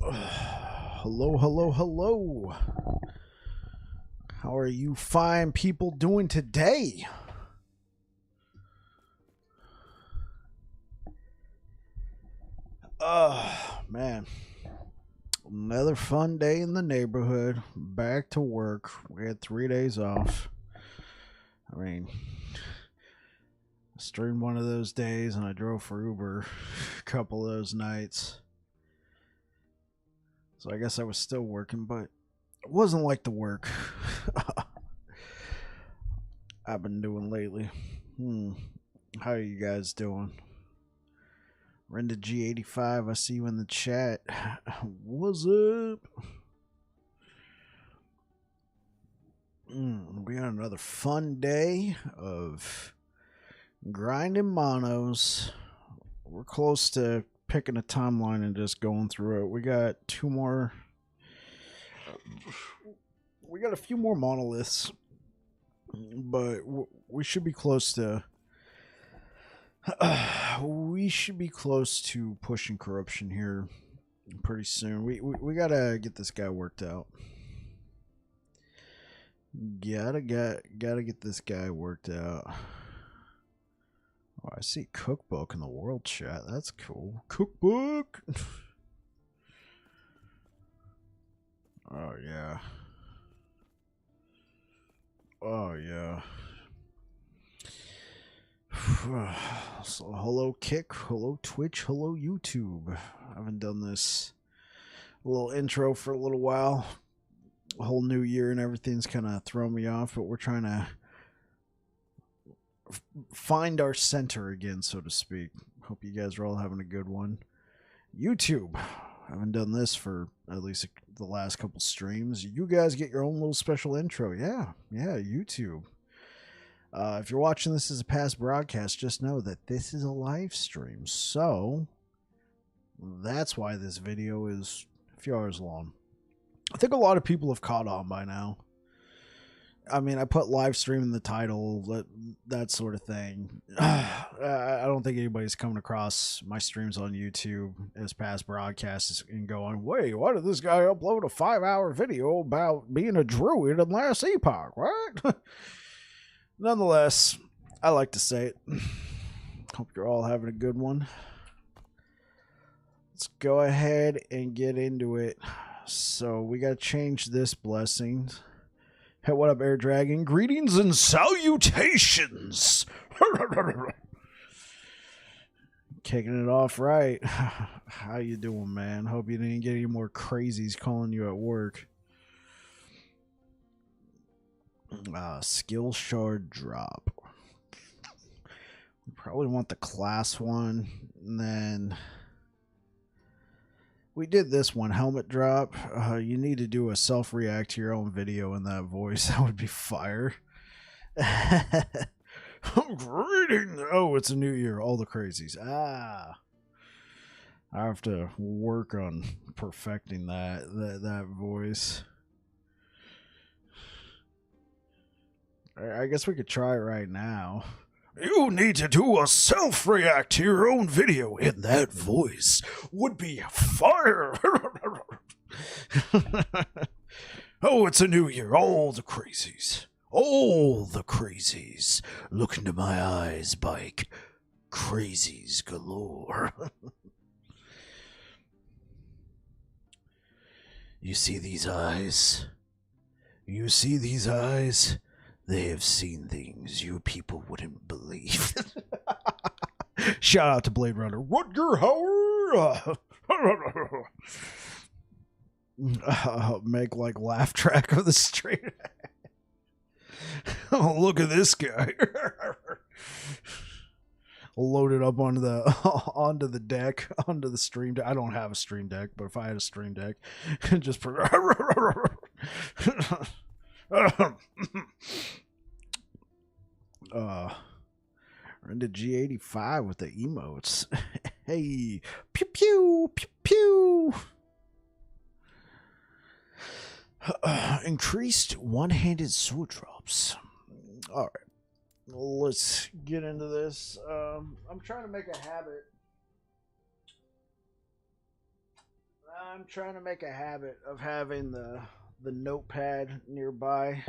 Hello, hello, hello. How are you fine people doing today? Man. Another fun day in the neighborhood. Back to work. We had 3 days off. I mean, I streamed one of those days and I drove for Uber a couple of those nights. So I guess I was still working, but it wasn't like the work I've been doing lately. How are you guys doing? Renda G85, I see you in the chat. What's up? We got another fun day of grinding monos. We're close to picking a timeline and just going through it. We got two more. We got a few more monoliths, but we should be close to. We should be close to pushing corruption here pretty soon. We gotta get this guy worked out. Gotta get this guy worked out. Oh, I see cookbook in the world chat. That's cool. Cookbook. Oh yeah. Oh yeah. So hello Kick, hello Twitch, hello YouTube. I haven't done this little intro for a little while. A whole new year and everything's kind of thrown me off, but we're trying to find our center again, so to speak. Hope you guys are all having a good one. YouTube, I haven't done this for at least the last couple streams. You guys get your own little special intro. Yeah, YouTube. If you're watching this as a past broadcast, just know that this is a live stream. So that's why this video is a few hours long. I think a lot of people have caught on by now. I mean, I put live stream in the title, that sort of thing. I don't think anybody's coming across my streams on YouTube as past broadcasts and going, wait, why did this guy upload a 5-hour video about being a druid in Last Epoch, right? Nonetheless, I like to say it. Hope you're all having a good one. Let's go ahead and get into it. So we got to change this blessing. Hey, what up, Air Dragon? Greetings and salutations. Kicking it off right. How you doing, man? Hope you didn't get any more crazies calling you at work. Skill shard drop. We probably want the class one, and then we did this one, helmet drop. You need to do a self-react to your own video in that voice. That would be fire. Greeting. Oh, it's a new year. All the crazies. I have to work on perfecting that voice. I guess we could try it right now. You need to do a self-react to your own video in that voice. Would be fire. Oh, it's a new year. All the crazies. All the crazies. Look into my eyes, Bike. Crazies galore. You see these eyes? You see these eyes? They have seen things you people wouldn't believe. Shout out to Blade Runner. Rutger Hauer! Make like laugh track of the street. Oh, look at this guy. Load it up onto the deck, onto the stream deck. I don't have a stream deck, but if I had a stream deck, just put Renda G85 with the emotes. Hey, pew pew pew pew. Increased one-handed sword drops. All right, let's get into this. I'm trying to make a habit. I'm trying to make a habit of having the notepad nearby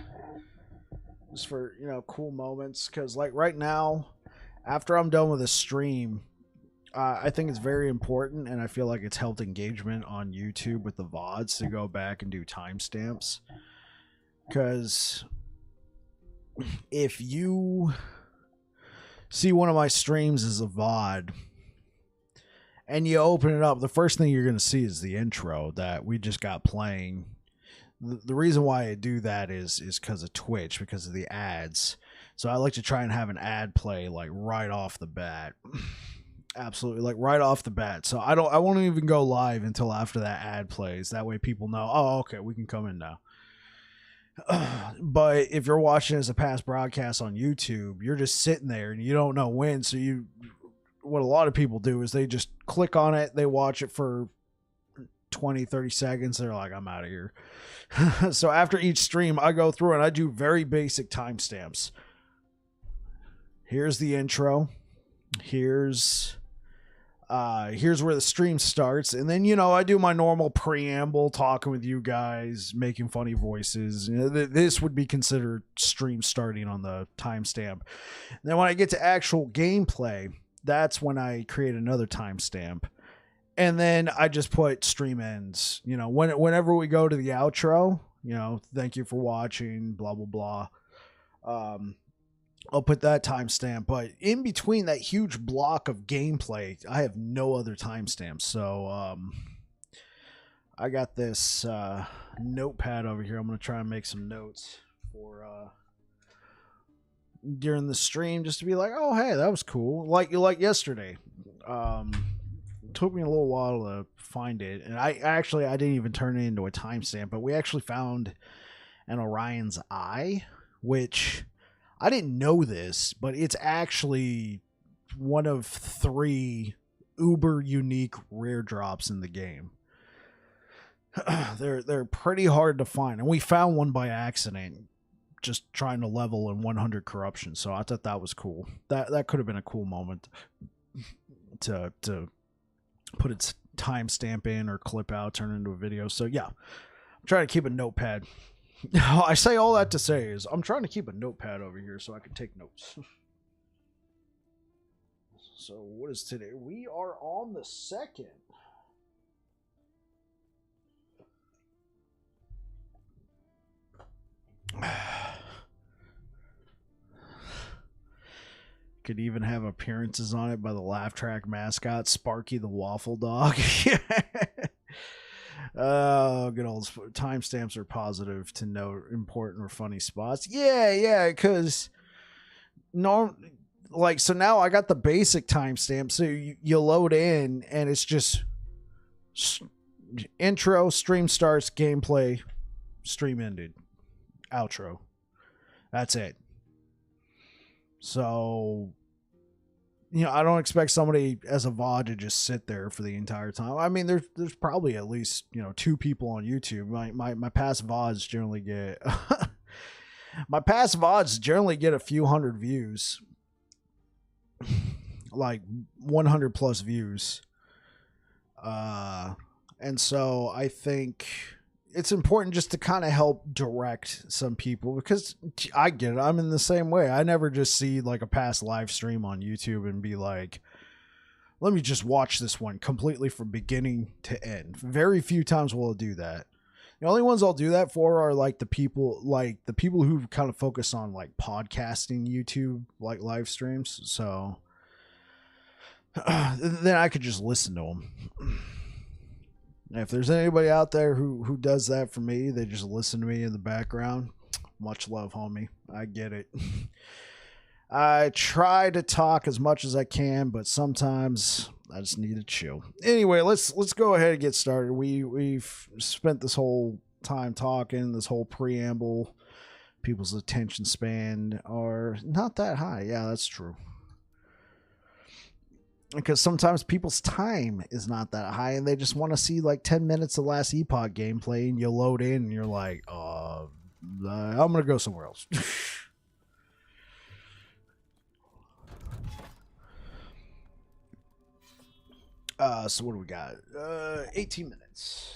just for, you know, cool moments. Because, like, right now, after I'm done with a stream, I think it's very important, and I feel like it's helped engagement on YouTube with the VODs to go back and do timestamps. Because if you see one of my streams as a VOD and you open it up, the first thing you're going to see is the intro that we just got playing. The reason why I do that is because of Twitch, because of the ads. So I like to try and have an ad play like right off the bat. Absolutely, like right off the bat. So I won't even go live until after that ad plays. That way people know, oh, okay, we can come in now. But if you're watching as a past broadcast on YouTube, you're just sitting there and you don't know when. So what a lot of people do is they just click on it, they watch it for 20, 30 seconds. They're like, I'm out of here. So after each stream, I go through and I do very basic timestamps. Here's the intro. Here's where the stream starts, and then, you know, I do my normal preamble, talking with you guys, making funny voices. You know, this would be considered stream starting on the timestamp. Then when I get to actual gameplay, that's when I create another timestamp, and then I just put stream ends. You know, whenever we go to the outro, you know, thank you for watching, blah blah blah. I'll put that timestamp, but in between that huge block of gameplay, I have no other timestamps. So I got this notepad over here. I'm going to try and make some notes for during the stream, just to be like, oh, hey, that was cool. Like yesterday. It took me a little while to find it, and I didn't even turn it into a timestamp, but we actually found an Orion's Eye, which I didn't know this, but it's actually one of 3 uber unique rare drops in the game. They're pretty hard to find, and we found one by accident just trying to level in 100 corruption. So I thought that was cool. That could have been a cool moment to put its timestamp in or clip out, turn into a video. So yeah, I'm trying to keep a notepad. I say all that to say is I'm trying to keep a notepad over here so I can take notes. So what is today? We are on the 2nd. Could even have appearances on it by the Laugh Track mascot, Sparky the Waffle Dog. Oh, good old timestamps are positive to note important or funny spots. Yeah, because so now I got the basic timestamp. So you load in and it's just intro, stream starts, gameplay, stream ended, outro. That's it. So, you know, I don't expect somebody as a VOD to just sit there for the entire time. I mean, there's probably at least, you know, 2 people on YouTube. My past VODs generally get a few hundred views, like 100 plus views. And so I think it's important just to kind of help direct some people, because I get it. I'm in the same way. I never just see like a past live stream on YouTube and be like, let me just watch this one completely from beginning to end. Very few times will I do that. The only ones I'll do that for are like the people who kind of focus on like podcasting YouTube, like live streams. So then I could just listen to them. If there's anybody out there who does that for me, they just listen to me in the background. Much love, homie. I get it. I try to talk as much as I can, but sometimes I just need to chill. Anyway, let's go ahead and get started. We've spent this whole time talking, this whole preamble. People's attention span are not that high. Yeah, that's true. Because sometimes people's time is not that high and they just want to see like 10 minutes of Last Epoch gameplay, and you load in and you're like, I'm going to go somewhere else. So what do we got? 18 minutes.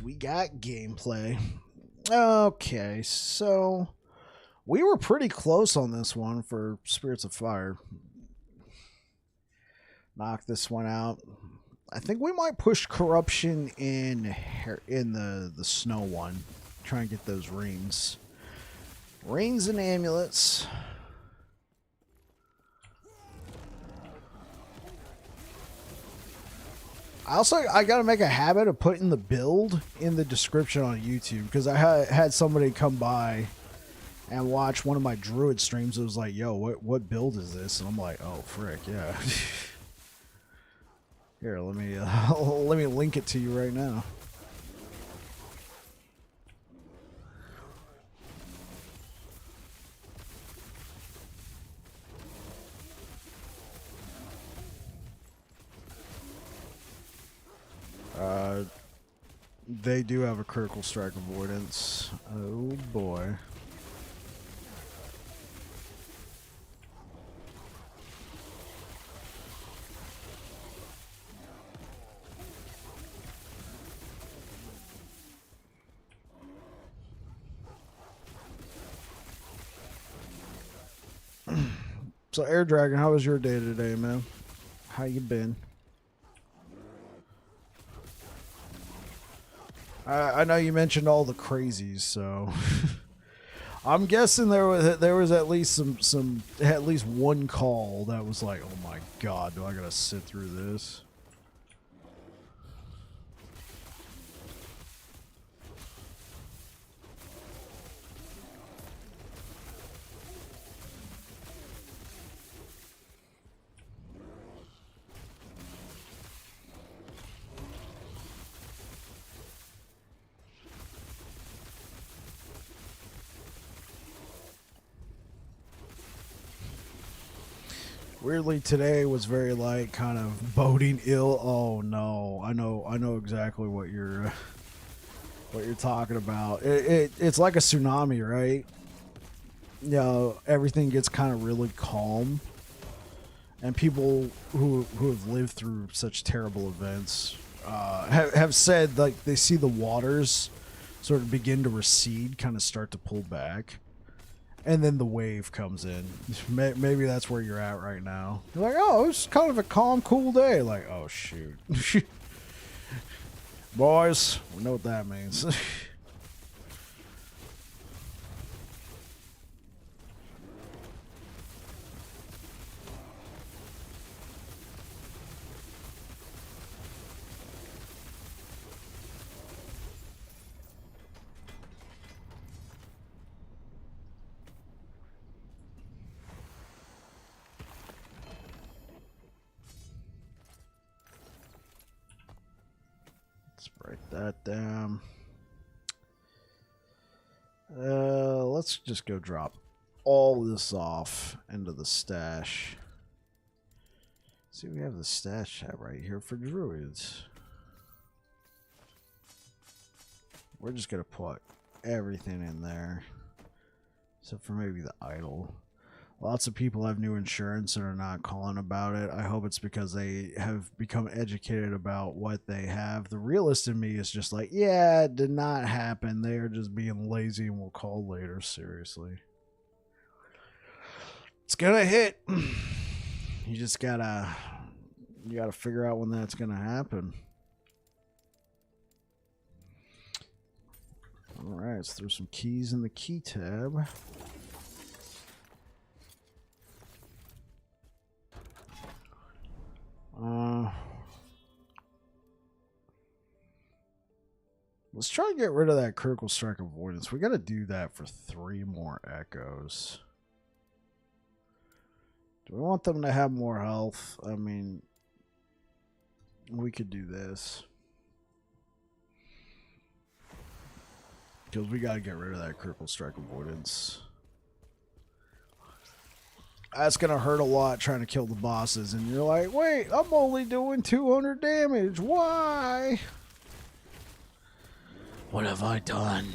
We got gameplay. Okay, so we were pretty close on this one for Spirits of Fire. Knock this one out. I think we might push Corruption in the snow one. Try and get those rings. Rings and amulets. I gotta make a habit of putting the build in the description on YouTube, because I had somebody come by and watch one of my Druid streams. It was like, yo, what build is this? And I'm like, oh frick, yeah. Here, let me link it to you right now. They do have a critical strike avoidance. Oh boy. So Air Dragon, how was your day today, man? How you been? I know you mentioned all the crazies, so I'm guessing there was at least some at least one call that was like, oh my god, do I gotta sit through this? Weirdly, today was very like kind of boding ill. Oh no, I know exactly what you're talking about. It's like a tsunami, right? You know, everything gets kind of really calm, and people who have lived through such terrible events have said like they see the waters sort of begin to recede, kind of start to pull back. And then the wave comes in. Maybe that's where you're at right now. You're like, oh, it's kind of a calm, cool day. Like, oh, shoot. Boys, we know what that means. Let's break that down. Let's just go drop all this off into the stash. See, we have the stash tab right here for Druids. We're just gonna put everything in there, except for maybe the idol. Lots of people have new insurance and are not calling about it. I hope it's because they have become educated about what they have. The realist in me is just like, yeah, it did not happen. They are just being lazy and will call later. Seriously. It's gonna hit. You just gotta figure out when that's gonna happen. Alright, let's throw some keys in the key tab. Let's try and get rid of that critical strike avoidance. We got to do that for 3 more echoes. Do we want them to have more health? I mean, we could do this. Because we got to get rid of that critical strike avoidance. That's going to hurt a lot trying to kill the bosses. And you're like, wait, I'm only doing 200 damage. Why? What have I done?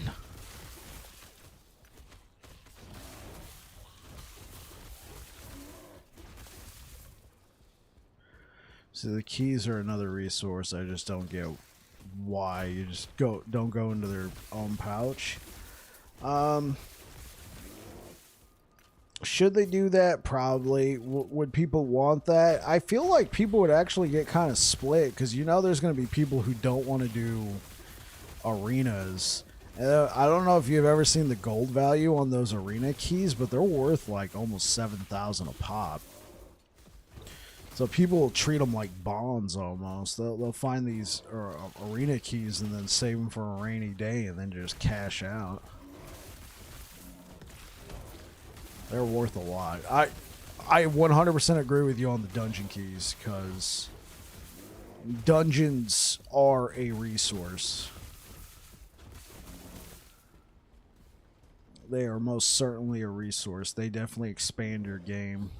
See, the keys are another resource. I just don't get why you just don't go into their own pouch. Should they do that? Probably. Would people want that? I feel like people would actually get kind of split because you know there's going to be people who don't want to do arenas. I don't know if you've ever seen the gold value on those arena keys, but they're worth like almost 7,000 a pop. So people will treat them like bonds almost. They'll find these arena keys and then save them for a rainy day and then just cash out. They're worth a lot. I 100% agree with you on the dungeon keys because dungeons are a resource. They are most certainly a resource. They definitely expand your game,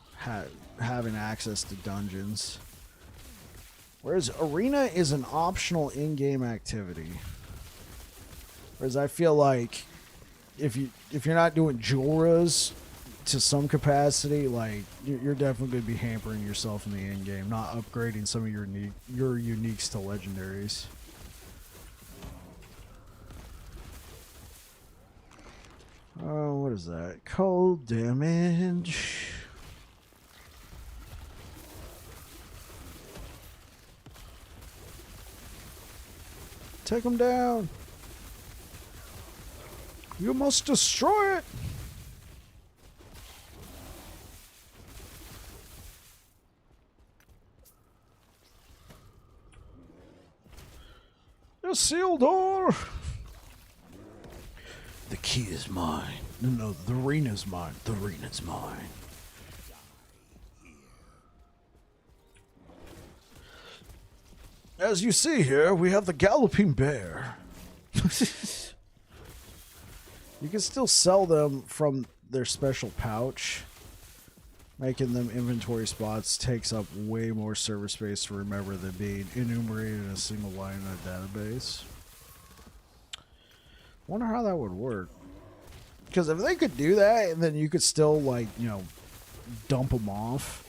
having access to dungeons. Whereas arena is an optional in-game activity. Whereas I feel like if you're not doing Joras to some capacity, like you're definitely going to be hampering yourself in the end game, not upgrading some of your uniques to legendaries. Oh, what is that? Cold damage. Take him down. You must destroy it. The seal door. The key is mine. No, the arena's mine. The arena's mine. As you see here, we have the galloping bear. You can still sell them from their special pouch. Making them inventory spots takes up way more server space to remember than being enumerated in a single line in a database. Wonder how that would work. Because if they could do that, and then you could still, like, you know, dump them off.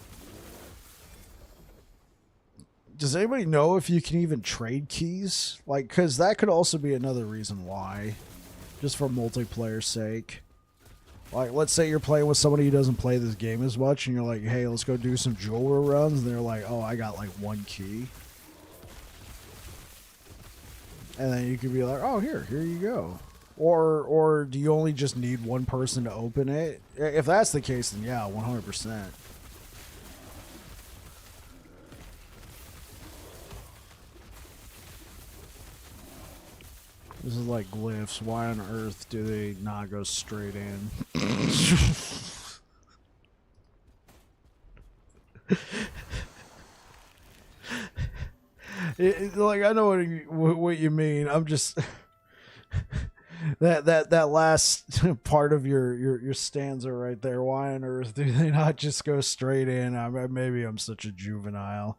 Does anybody know if you can even trade keys? Like, because that could also be another reason why. Just for multiplayer's sake. Like, let's say you're playing with somebody who doesn't play this game as much, and you're like, hey, let's go do some jeweler runs. And they're like, oh, I got like one key. And then you could be like, oh, here you go. Or do you only just need one person to open it? If that's the case, then yeah, 100%. This is like glyphs. Why on earth do they not go straight in? Like, I know what you mean. I'm just that last part of your stanza right there. Why on earth do they not just go straight in? Maybe I'm such a juvenile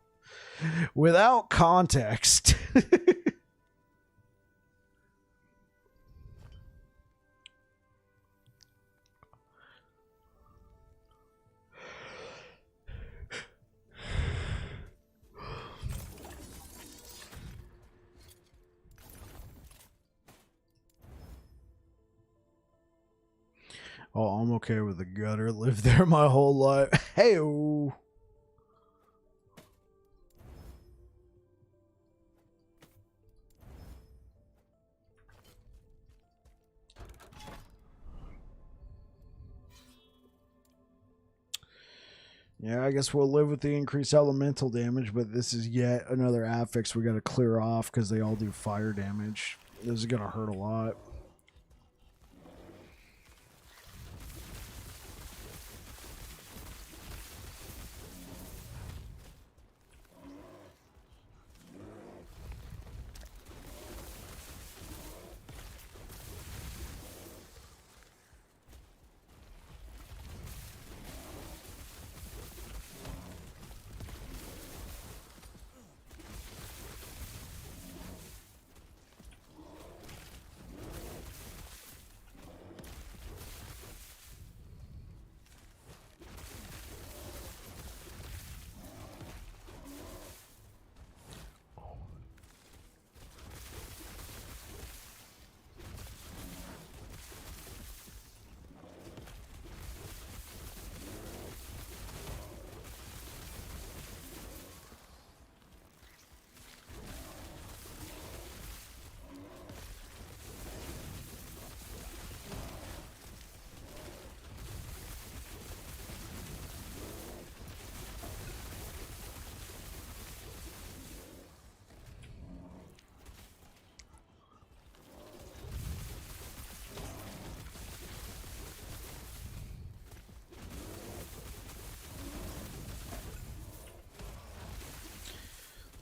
without context. Oh, I'm okay with the gutter. Lived there my whole life. Hey-o. Yeah, I guess we'll live with the increased elemental damage, but this is yet another affix we got to clear off because they all do fire damage. This is going to hurt a lot.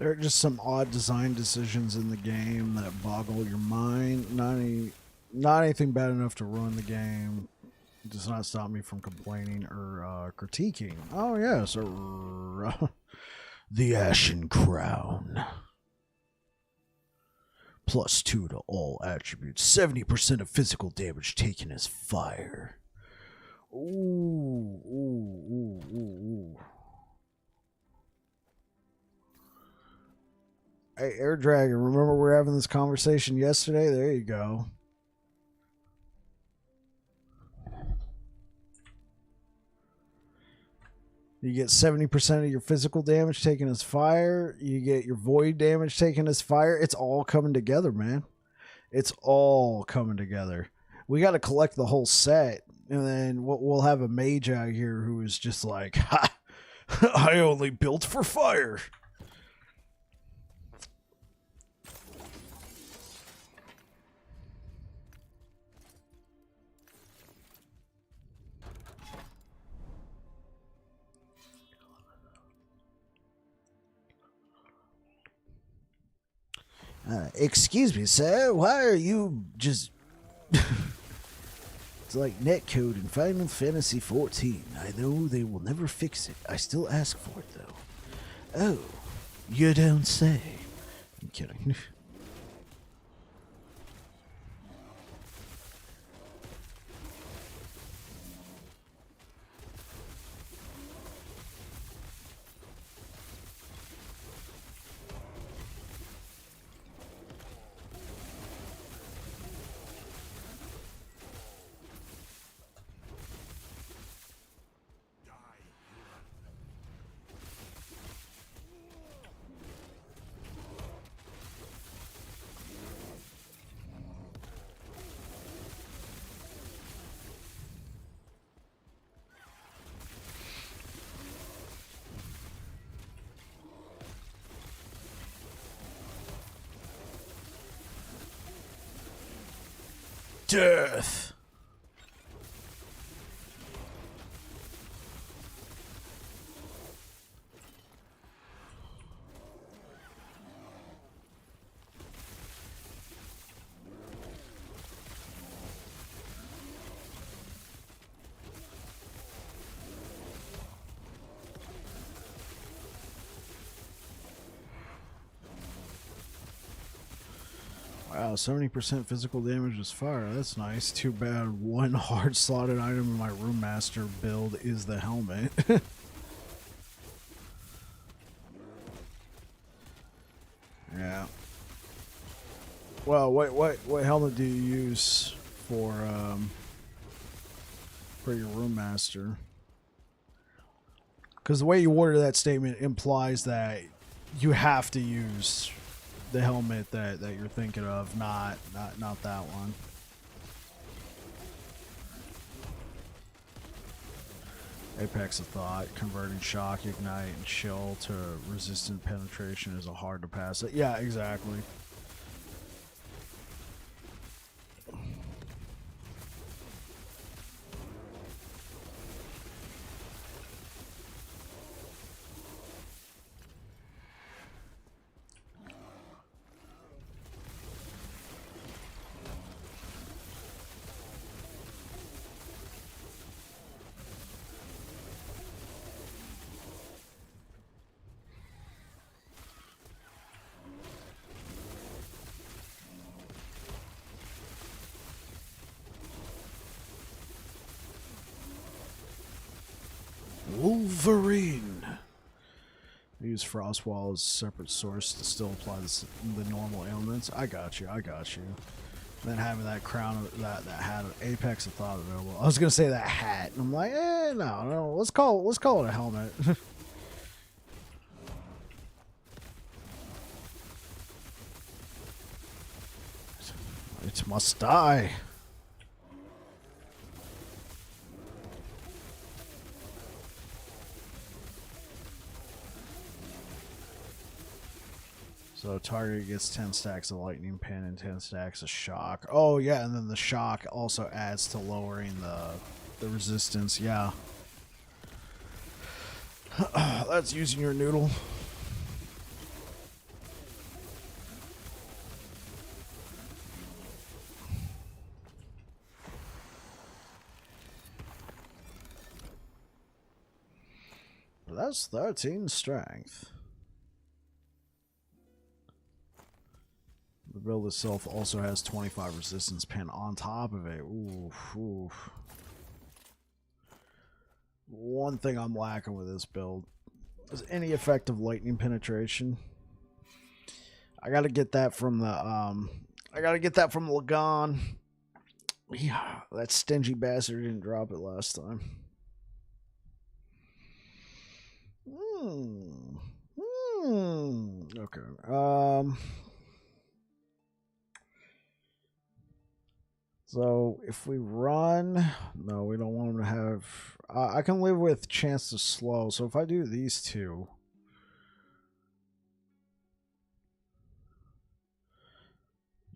There are just some odd design decisions in the game that boggle your mind. Not anything bad enough to ruin the game. It does not stop me from complaining or critiquing. Oh yes, the Ashen Crown. +2 to all attributes. 70% of physical damage taken as fire. Ooh. Hey, Air Dragon, remember we were having this conversation yesterday? There you go. You get 70% of your physical damage taken as fire. You get your void damage taken as fire. It's all coming together, man. It's all coming together. We got to collect the whole set, and then we'll have a mage out here who is just like, ha, I only built for fire. Excuse me, sir. Why are you just... It's like netcode in Final Fantasy XIV. I know they will never fix it. I still ask for it, though. Oh, you don't say. I'm kidding. Death. Wow, 70% physical damage is fire. That's nice. Too bad one hard slotted item in my Room Master build is the helmet. Yeah. Well, what helmet do you use for your Room Master? Because the way you order that statement implies that you have to use the helmet that you're thinking of, not that one. Apex of Thought, converting shock, ignite, and chill to resistant penetration is a hard to pass. Yeah, exactly. Wolverine. I use Frostwall as a separate source to still apply the normal ailments. I got you. And then having that crown, that hat of Apex of Thought available. I was gonna say that hat, and I'm like, no. Let's call it a helmet. It must die. So target gets 10 stacks of lightning pin and 10 stacks of shock. Oh yeah, and then the shock also adds to lowering the resistance. Yeah. That's using your noodle. But that's 13 strength. The build itself also has 25 resistance pin on top of it. Oof, oof. One thing I'm lacking with this build is any effective lightning penetration. I gotta get that from the Lagan. Yeah, that stingy bastard didn't drop it last time. Okay. So if we run, no, we don't want him to have. I can live with chance to slow. So if I do these two,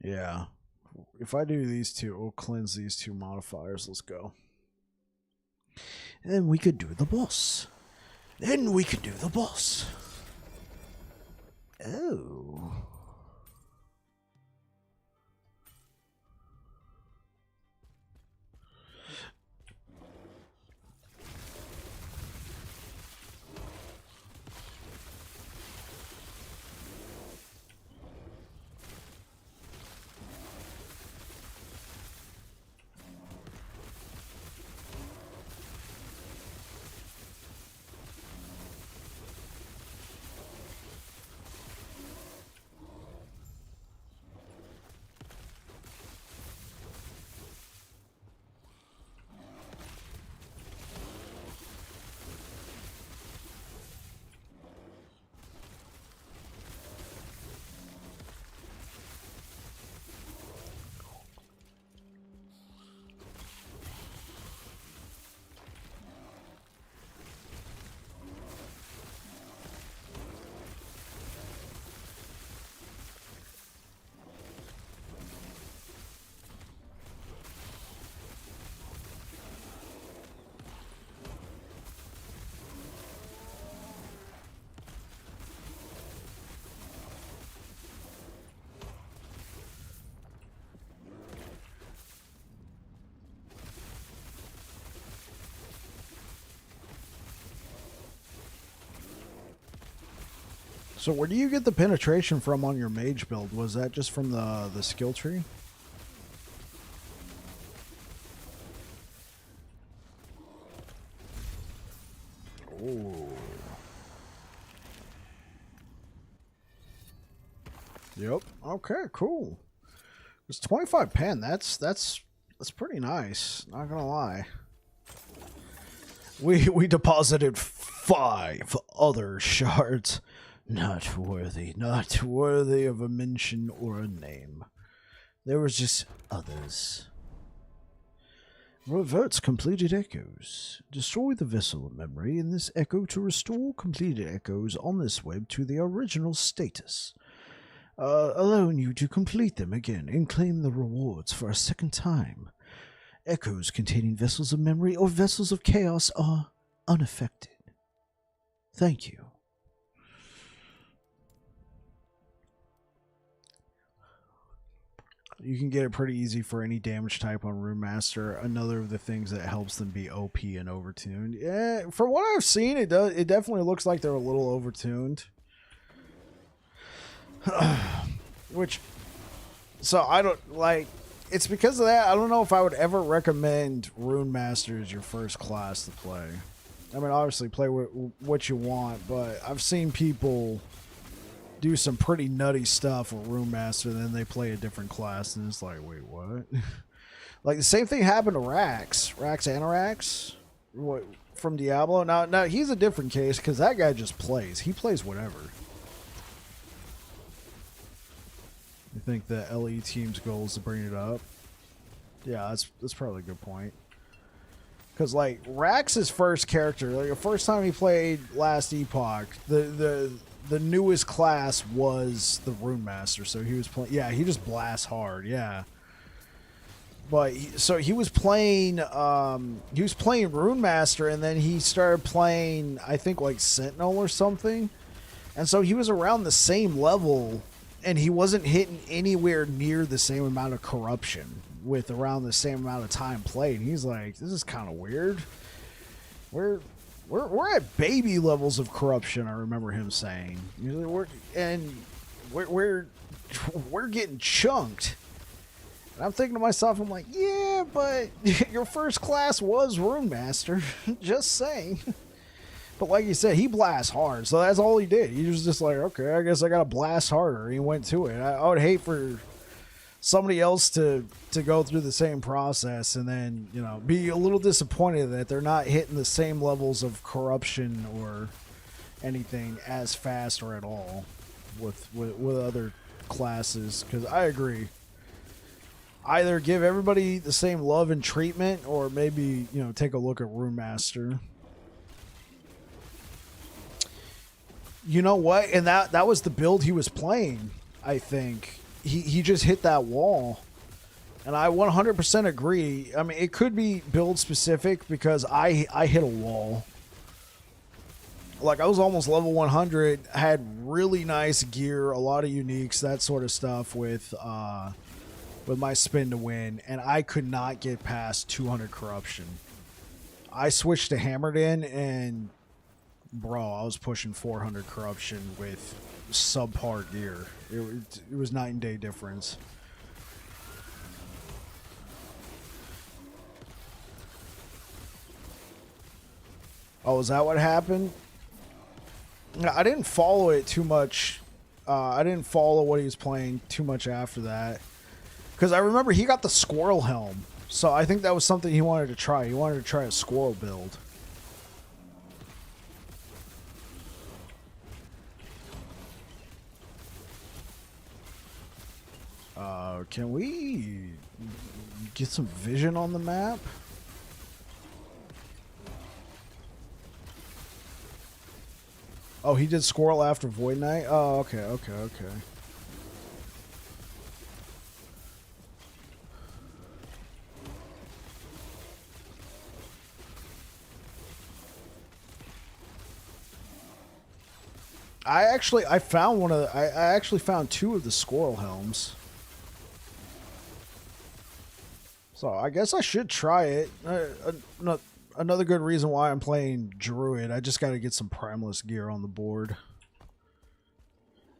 yeah. If I do these two, we'll cleanse these two modifiers. Let's go. And then we could do the boss. Oh. So where do you get the penetration from on your mage build? Was that just from the skill tree? Oh. Yep. Okay, cool. It's 25 pen. That's pretty nice. Not gonna lie. We deposited 5 other shards. Not worthy of a mention or a name. There was just others. Reverts completed echoes. Destroy the vessel of memory in this echo to restore completed echoes on this web to their original status, allowing you to complete them again and claim the rewards for a second time. Echoes containing vessels of memory or vessels of chaos are unaffected. Thank you. You can get it pretty easy for any damage type on Rune Master. Another of the things that helps them be OP and overtuned. Yeah, from what I've seen, it definitely looks like they're a little overtuned. Which, so I don't like. It's because of that. I don't know if I would ever recommend Rune Master as your first class to play. I mean, obviously play what you want, but I've seen people do some pretty nutty stuff with Rune Master, and then they play a different class, and it's like, wait, what? Like, the same thing happened to Rax Anorax from Diablo. Now he's a different case, because that guy just plays. He plays whatever. You think the LE team's goal is to bring it up? Yeah, that's probably a good point. Because, like, Rax's first character, like, the first time he played Last Epoch, the newest class was the Rune Master, so he was playing. Yeah, he just blasts hard. Yeah, but he was playing. He was playing Rune Master, and then he started playing, I think, like Sentinel or something, and so he was around the same level, and he wasn't hitting anywhere near the same amount of corruption with around the same amount of time played. And he's like, this is kind of weird. we're at baby levels of corruption. I remember him saying, we're getting chunked. And I'm thinking to myself, I'm like, yeah, but your first class was Rune Master. Just saying. But like you said, he blasts hard, so that's all he did. He was just like, okay, I guess I gotta blast harder. He went to it. I would hate for somebody else to go through the same process and then, you know, be a little disappointed that they're not hitting the same levels of corruption or anything as fast or at all with other classes. Because I agree. Either give everybody the same love and treatment, or maybe, you know, take a look at Rune Master. You know what? And that was the build he was playing, I think. He just hit that wall. And I 100% agree. I mean, it could be build specific because I hit a wall. Like, I was almost level 100, had really nice gear, a lot of uniques, that sort of stuff with my spin to win, and I could not get past 200 corruption. I switched to Hammered In, and bro, I was pushing 400 corruption with subpar gear. It was night and day difference. Oh, is that what happened? I didn't follow it too much. I didn't follow what he was playing too much after that. Because I remember he got the squirrel helm. So I think that was something he wanted to try. He wanted to try a squirrel build. Can we get some vision on the map? Oh, he did squirrel after Void Knight? Oh, okay. I actually found two of the squirrel helms. So I guess I should try it. Another good reason why I'm playing Druid. I just got to get some Primalist gear on the board.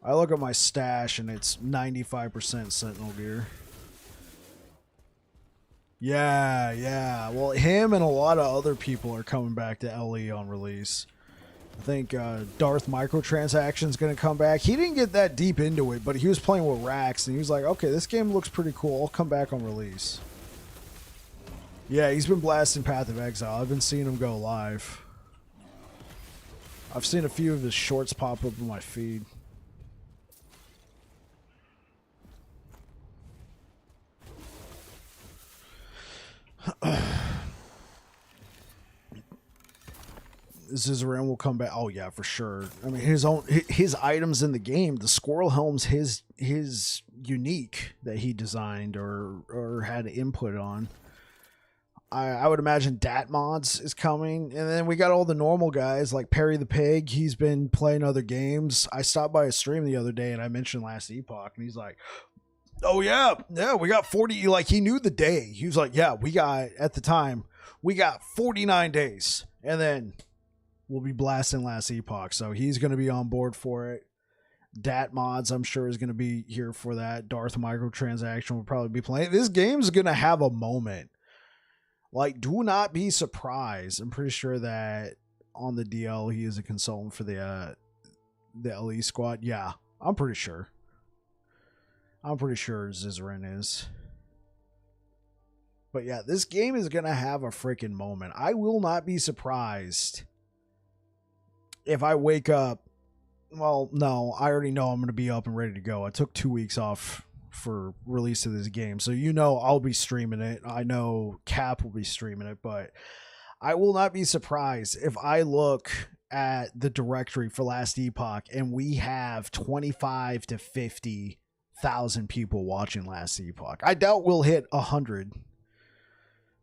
I look at my stash and it's 95% Sentinel gear. Yeah. Well, him and a lot of other people are coming back to LE on release. I think Darth Microtransaction's going to come back. He didn't get that deep into it, but he was playing with Rax, and he was like, okay, this game looks pretty cool. I'll come back on release. Yeah, he's been blasting Path of Exile. I've been seeing him go live. I've seen a few of his shorts pop up in my feed. Zizaran will come back. Oh yeah, for sure. I mean, his items in the game, the squirrel helm's his unique that he designed or had input on. I would imagine Dat Mods is coming, and then we got all the normal guys like Perry the Pig. He's been playing other games. I stopped by a stream the other day and I mentioned Last Epoch, and he's like, "Oh yeah, we got 40." Like, he knew the day. He was like, "Yeah, we got we got 49 days, and then we'll be blasting Last Epoch." So he's going to be on board for it. Dat Mods, I'm sure, is going to be here for that. Darth Microtransaction will probably be playing. This game's going to have a moment. Like, do not be surprised. I'm pretty sure that on the DL, he is a consultant for the LE squad. Yeah, I'm pretty sure. I'm pretty sure Zizaran is. But yeah, this game is going to have a freaking moment. I will not be surprised if I wake up. Well, no, I already know I'm going to be up and ready to go. I took 2 weeks off for release of this game, so you know I'll be streaming it. I know Cap will be streaming it, but I will not be surprised if I look at the directory for Last Epoch and we have 25 to 50,000 people watching Last Epoch. I doubt we'll hit 100,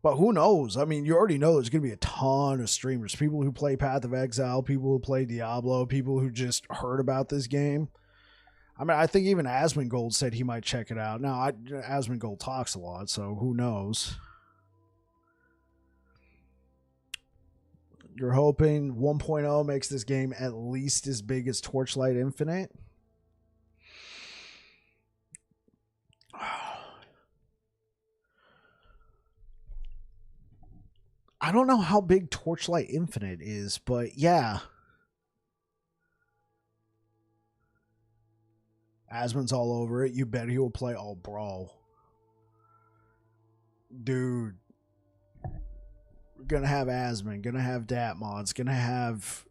but who knows? I mean, you already know there's going to be a ton of streamers, people who play Path of Exile, people who play Diablo, people who just heard about this game. I mean, I think even Asmongold said he might check it out. Now, Asmongold talks a lot, so who knows? You're hoping 1.0 makes this game at least as big as Torchlight Infinite? I don't know how big Torchlight Infinite is, but yeah. Asmon's all over it. You bet he will play all brawl. Dude. Gonna have Asmon, gonna have Datmods, gonna have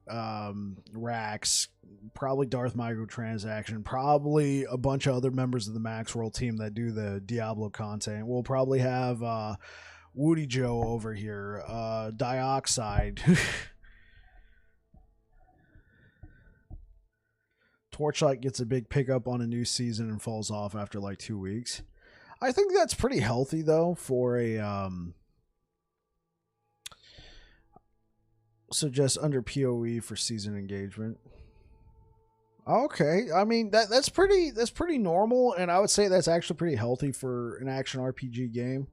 Rax, probably Darth Microtransaction, probably a bunch of other members of the Maxworld team that do the Diablo content. We'll probably have Woody Joe over here, Dioxide. Torchlight gets a big pickup on a new season and falls off after like 2 weeks. I think that's pretty healthy though for a so just under PoE for season engagement. Okay, I mean that's pretty normal, and I would say that's actually pretty healthy for an action RPG game.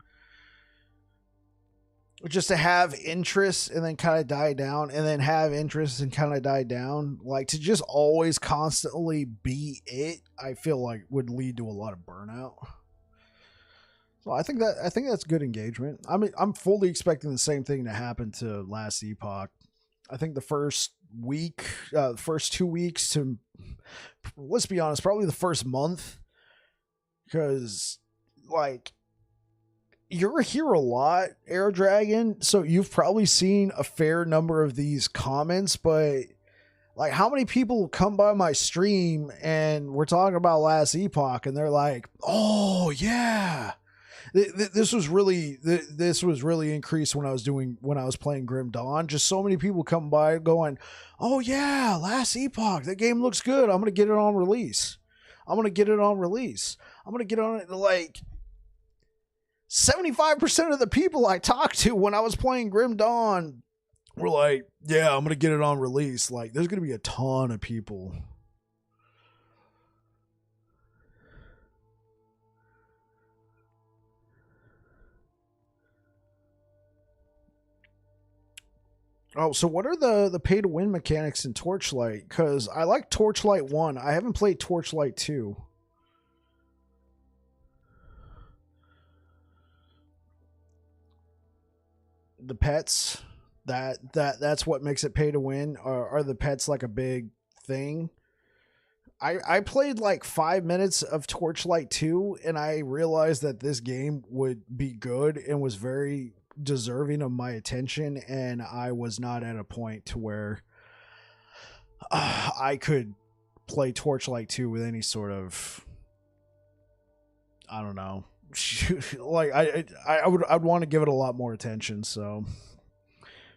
Just to have interest and then kind of die down, and then have interest and kind of die down, like to just always constantly be it, I feel like would lead to a lot of burnout. So I think that's good engagement. I mean, I'm fully expecting the same thing to happen to Last Epoch. I think the first week, first 2 weeks to, let's be honest, probably the first month, because like you're here a lot, Air Dragon, so you've probably seen a fair number of these comments, but like how many people come by my stream and we're talking about Last Epoch and they're like, oh yeah, this was really increased when I was playing Grim Dawn. Just so many people come by going, oh yeah, Last Epoch, that game looks good, I'm gonna get it on release. I'm gonna get it on it. Like 75% of the people I talked to when I was playing Grim Dawn were like, yeah, I'm going to get it on release. Like, there's going to be a ton of people. Oh, so what are the pay-to-win mechanics in Torchlight? Because I like Torchlight 1. I haven't played Torchlight 2. The pets, that's what makes it pay to win. Are the pets like a big thing? I played like 5 minutes of Torchlight 2 and I realized that this game would be good and was very deserving of my attention, and I was not at a point to where I could play Torchlight 2 with any sort of, I don't know, like I'd want to give it a lot more attention. So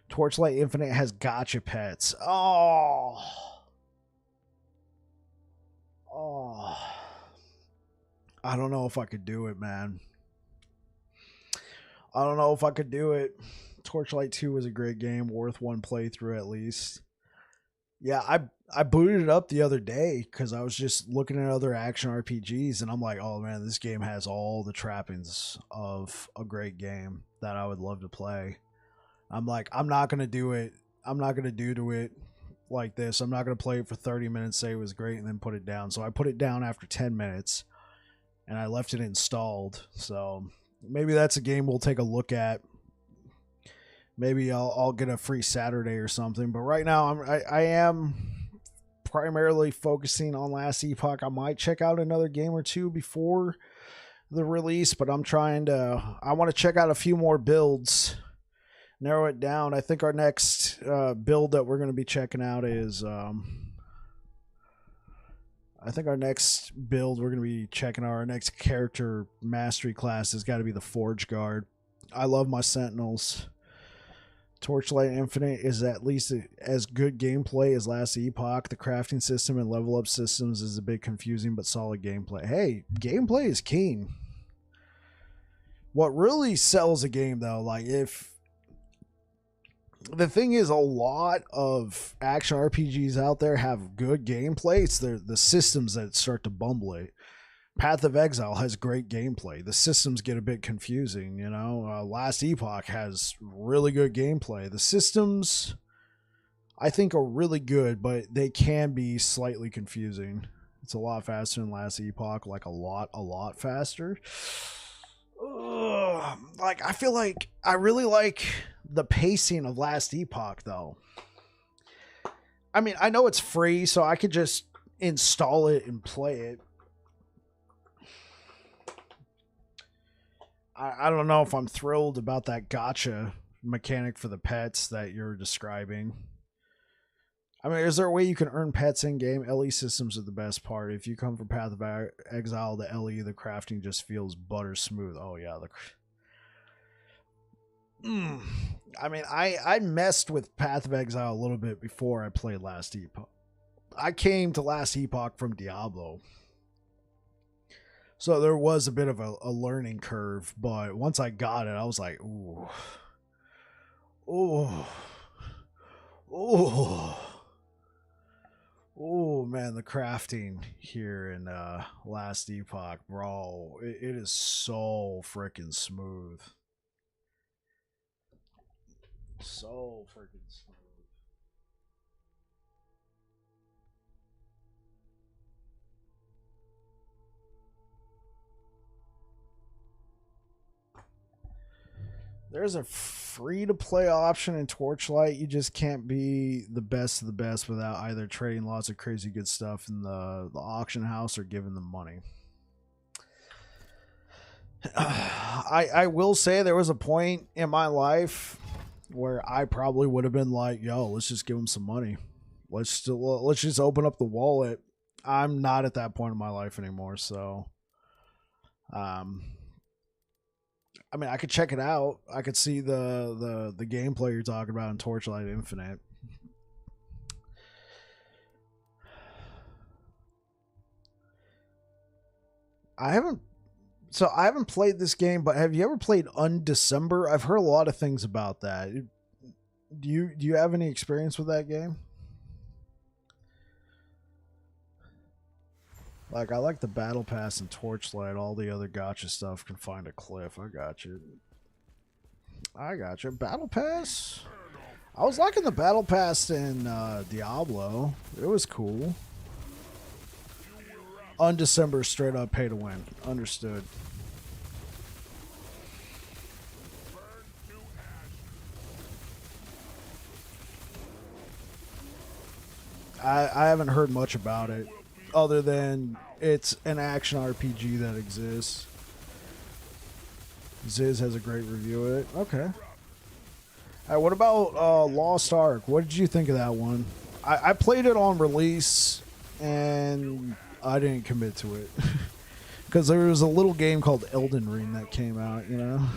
Torchlight Infinite has gotcha pets. Oh, I don't know if I could do it, man. I don't know if I could do it. Torchlight 2 was a great game, worth one playthrough at least. Yeah, I booted it up the other day because I was just looking at other action RPGs, and I'm like, oh man, this game has all the trappings of a great game that I would love to play. I'm like, I'm not going to do it. I'm not going to do to it like this. I'm not going to play it for 30 minutes, say it was great, and then put it down. So I put it down after 10 minutes, and I left it installed. So maybe that's a game we'll take a look at. Maybe I'll get a free Saturday or something. But right now, I am primarily focusing on Last Epoch. I might check out another game or two before the release, but I want to check out a few more builds, narrow it down. I think our next build that we're going to be checking out is, our next character mastery class has got to be the Forge Guard. I love my Sentinels. Torchlight Infinite is at least as good gameplay as Last Epoch. The crafting system and level up systems is a bit confusing, but solid gameplay. Hey, gameplay is keen. What really sells a game, though, like if the thing is, a lot of action RPGs out there have good gameplay. It's the systems that start to bumble it. Path of Exile has great gameplay. The systems get a bit confusing, you know. Last Epoch has really good gameplay. The systems I think are really good, but they can be slightly confusing. It's a lot faster than Last Epoch, like a lot faster. Ugh. Like, I feel like I really like the pacing of Last Epoch, though. I mean, I know it's free, so I could just install it and play it. I don't know if I'm thrilled about that gacha mechanic for the pets that you're describing. I mean, is there a way you can earn pets in game? LE systems are the best part. If you come from Path of Exile, the LE, the crafting just feels butter smooth. Oh yeah, I mean, I messed with Path of Exile a little bit before I played Last Epoch. I came to Last Epoch from Diablo, so there was a bit of a learning curve. But once I got it, I was like, ooh, ooh, ooh. Oh man, the crafting here in Last Epoch, bro, it is so freaking smooth. So freaking smooth. There's a free-to-play option in Torchlight. You just can't be the best of the best without either trading lots of crazy good stuff in the auction house or giving them money. I will say there was a point in my life where I probably would have been like, yo, let's just give them some money. Let's just open up the wallet. I'm not at that point in my life anymore, so I mean, I could check it out. I could see the gameplay you're talking about in Torchlight Infinite. I haven't played this game, but have you ever played Undecember? I've heard a lot of things about that. Do you have any experience with that game? Like, I like the battle pass and Torchlight. All the other gotcha stuff can find a cliff. I got you. Battle pass? I was liking the battle pass in Diablo. It was cool. Undecember, straight up pay to win. Understood. I haven't heard much about it, other than it's an action RPG that exists. Ziz has a great review of it. Okay. Alright, what about Lost Ark? What did you think of that one? I played it on release, and I didn't commit to it. Because there was a little game called Elden Ring that came out, you know?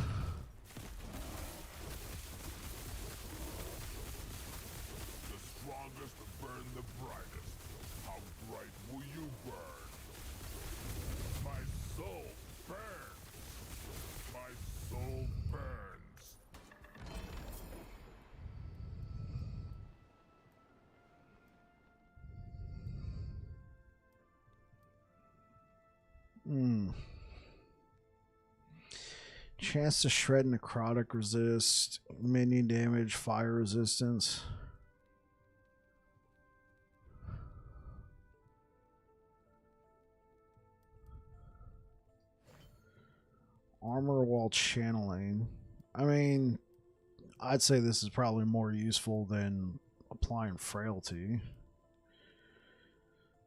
Chance to shred necrotic resist, minion damage, fire resistance. Armor while channeling. I mean, I'd say this is probably more useful than applying frailty.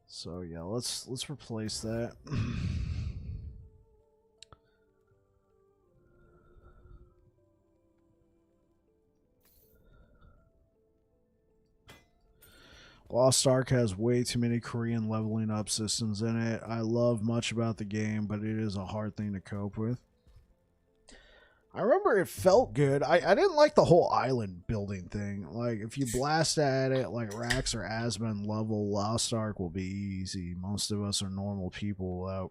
So yeah, let's replace that. Lost Ark has way too many Korean leveling up systems in it. I love much about the game, but it is a hard thing to cope with. I remember it felt good. I didn't like the whole island building thing. Like, if you blast at it like Rax or Asmon level, Lost Ark will be easy. Most of us are normal people without...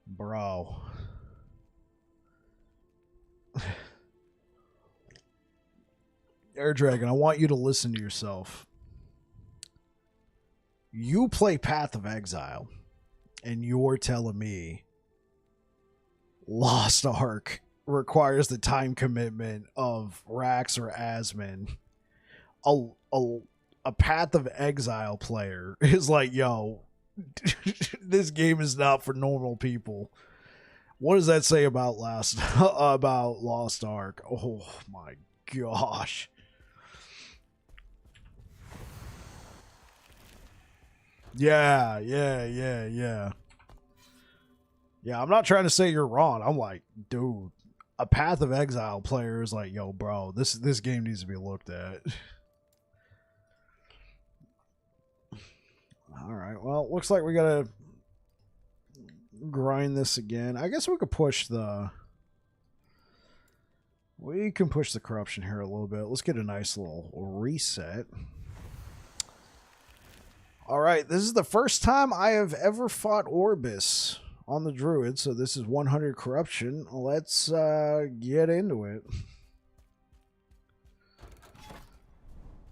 Bro. Air Dragon, I want you to listen to yourself. You play Path of Exile, and you're telling me Lost Ark requires the time commitment of Rax or Asmon a, a, a Path of Exile player is like, yo, this game is not for normal people. What does that say about about Lost Ark? Oh my gosh. Yeah. Yeah, I'm not trying to say you're wrong. I'm like, dude, a Path of Exile player is like, yo, bro, this game needs to be looked at. All right. Well, looks like we gotta grind this again. I guess we could push the. We can push the corruption here a little bit. Let's get a nice little reset. All right, this is the first time I have ever fought Orbis on the Druid, so this is 100 corruption. Let's get into it.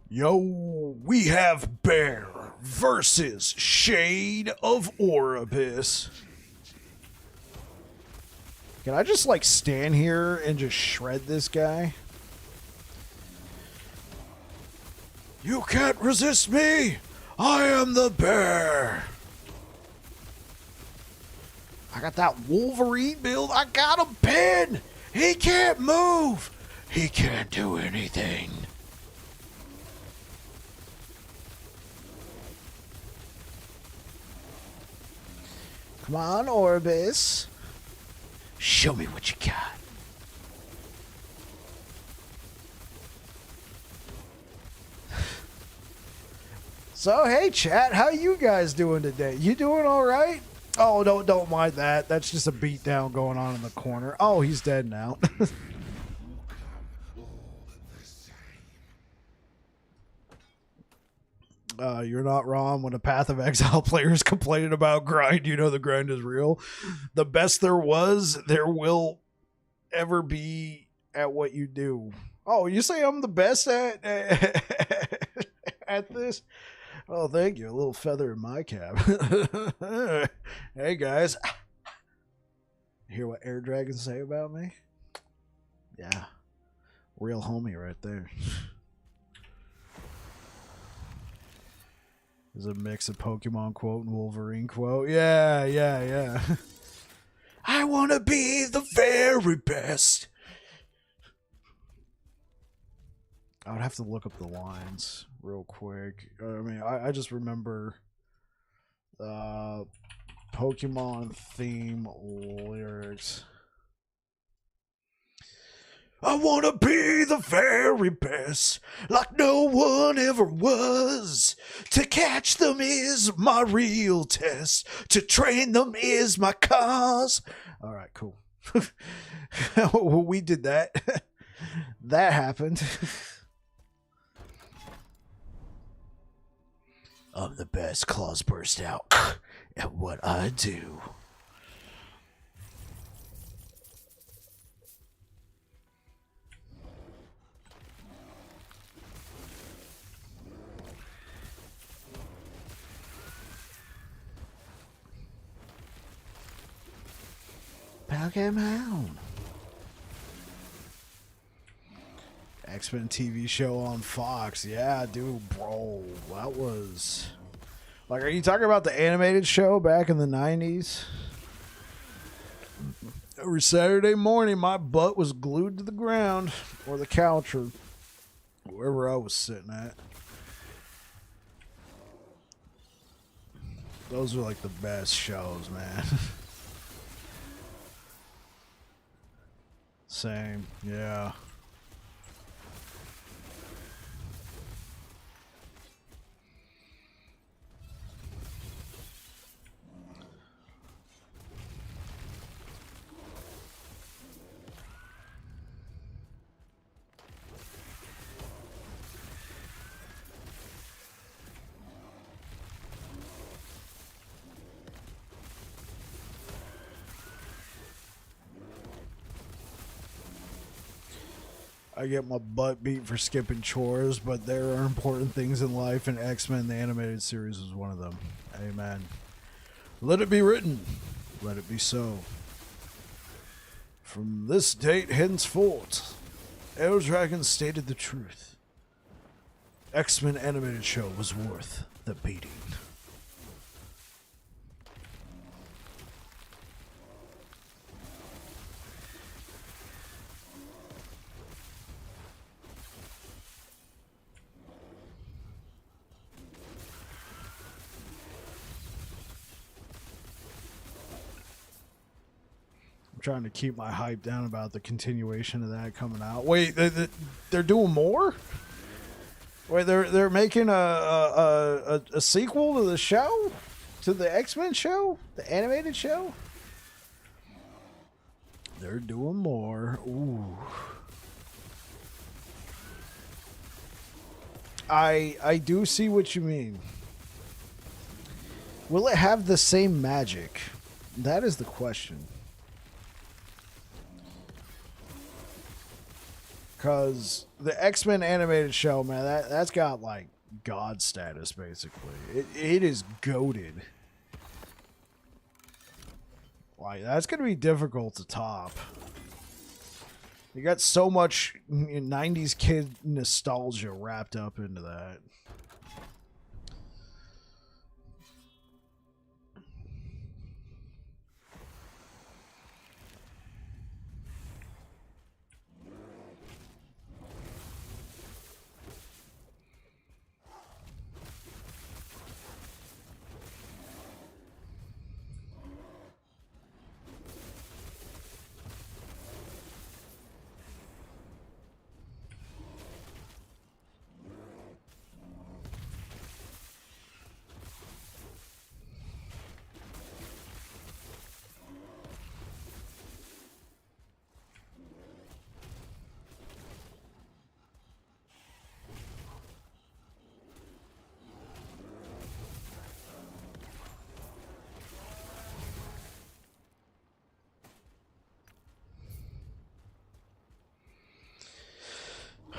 Yo, we have Bear versus Shade of Orbis. Can I just like stand here and just shred this guy? You can't resist me! I am the bear! I got that Wolverine build. I got him pinned! He can't move! He can't do anything. Come on, Orbis. Show me what you got. So, hey, chat, how you guys doing today? You doing all right? Oh, don't mind that. That's just a beatdown going on in the corner. Oh, he's dead now. You're not wrong. When a Path of Exile player is complaining about grind, you know the grind is real. The best there was, there will ever be at what you do. Oh, you say I'm the best at at this? Oh, thank you. A little feather in my cap. Hey, guys. Hear what Air Dragons say about me? Yeah. Real homie right there. There's a mix of Pokemon quote and Wolverine quote. Yeah. I want to be the very best. I would have to look up the lines real quick. I mean, I just remember Pokemon theme lyrics. I want to be the very best, like no one ever was. To catch them is my real test. To train them is my cause. All right, cool. We did that. That happened. I'm the best. Claws burst out at what I do. Pokemon. X-Men TV show on Fox. Yeah, dude, bro. That was... Like, are you talking about the animated show back in the 90s? Every Saturday morning, my butt was glued to the ground or the couch or wherever I was sitting at. Those are like the best shows, man. Same, yeah. I get my butt beat for skipping chores, but there are important things in life, and X-Men, the animated series, is one of them. Amen. Let it be written. Let it be so. From this date henceforth, Dragon stated the truth. X-Men animated show was worth the beating. Trying to keep my hype down about the continuation of that coming out. Wait, they're doing more? Wait, they're making a sequel to the show, to the X-Men show, the animated show. They're doing more. Ooh. I do see what you mean. Will it have the same magic? That is the question. Because the X-Men animated show, man, that's got like god status basically. It is goated. Like that's gonna be difficult to top. You got so much 90s kid nostalgia wrapped up into that.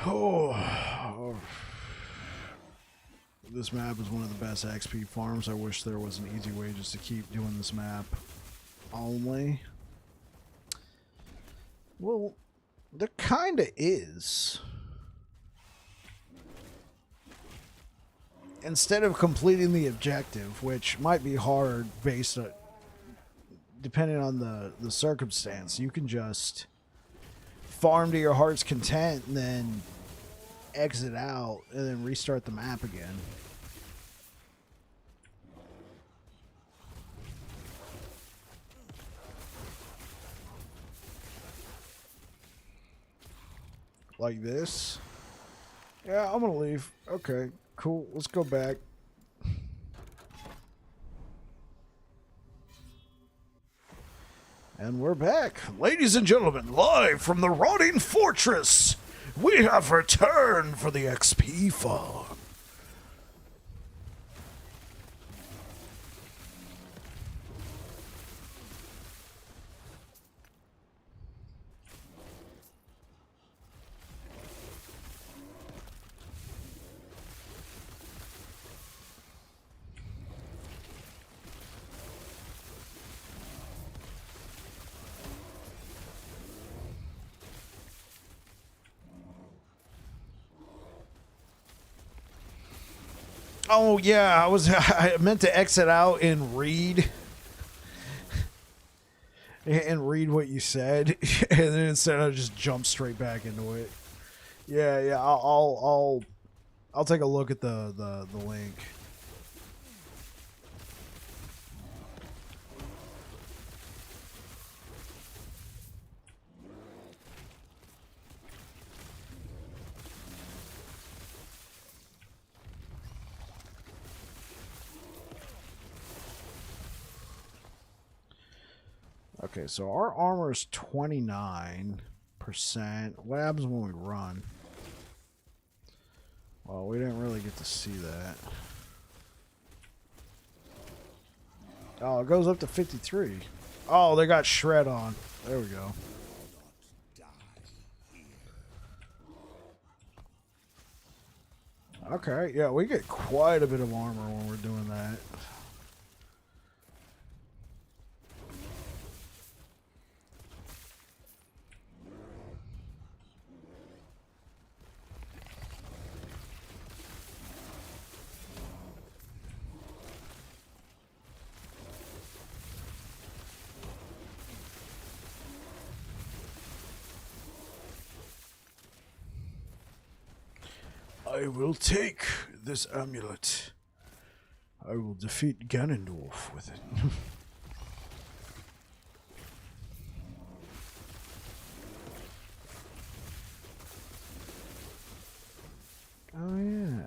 Oh, this map is one of the best XP farms. I wish there was an easy way just to keep doing this map only. Well, there kinda is. Instead of completing the objective, which might be hard based on, depending on the circumstance, you can just farm to your heart's content and then exit out and then restart the map again. Like this. Yeah, I'm gonna leave. Okay, cool. Let's go back. And we're back. Ladies and gentlemen, live from the Rotting Fortress, we have returned for the XP farm. Oh yeah, I meant to exit out and read what you said, and then instead I just jumped straight back into it. Yeah, I'll take a look at the link. Okay, so our armor is 29%. What happens when we run? Well, we didn't really get to see that. Oh, it goes up to 53. Oh, they got shred on. There we go. Okay, yeah, we get quite a bit of armor when we're doing that. I will take this amulet. I will defeat Ganondorf with it. Oh, yeah.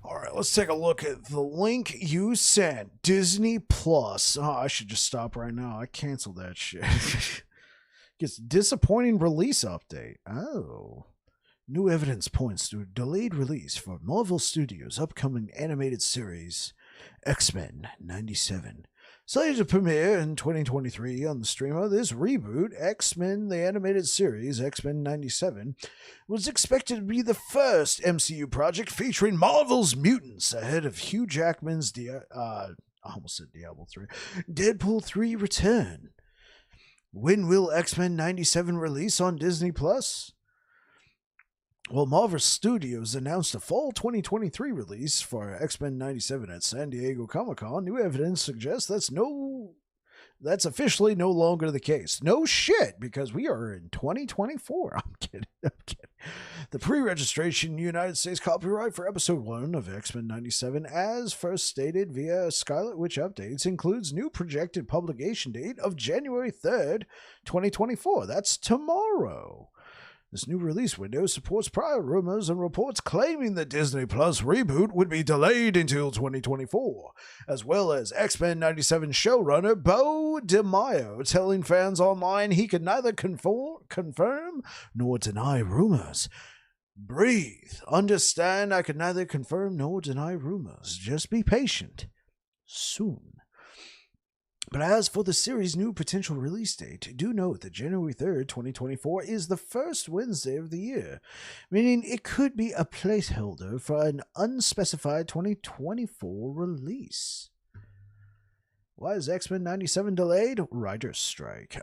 All right, let's take a look at the link you sent. Disney Plus. Oh, I should just stop right now. I canceled that shit. Gets disappointing release update. Oh. New evidence points to a delayed release for Marvel Studios' upcoming animated series, X-Men 97. Slated to premiere in 2023 on the streamer, this reboot, X-Men the Animated Series, X-Men 97, was expected to be the first MCU project featuring Marvel's mutants ahead of Hugh Jackman's I almost said Diablo 3, Deadpool 3 return. When will X-Men 97 release on Disney Plus? Well, Marvel Studios announced a fall 2023 release for X-Men 97 at San Diego Comic-Con. New evidence suggests that's officially no longer the case. No shit, because we are in 2024. I'm kidding. The pre-registration in the United States copyright for Episode 1 of X-Men 97, as first stated via Scarlet Witch updates, includes new projected publication date of January 3rd, 2024. That's tomorrow. This new release window supports prior rumors and reports claiming the Disney Plus reboot would be delayed until 2024, as well as X-Men 97 showrunner Bo DeMaio telling fans online he could neither confirm nor deny rumors. Breathe. Understand, I could neither confirm nor deny rumors. Just be patient. Soon. But as for the series' new potential release date, do note that January 3rd, 2024 is the first Wednesday of the year, meaning it could be a placeholder for an unspecified 2024 release. Why is X-Men 97 delayed? Writer's strike.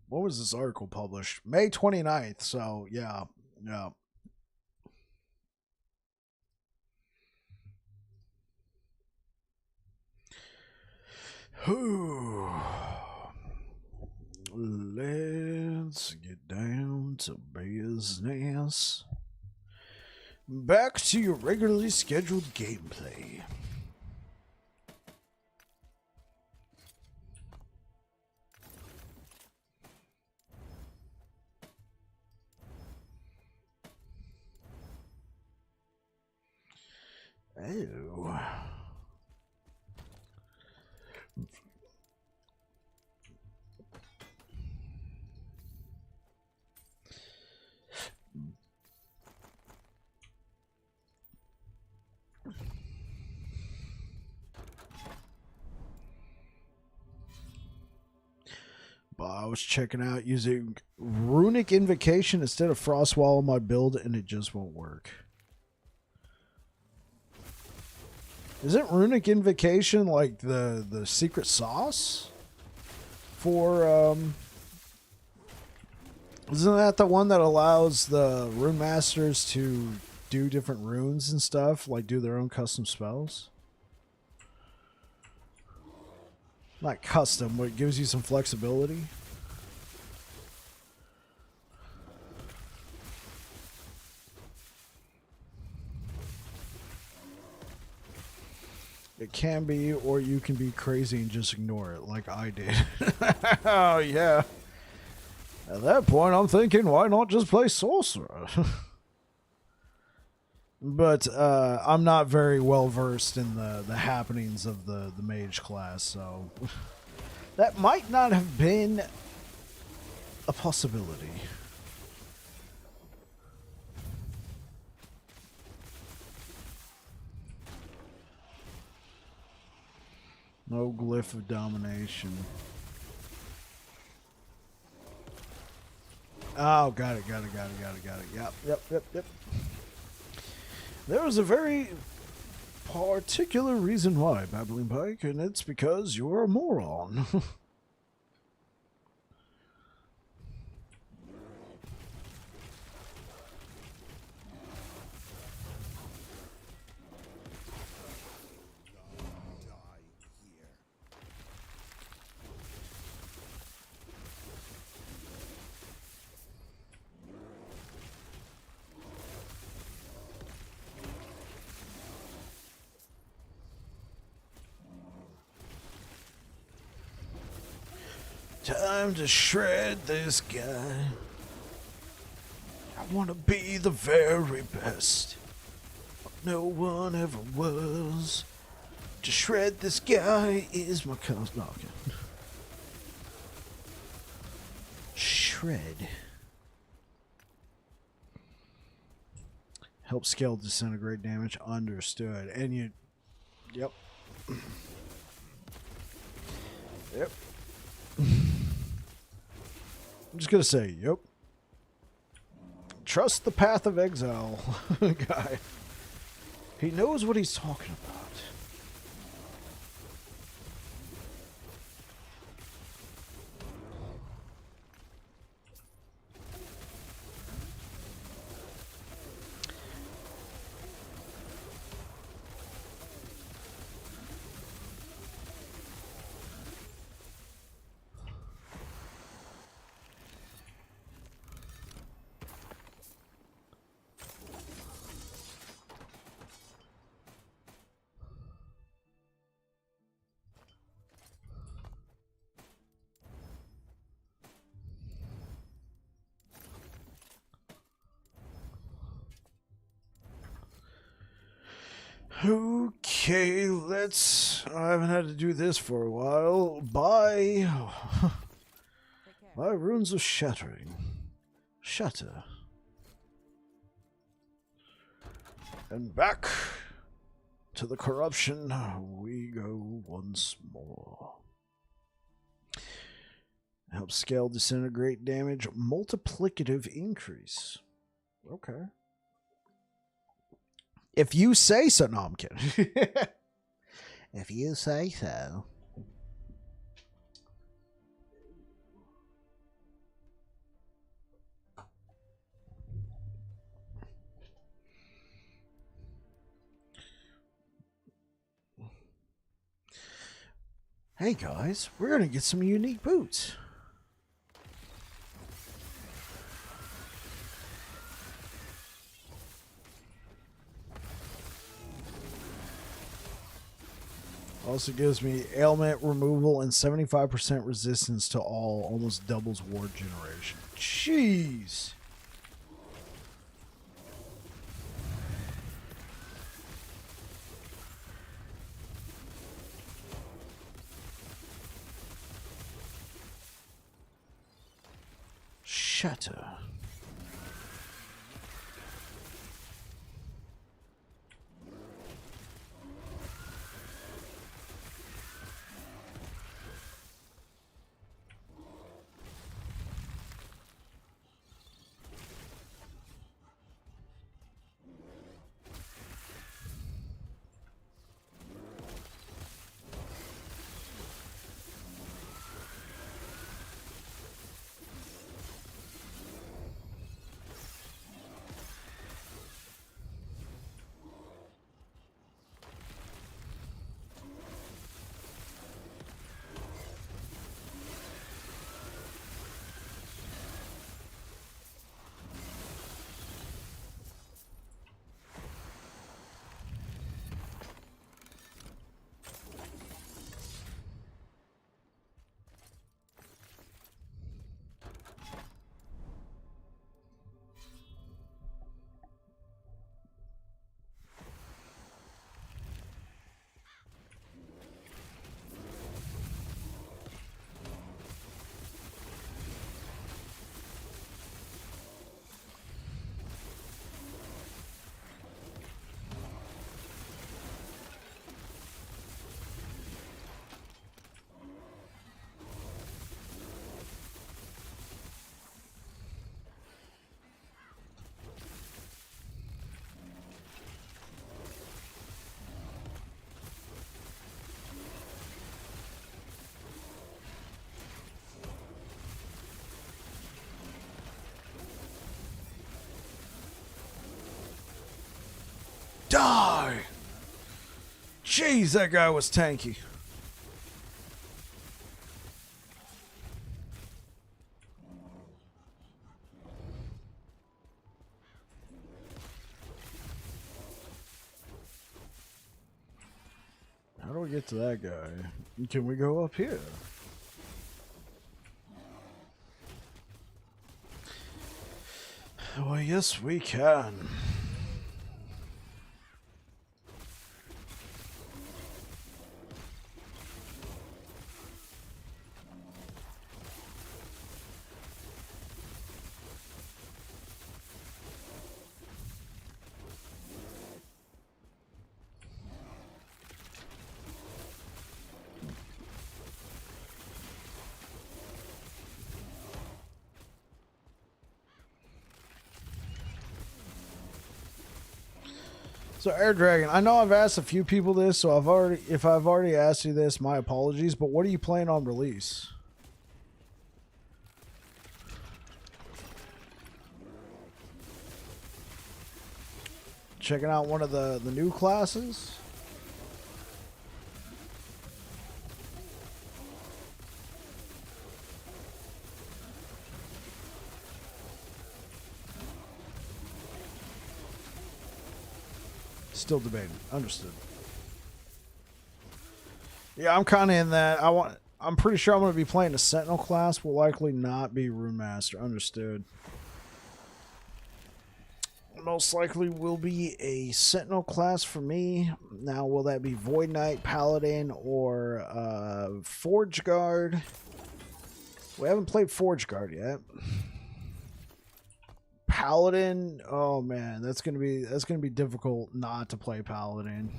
When was this article published? May 29th, so yeah. Let's get down to business. Back to your regularly scheduled gameplay. Oh. But I was checking out using Runic Invocation instead of Frostwall on my build, and it just won't work. Isn't Runic Invocation like the secret sauce for isn't that the one that allows the rune masters to do different runes and stuff, like do their own custom spells? Not custom, but it gives you some flexibility. It can be, or you can be crazy and just ignore it, like I did. Oh, yeah. At that point, I'm thinking, why not just play Sorcerer? But I'm not very well versed in the happenings of the mage class, so that might not have been a possibility. No glyph of domination. Oh, got it. Yep. There was a very particular reason why, Babbling Pike, and it's because you're a moron. Time to shred this guy. I want to be the very best. No one ever was. To shred this guy is my cause. No, okay. Shred. Help scale disintegrate damage. Understood. And you... Yep. Yep. I'm just gonna say, yep. Trust the path of exile guy. He knows what he's talking about. Okay, let's... I haven't had to do this for a while. Buy Runes of Shattering. Shatter. And back to the corruption we go once more. Help scale disintegrate damage. Multiplicative increase. Okay. If you say so. No, I'm kidding. If you say so. Hey guys, we're going to get some unique boots. Also gives me ailment removal and 75% resistance to all, almost doubles ward generation. Jeez. Shatter. Jeez, that guy was tanky. How do we get to that guy? Can we go up here? Well, yes, we can. So Air Dragon, I know I've asked a few people this, so if I've already asked you this, my apologies, but what are you playing on release? Checking out one of the new classes? Still debating. Understood. Yeah, I'm kind of in that. I'm pretty sure I'm going to be playing a Sentinel class. Will likely not be Rune Master. Understood. Most likely will be a Sentinel class for me. Now, will that be Void Knight, Paladin, or Forge Guard? We haven't played Forge Guard yet. Paladin, oh man, that's gonna be difficult not to play Paladin.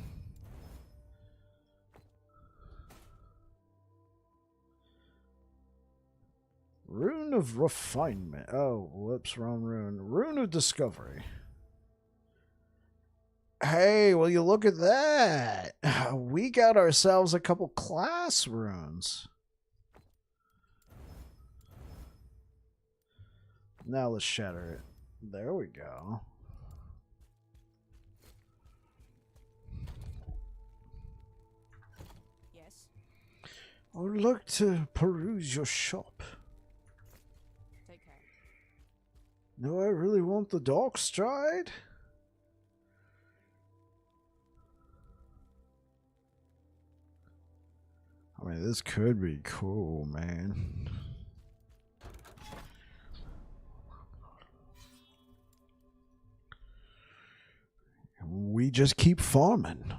Rune of Refinement. Oh, whoops, wrong rune. Rune of Discovery. Hey, will you look at that? We got ourselves a couple class runes. Now let's shatter it. There we go. Yes. I would like to peruse your shop. Take care. Do I really want the Dark Stride? I mean, this could be cool, man. We just keep farming.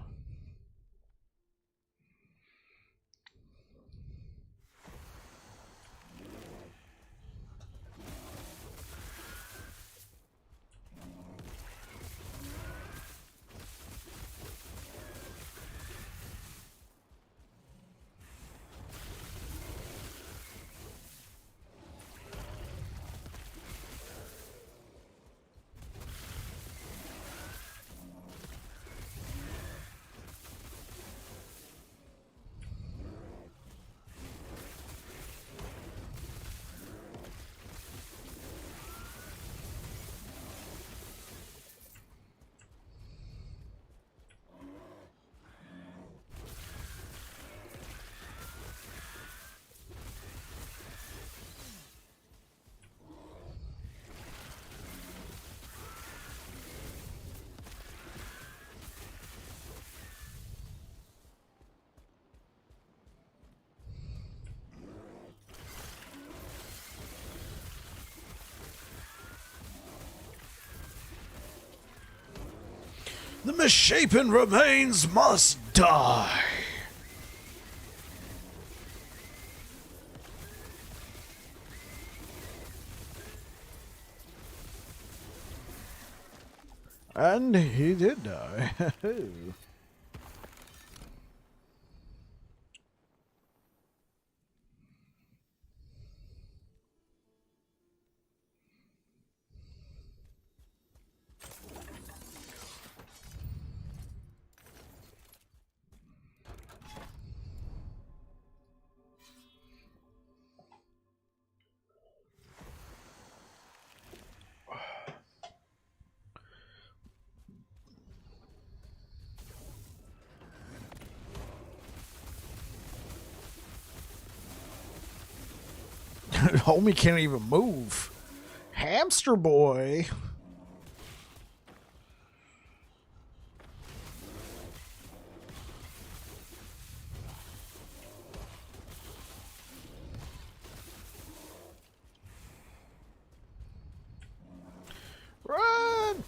The misshapen remains must die. And he did die. Homie can't even move. Hamster boy. Run!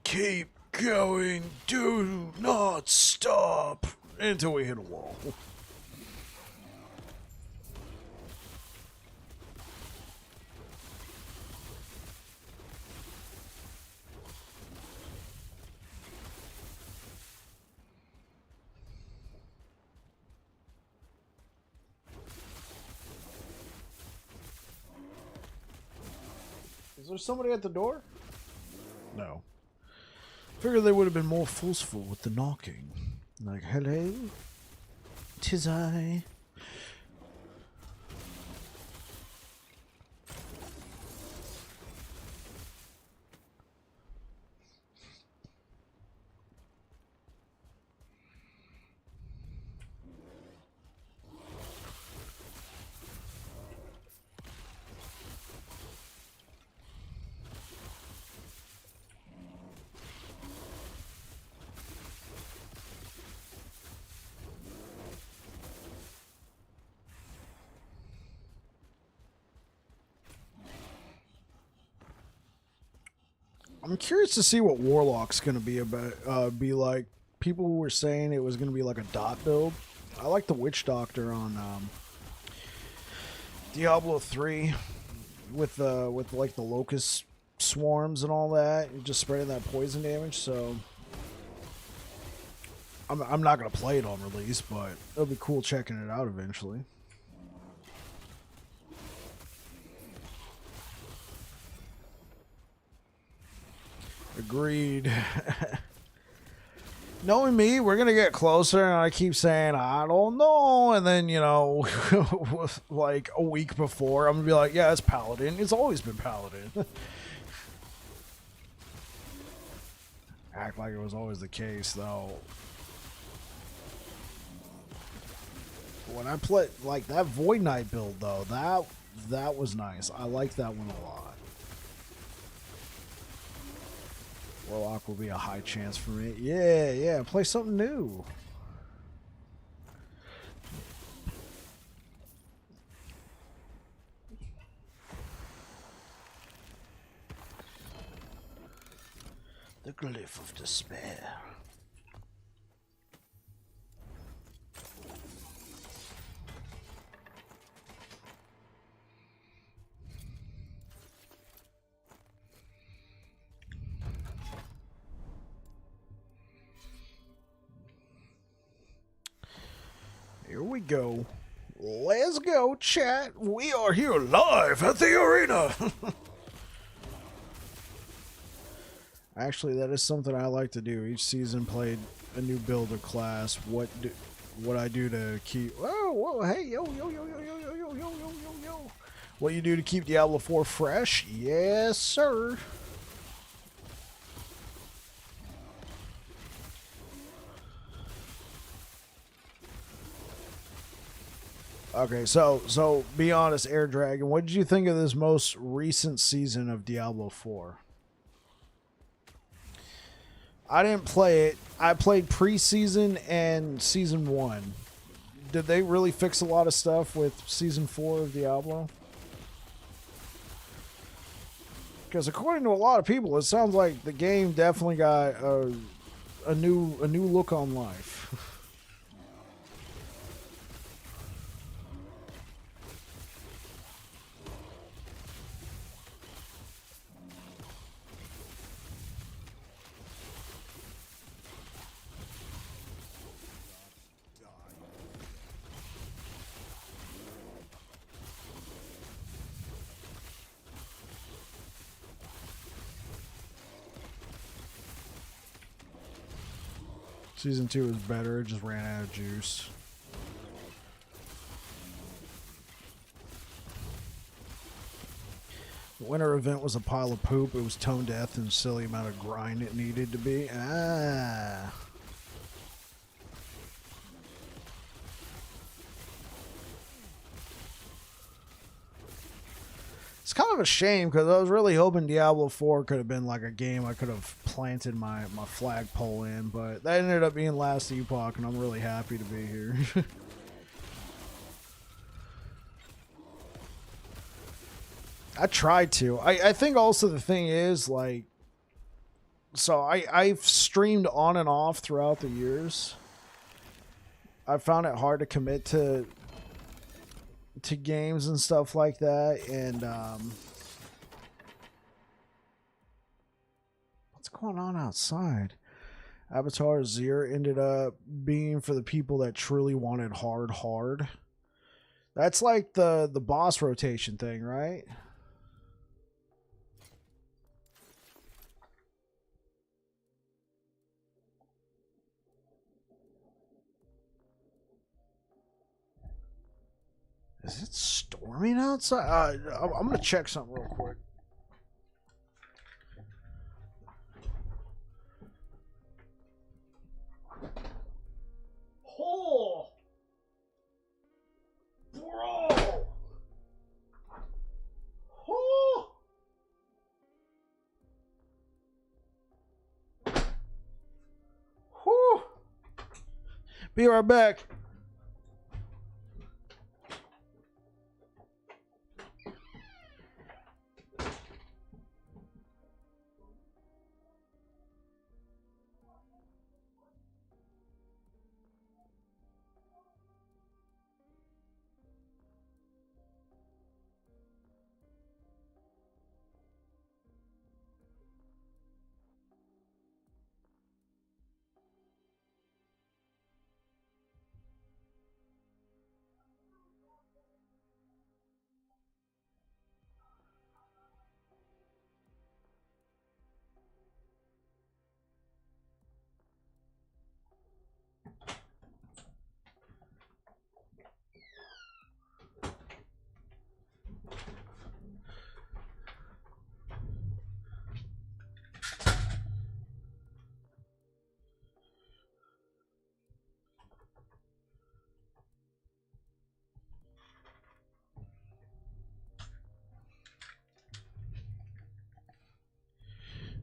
Keep going. Do not stop until we hit a wall. Is there somebody at the door? No. Figured they would have been more forceful with the knocking. Like, hello? 'Tis I. I'm curious to see what Warlock's gonna be about. Be like. People were saying it was gonna be like a dot build. I like the Witch Doctor on Diablo 3 with like the locust swarms and all that, and just spreading that poison damage. So I'm not gonna play it on release, but it'll be cool checking it out eventually. Agreed. Knowing me, we're gonna get closer, and I keep saying I don't know, and then like a week before, I'm gonna be like, yeah, it's Paladin. It's always been Paladin. Act like it was always the case, though. When I played like that Void Knight build, though, that was nice. I like that one a lot. Warlock will be a high chance for me. Yeah, play something new. The Glyph of Despair. Here we go. Let's go, chat. We are here live at the arena. Actually, that is something I like to do. Each season, play a new builder class. What I do to keep? Whoa, hey, yo. What you do to keep Diablo 4 fresh? Yes, sir. Okay, so be honest, Air Dragon. What did you think of this most recent season of Diablo 4? I didn't play it. I played preseason and season 1. Did they really fix a lot of stuff with season 4 of Diablo? Because according to a lot of people, it sounds like the game definitely got a new look on life. Season 2 was better, it just ran out of juice. The winter event was a pile of poop. It was tone deaf and silly amount of grind it needed to be. Ah. It's kind of a shame because I was really hoping Diablo 4 could have been like a game I could have planted my flagpole in, but that ended up being Last Epoch, and I'm really happy to be here. I tried to. I think also the thing is, like, so I've streamed on and off throughout the years. I found it hard to commit to games and stuff like that, and what's going on outside? Avatar Zero ended up being for the people that truly wanted hard. That's like the boss rotation thing, right? Is it storming outside? I'm gonna check something real quick. Oh, bro! Oh! Whew. Be right back.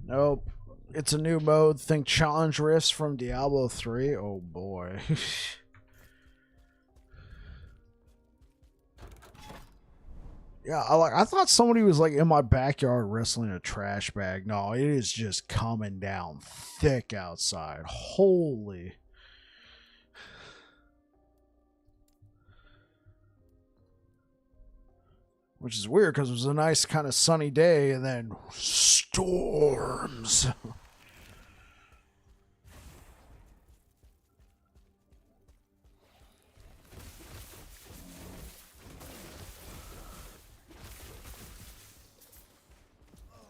Nope. It's a new mode. Think challenge rifts from Diablo 3. Oh boy. Yeah, I thought somebody was like in my backyard wrestling a trash bag. No, it is just coming down thick outside. Holy. Which is weird because it was a nice kind of sunny day and then storms.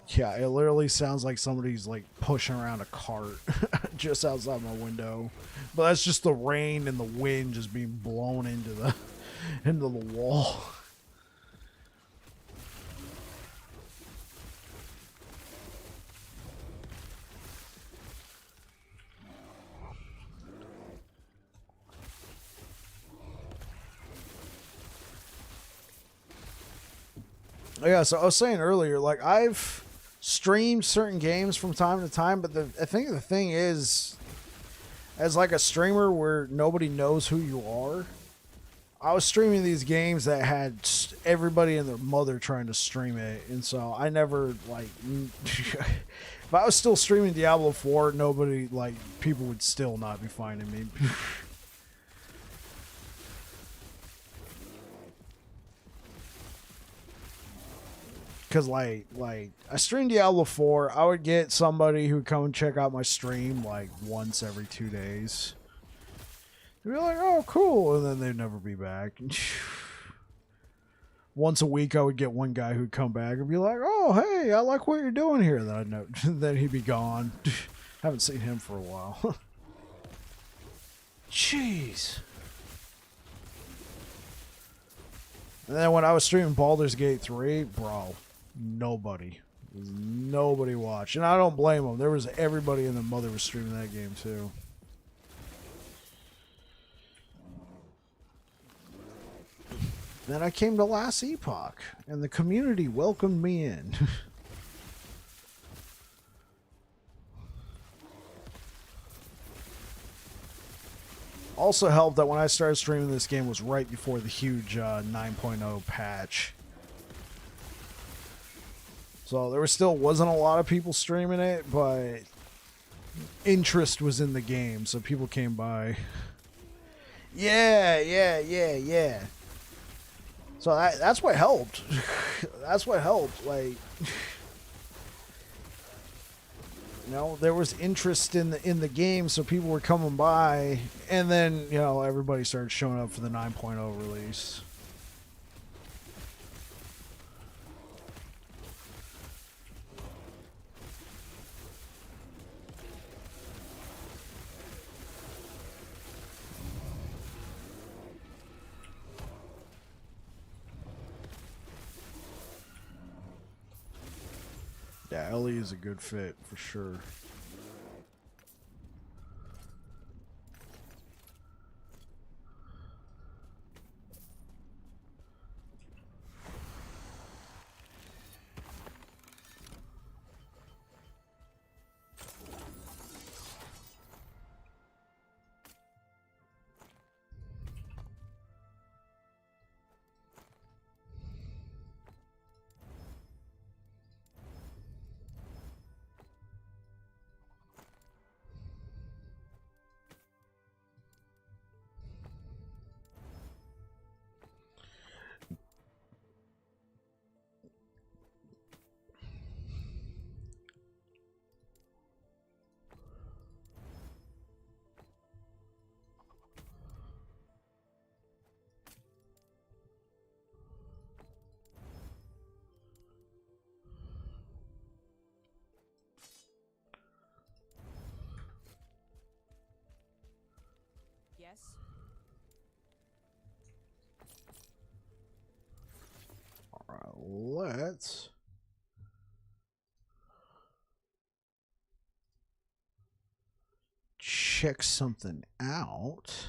Yeah, it literally sounds like somebody's like pushing around a cart just outside my window. But that's just the rain and the wind just being blown into the wall. Yeah, so I was saying earlier, like I've streamed certain games from time to time, but I think the thing is, as like a streamer where nobody knows who you are, I was streaming these games that had everybody and their mother trying to stream it, and so I never like. If I was still streaming Diablo 4, nobody like people would still not be finding me. Because like I streamed Diablo 4, I would get somebody who would come and check out my stream like once every 2 days. They'd be like, "Oh, cool," and then they'd never be back. Once a week, I would get one guy who'd come back and be like, "Oh, hey, I like what you're doing here." Then I'd know. Then he'd be gone. Haven't seen him for a while. Jeez. And then when I was streaming Baldur's Gate 3, bro, Nobody. There's nobody watched. And I don't blame them. There was everybody and their mother was streaming that game too. Then I came to Last Epoch, and the community welcomed me in. Also helped that when I started streaming this game was right before the huge 9.0 patch. So there wasn't a lot of people streaming it, but interest was in the game, so people came by. Yeah. So that's what helped. That's what helped. Like, you know, there was interest in the game, so people were coming by, and then, you know, everybody started showing up for the 9.0 release. Yeah, Ellie is a good fit for sure. Yes. Alright, let's check something out.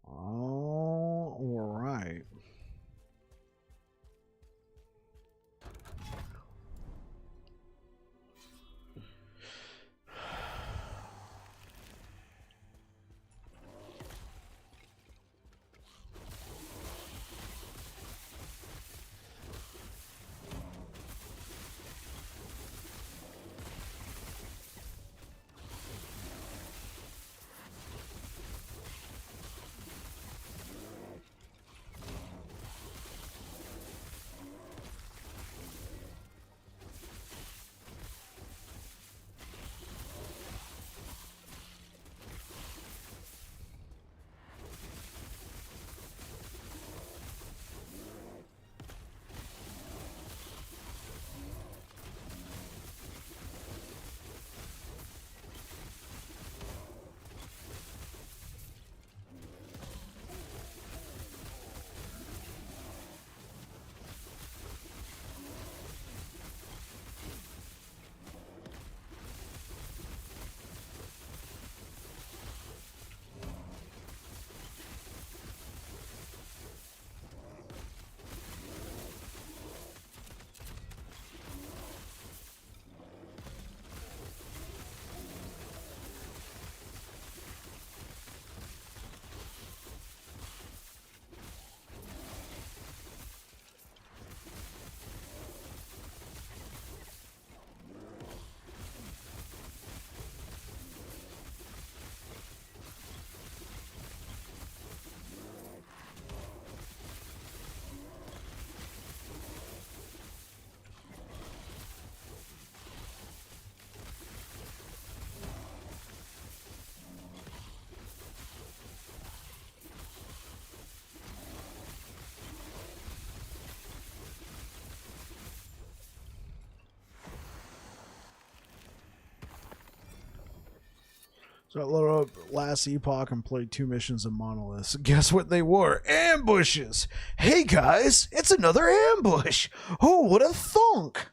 All right. So I loaded up Last Epoch and played 2 missions of Monoliths. Guess what they were? Ambushes! Hey guys, it's another ambush! Oh, what a thunk!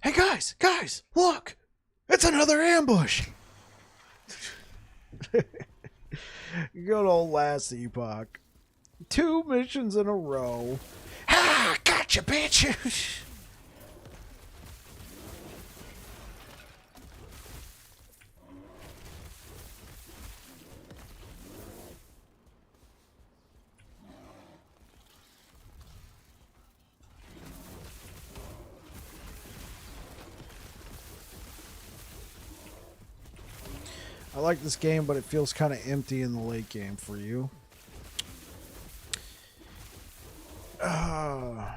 Hey guys, look! It's another ambush! Good old Last Epoch. 2 missions in a row. Ah, gotcha, bitch! I like this game, but it feels kind of empty in the late game for you. By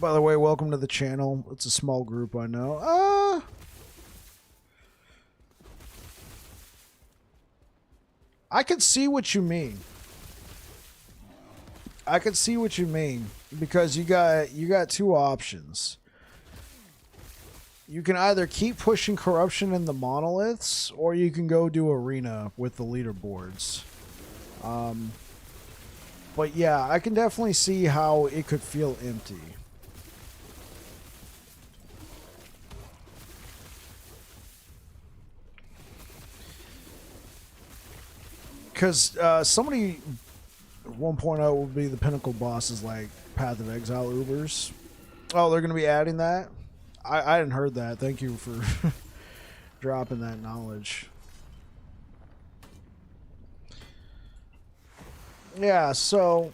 the way, welcome to the channel. It's a small group, I know. I can see what you mean. I can see what you mean because you got 2 options. You can either keep pushing corruption in the monoliths, or you can go do arena with the leaderboards. But yeah, I can definitely see how it could feel empty. Because somebody 1.0 will be the pinnacle bosses like Path of Exile Ubers. Oh, they're going to be adding that? I hadn't heard that. Thank you for dropping that knowledge. Yeah, so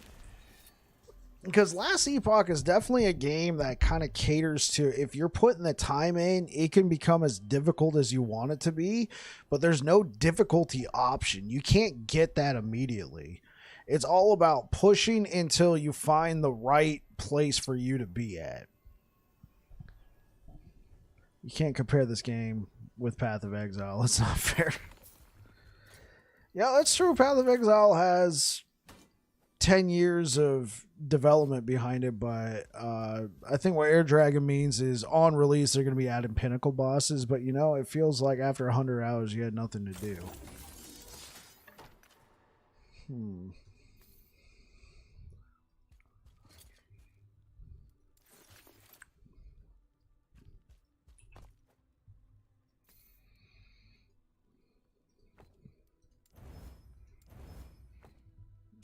because Last Epoch is definitely a game that kind of caters to, if you're putting the time in, it can become as difficult as you want it to be, but there's no difficulty option. You can't get that immediately. It's all about pushing until you find the right place for you to be at. You can't compare this game with Path of Exile. It's not fair. Yeah, that's true. Path of Exile has 10 years of development behind it, but I think what Air Dragon means is on release they're going to be adding pinnacle bosses, but you know, it feels like after 100 hours you had nothing to do.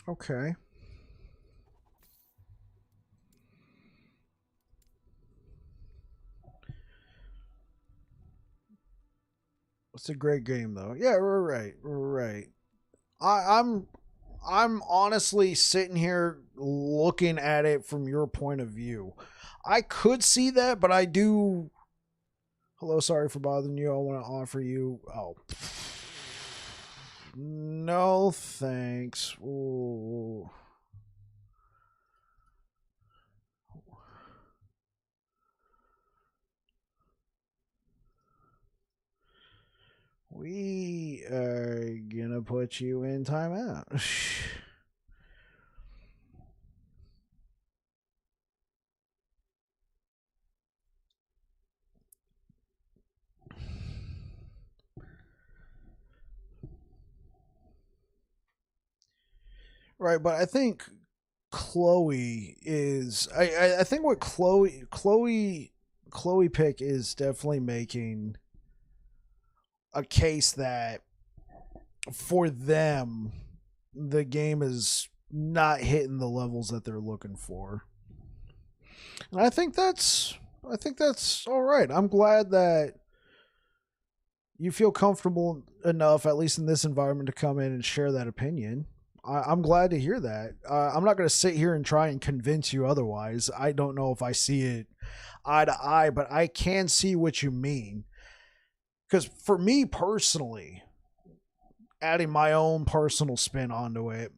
Okay. It's a great game though. Yeah, we're right. We're right. I'm honestly sitting here looking at it from your point of view. I could see that, but I do. Hello, sorry for bothering you. I want to offer you. Oh, no, thanks. Ooh. We are gonna put you in timeout. Right, but I think Chloe is. I think what Chloe pick is definitely making a case that for them the game is not hitting the levels that they're looking for. And I think that's all right. I'm glad that you feel comfortable enough, at least in this environment, to come in and share that opinion. I'm glad to hear that. I'm not going to sit here and try and convince you otherwise. I don't know if I see it eye to eye, but I can see what you mean. Because for me personally, adding my own personal spin onto it,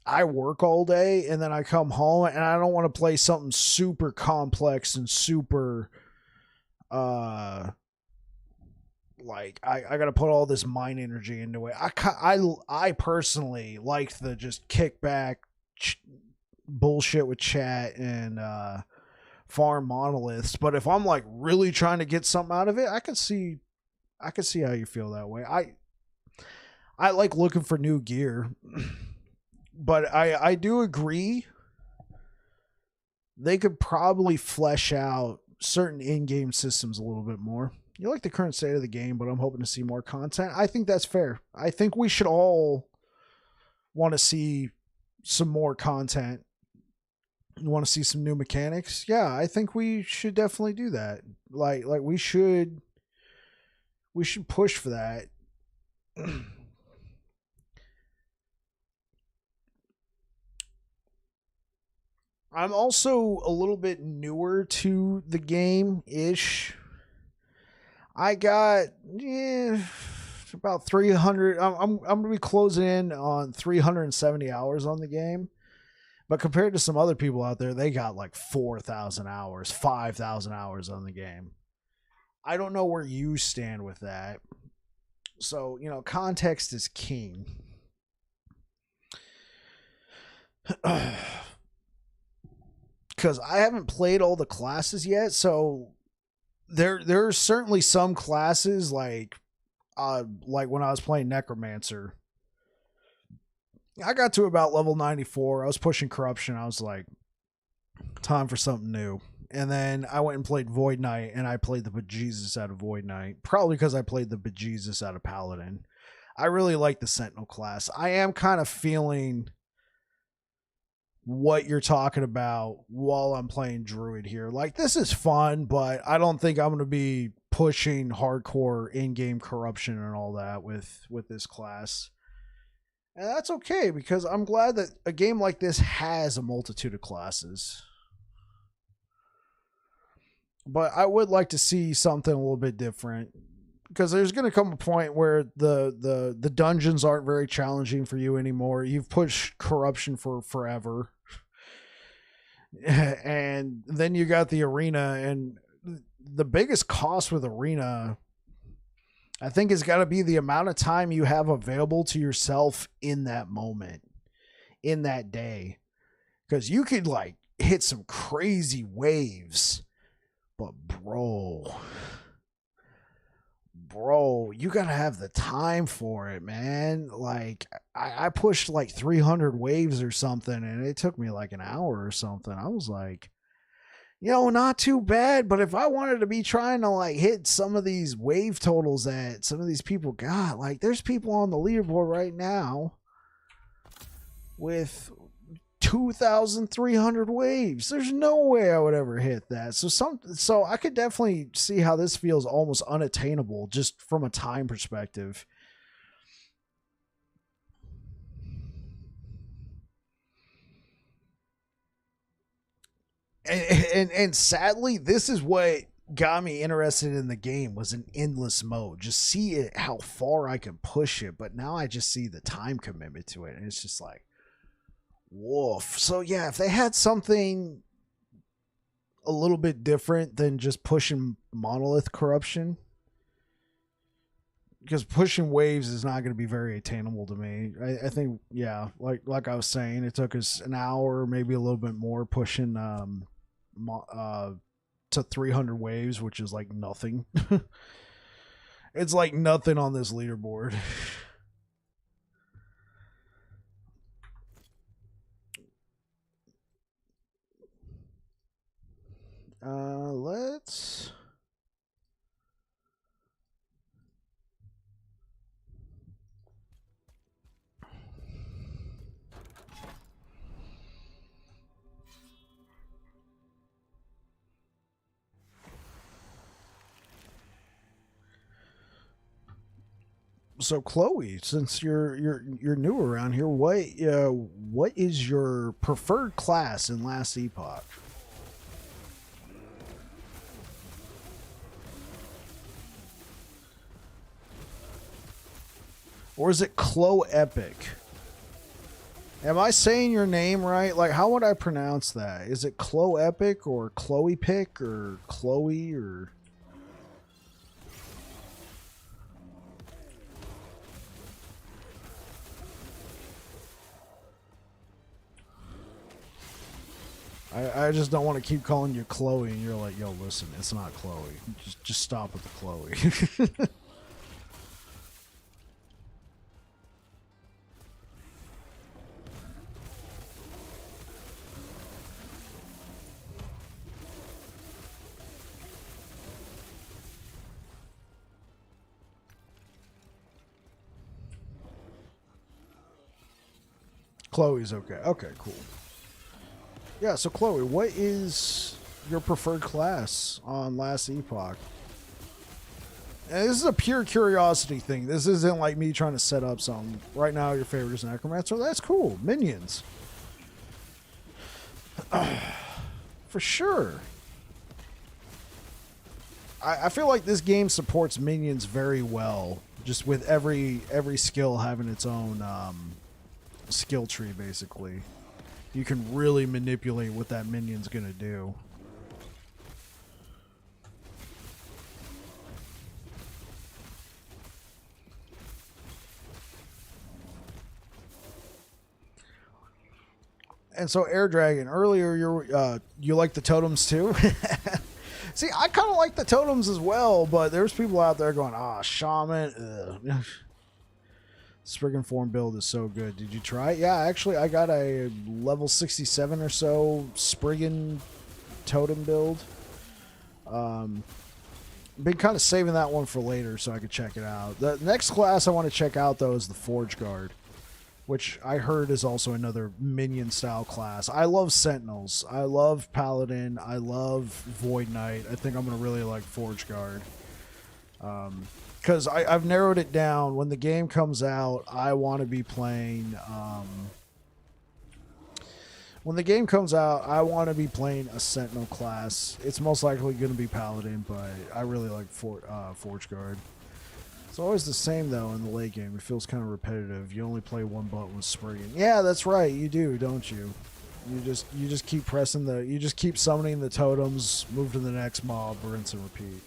I work all day and then I come home and I don't want to play something super complex and super Like I got to put all this mind energy into it. I personally like the just kickback bullshit with chat and farm monoliths. But if I'm like really trying to get something out of it, I could see how you feel that way. I like looking for new gear, but I do agree they could probably flesh out certain in-game systems a little bit more. You like the current state of the game, but I'm hoping to see more content. I think that's fair. I think we should all want to see some more content. You want to see some new mechanics? Yeah, I think we should definitely do that. Like we should push for that. I'm also a little bit newer to the game-ish. I got about 300. I'm gonna be closing in on 370 hours on the game, but compared to some other people out there, they got like 4,000 hours, 5,000 hours on the game. I don't know where you stand with that, so context is king. Because I haven't played all the classes yet, so there are certainly some classes like when I was playing Necromancer, I got to about level 94. I was pushing corruption. I was like, time for something new. And then I went and played Void Knight, and I played the bejesus out of Void Knight, probably because I played the bejesus out of Paladin. I really like the Sentinel class. I am kind of feeling what you're talking about while I'm playing Druid here. Like, this is fun, but I don't think I'm going to be pushing hardcore in-game corruption and all that with this class. And that's okay, because I'm glad that a game like this has a multitude of classes. But I would like to see something a little bit different, because there's going to come a point where the dungeons aren't very challenging for you anymore. You've pushed corruption for forever. And then you got the arena, and the biggest cost with arena, I think, has got to be the amount of time you have available to yourself in that moment, in that day. Because you could like hit some crazy waves, but bro, you gotta have the time for it, man. Like, I pushed like 300 waves or something, and it took me like an hour or something. I was like, not too bad. But if I wanted to be trying to like hit some of these wave totals that some of these people got, like, there's people on the leaderboard right now with 2,300 waves. There's no way I would ever hit that. So I could definitely see how this feels almost unattainable just from a time perspective. And sadly, this is what got me interested in the game, was an endless mode. Just see it, how far I can push it. But now I just see the time commitment to it, and it's just like, woof. So yeah, if they had something a little bit different than just pushing monolith corruption, because pushing waves is not going to be very attainable to me. I think, yeah, like I was saying, it took us an hour, maybe a little bit more, pushing to 300 waves, which is like nothing. It's like nothing on this leaderboard. Let's... So Chloe, since you're new around here, what is your preferred class in Last Epoch? Or is it Chloe Epic? Am I saying your name right? Like, how would I pronounce that? Is it Chloe Epic or Chloe Pick or Chloe or... I just don't want to keep calling you Chloe, and you're like, yo, listen, it's not Chloe. Just stop with the Chloe. Chloe's okay. Okay, cool. Yeah, so Chloe, what is your preferred class on Last Epoch? And this is a pure curiosity thing. This isn't like me trying to set up something. Right now, your favorite is Necromancer. That's cool. Minions. For sure. I feel like this game supports minions very well. Just with every skill having its own skill tree, basically. You can really manipulate what that minion's gonna do. And so, Air Dragon, earlier you like the totems too? See, I kind of like the totems as well, but there's people out there going, shaman. Ugh. Spriggan form build is so good. Did you try it? Yeah, actually, I got a level 67 or so Spriggan totem build. Been kind of saving that one for later so I could check it out. The next class I want to check out, though, is the Forge Guard, which I heard is also another minion style class. I love Sentinels. I love Paladin. I love Void Knight. I think I'm going to really like Forge Guard. Because I've narrowed it down. When the game comes out, I want to be playing... when the game comes out, I want to be playing a Sentinel class. It's most likely going to be Paladin, but I really like Forge Guard. It's always the same, though, in the late game. It feels kind of repetitive. You only play one button with Spriggan. Yeah, that's right. You do, don't you? You just keep pressing the... You just keep summoning the totems, move to the next mob, rinse and repeat.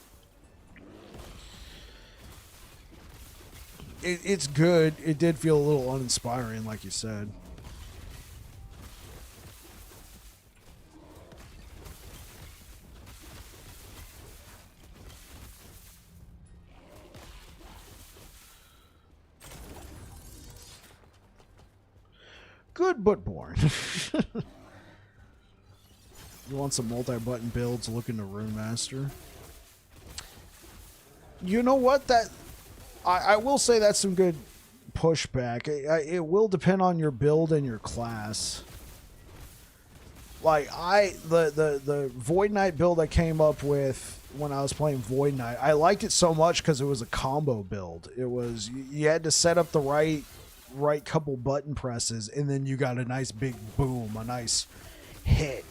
It's good. It did feel a little uninspiring, like you said. Good but boring. You want some multi-button builds looking to Rune Master? You know what? I will say that's some good pushback. It will depend on your build and your class. Like the Void Knight build I came up with when I was playing Void Knight, I liked it so much because it was a combo build. It was, you had to set up the right couple button presses, and then you got a nice big boom, a nice hit.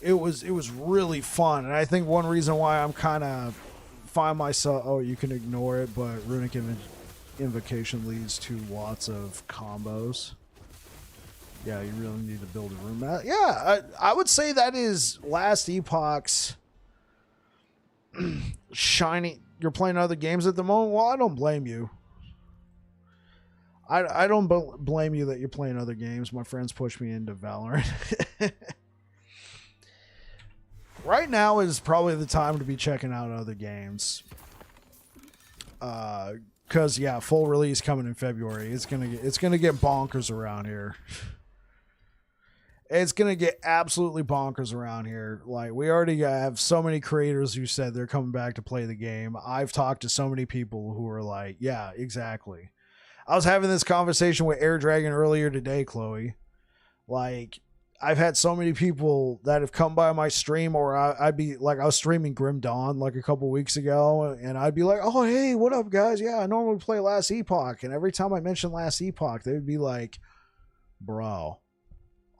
It was really fun, and I think one reason why I'm kind of find myself, you can ignore it, but Runic Invocation leads to lots of combos. Yeah, you really need to build a room. Yeah, I would say that is Last Epoch's shiny. You're playing other games at the moment? Well, I don't blame you. I don't blame you that you're playing other games. My friends push me into Valorant. Right now is probably the time to be checking out other games. Cause yeah, full release coming in February. It's gonna get bonkers around here. It's gonna get absolutely bonkers around here. Like, we already have so many creators who said they're coming back to play the game. I've talked to so many people who are like, yeah, exactly. I was having this conversation with Air Dragon earlier today, Chloe. Like, I've had so many people that have come by my stream, or I'd be like, I was streaming Grim Dawn like a couple weeks ago, and I'd be like, oh, hey, what up, guys? Yeah, I normally play Last Epoch. And every time I mention Last Epoch, they would be like, bro,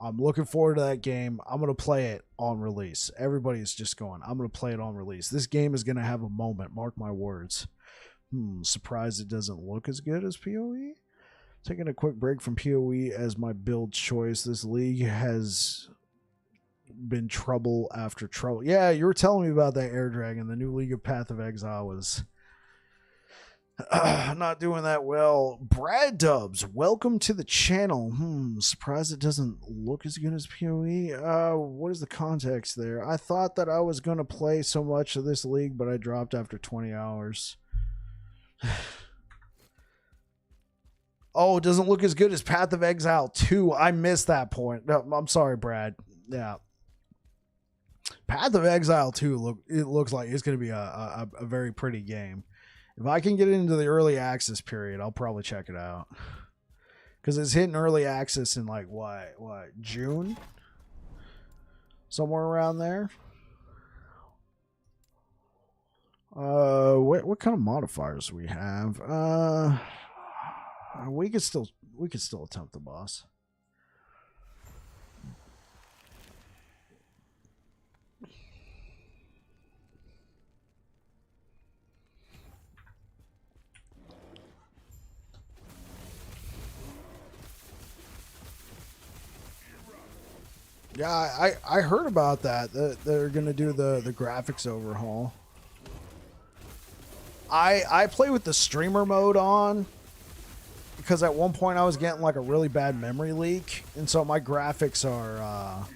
I'm looking forward to that game. I'm going to play it on release. Everybody's just going, I'm going to play it on release. This game is going to have a moment. Mark my words. Surprised it doesn't look as good as PoE. Taking a quick break from PoE as my build choice. This league has been trouble after trouble. Yeah, you were telling me about that, Air Dragon. The new League of Path of Exile was... Not doing that well. Brad Dubs, welcome to the channel. Surprised it doesn't look as good as PoE. What is the context there? I thought that I was going to play so much of this league, but I dropped after 20 hours. Oh, it doesn't look as good as Path of Exile 2. I missed that point. No, I'm sorry, Brad. Yeah. Path of Exile 2, it looks like it's going to be a very pretty game. If I can get into the early access period, I'll probably check it out. Because it's hitting early access in like, what, June? Somewhere around there. What kind of modifiers do we have? We could still attempt the boss. Yeah, I heard about that. They're gonna do the graphics overhaul. I play with the streamer mode on because at one point I was getting like a really bad memory leak, and so my graphics are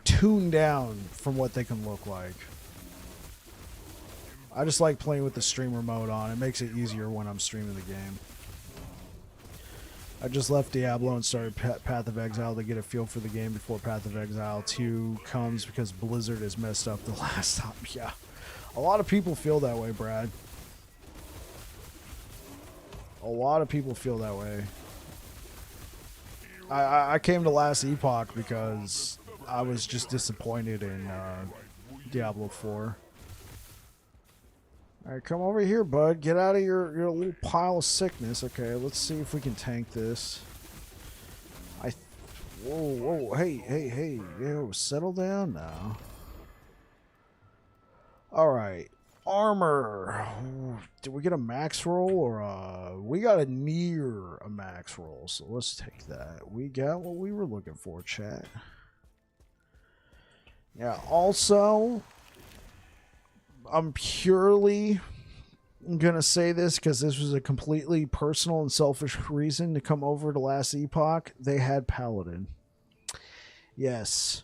tuned down from what they can look like. I just like playing with the streamer mode on. It makes it easier when I'm streaming the game. I just left Diablo and started Path of Exile to get a feel for the game before Path of Exile 2 comes because Blizzard has messed up the last time. Yeah. A lot of people feel that way, Brad. A lot of people feel that way. I came to Last Epoch because I was just disappointed in Diablo 4. Alright, come over here, bud. Get out of your little pile of sickness. Okay, let's see if we can tank this. Whoa, hey. Yo, settle down now. Alright. Armor. Did we get a max roll or we got a near a max roll, so let's take that. We got what we were looking for, chat. Yeah, also I'm purely gonna say this because this was a completely personal and selfish reason to come over to Last Epoch. They had Paladin. Yes,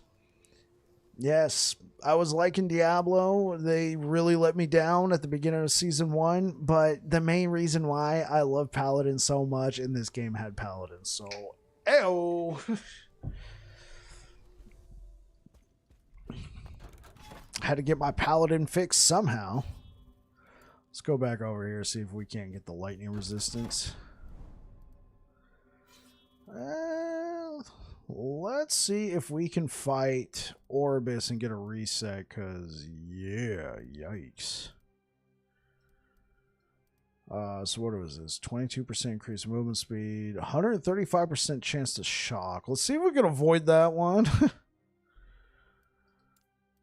I was liking Diablo. They really let me down at the beginning of season 1, but the main reason why I love Paladin so much, and this game had Paladin, so ew. Had to get my Paladin fixed somehow. Let's go back over here, see if we can't get the lightning resistance. Let's see if we can fight Orbis and get a reset, because, yeah, yikes. So what was this? 22% increased movement speed, 135% chance to shock. Let's see if we can avoid that one.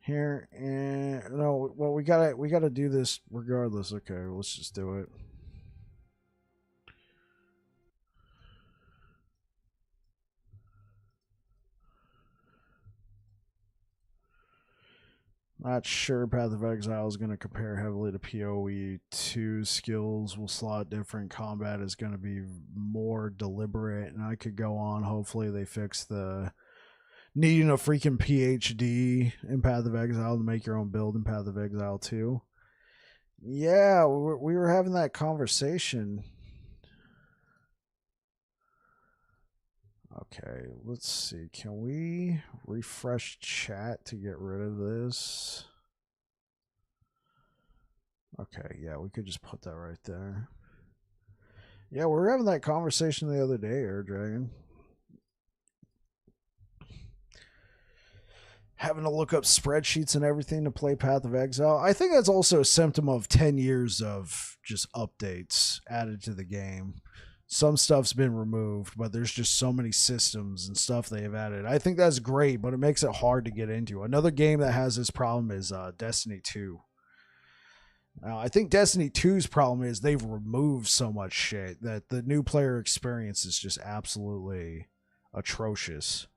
Here, and no, well, we gotta do this regardless. Okay, let's just do it. Not sure Path of Exile is going to compare heavily to PoE 2 skills. Will slot different. Combat is going to be more deliberate, and I could go on. Hopefully they fix the needing a freaking PhD in Path of Exile to make your own build in Path of Exile 2. Yeah, we were having that conversation. Okay, let's see. Can we refresh chat to get rid of this? Okay, yeah, we could just put that right there. Yeah, we were having that conversation the other day, Air Dragon. Having to look up spreadsheets and everything to play Path of Exile. I think that's also a symptom of 10 years of just updates added to the game. Some stuff's been removed, but there's just so many systems and stuff they have added. I think that's great, but it makes it hard to get into. Another game that has this problem is Destiny 2. Now, I think Destiny 2's problem is they've removed so much shit that the new player experience is just absolutely atrocious.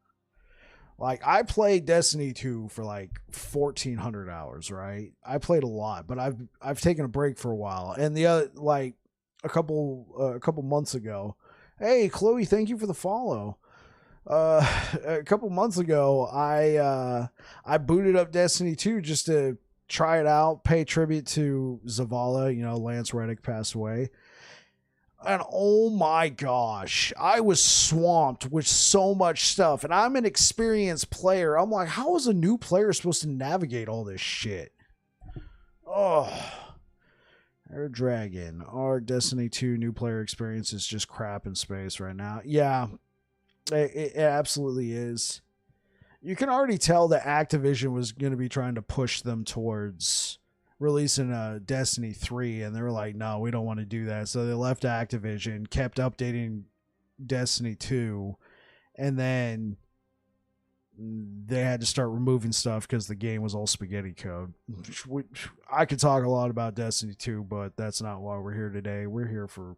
Like, I played Destiny 2 for like 1,400 hours, right? I played a lot, but I've taken a break for a while. And the other, like, a couple months ago, hey Chloe, thank you for the follow. A couple months ago, I booted up Destiny 2 just to try it out, pay tribute to Zavala. You know, Lance Reddick passed away. And oh my gosh, I was swamped with so much stuff. And I'm an experienced player. I'm like, how is a new player supposed to navigate all this shit? Oh, Air Dragon. Our Destiny 2 new player experience is just crap in space right now. Yeah, it absolutely is. You can already tell that Activision was going to be trying to push them towards releasing a Destiny 3, and they were like, no, we don't want to do that. So they left Activision, kept updating Destiny 2, and then they had to start removing stuff because the game was all spaghetti code. I could talk a lot about Destiny 2, but that's not why we're here today. We're here for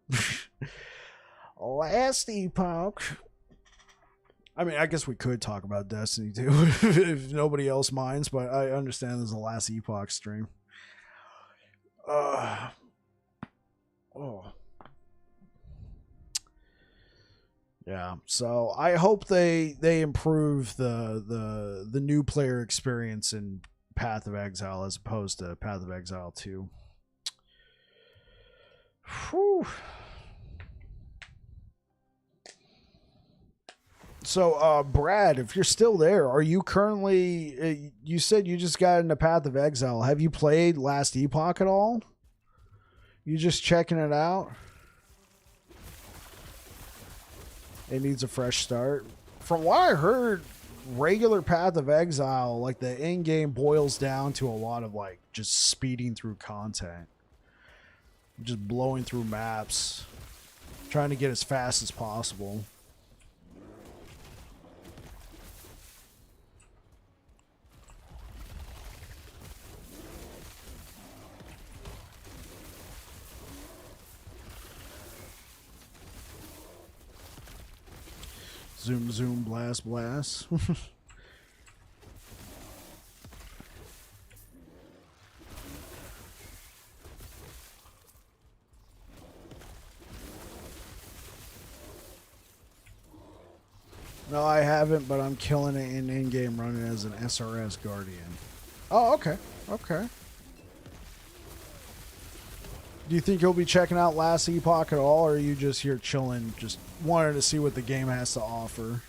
Last Epoch. I mean, I guess we could talk about Destiny 2 if nobody else minds, but I understand there's a Last Epoch stream. Oh. Yeah, so I hope they improve the new player experience in Path of Exile as opposed to Path of Exile 2. Whew. So, Brad, if you're still there, are you currently? You said you just got into Path of Exile. Have you played Last Epoch at all? You just checking it out? It needs a fresh start. From what I heard, regular Path of Exile, like the in-game boils down to a lot of like just speeding through content, just blowing through maps, trying to get as fast as possible. Zoom, zoom, blast, blast. No, I haven't, but I'm killing it in-game running as an SRS Guardian. Oh, okay. Okay. Do you think you'll be checking out Last Epoch at all, or are you just here chilling, just wanting to see what the game has to offer?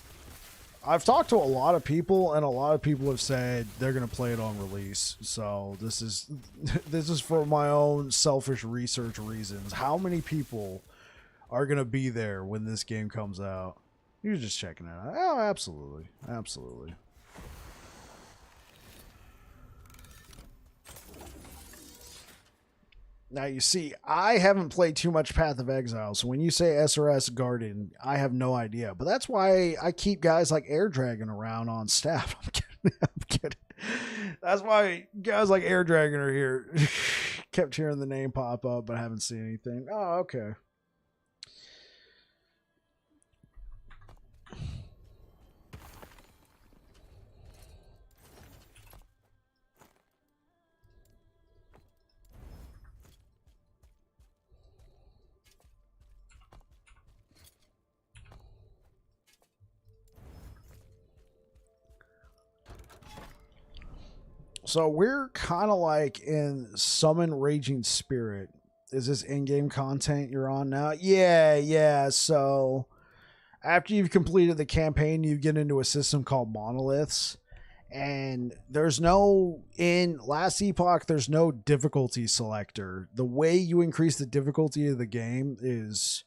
I've talked to a lot of people, and a lot of people have said they're going to play it on release. So this is for my own selfish research reasons. How many people are going to be there when this game comes out? You're just checking it out. Oh, absolutely. Absolutely. Now, you see, I haven't played too much Path of Exile, so when you say SRS Garden, I have no idea. But that's why I keep guys like Air Dragon around on staff. I'm kidding. I'm kidding. That's why guys like Air Dragon are here. Kept hearing the name pop up, but haven't seen anything. Oh, okay. So we're kind of like in Summon Raging Spirit. Is this in-game content you're on now? Yeah. So after you've completed the campaign, you get into a system called monoliths. And in Last Epoch, there's no difficulty selector. The way you increase the difficulty of the game is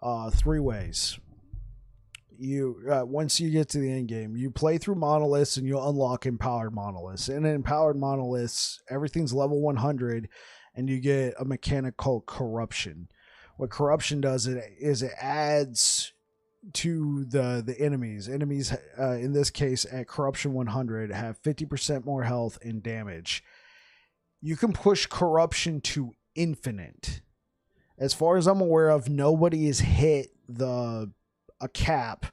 3 ways. Once you get to the end game, you play through monoliths and you'll unlock empowered monoliths. And in empowered monoliths, everything's level 100, and you get a mechanic called corruption. What corruption does is it adds to the enemies. Enemies, in this case, at corruption 100, have 50% more health and damage. You can push corruption to infinite. As far as I'm aware of, nobody has hit a cap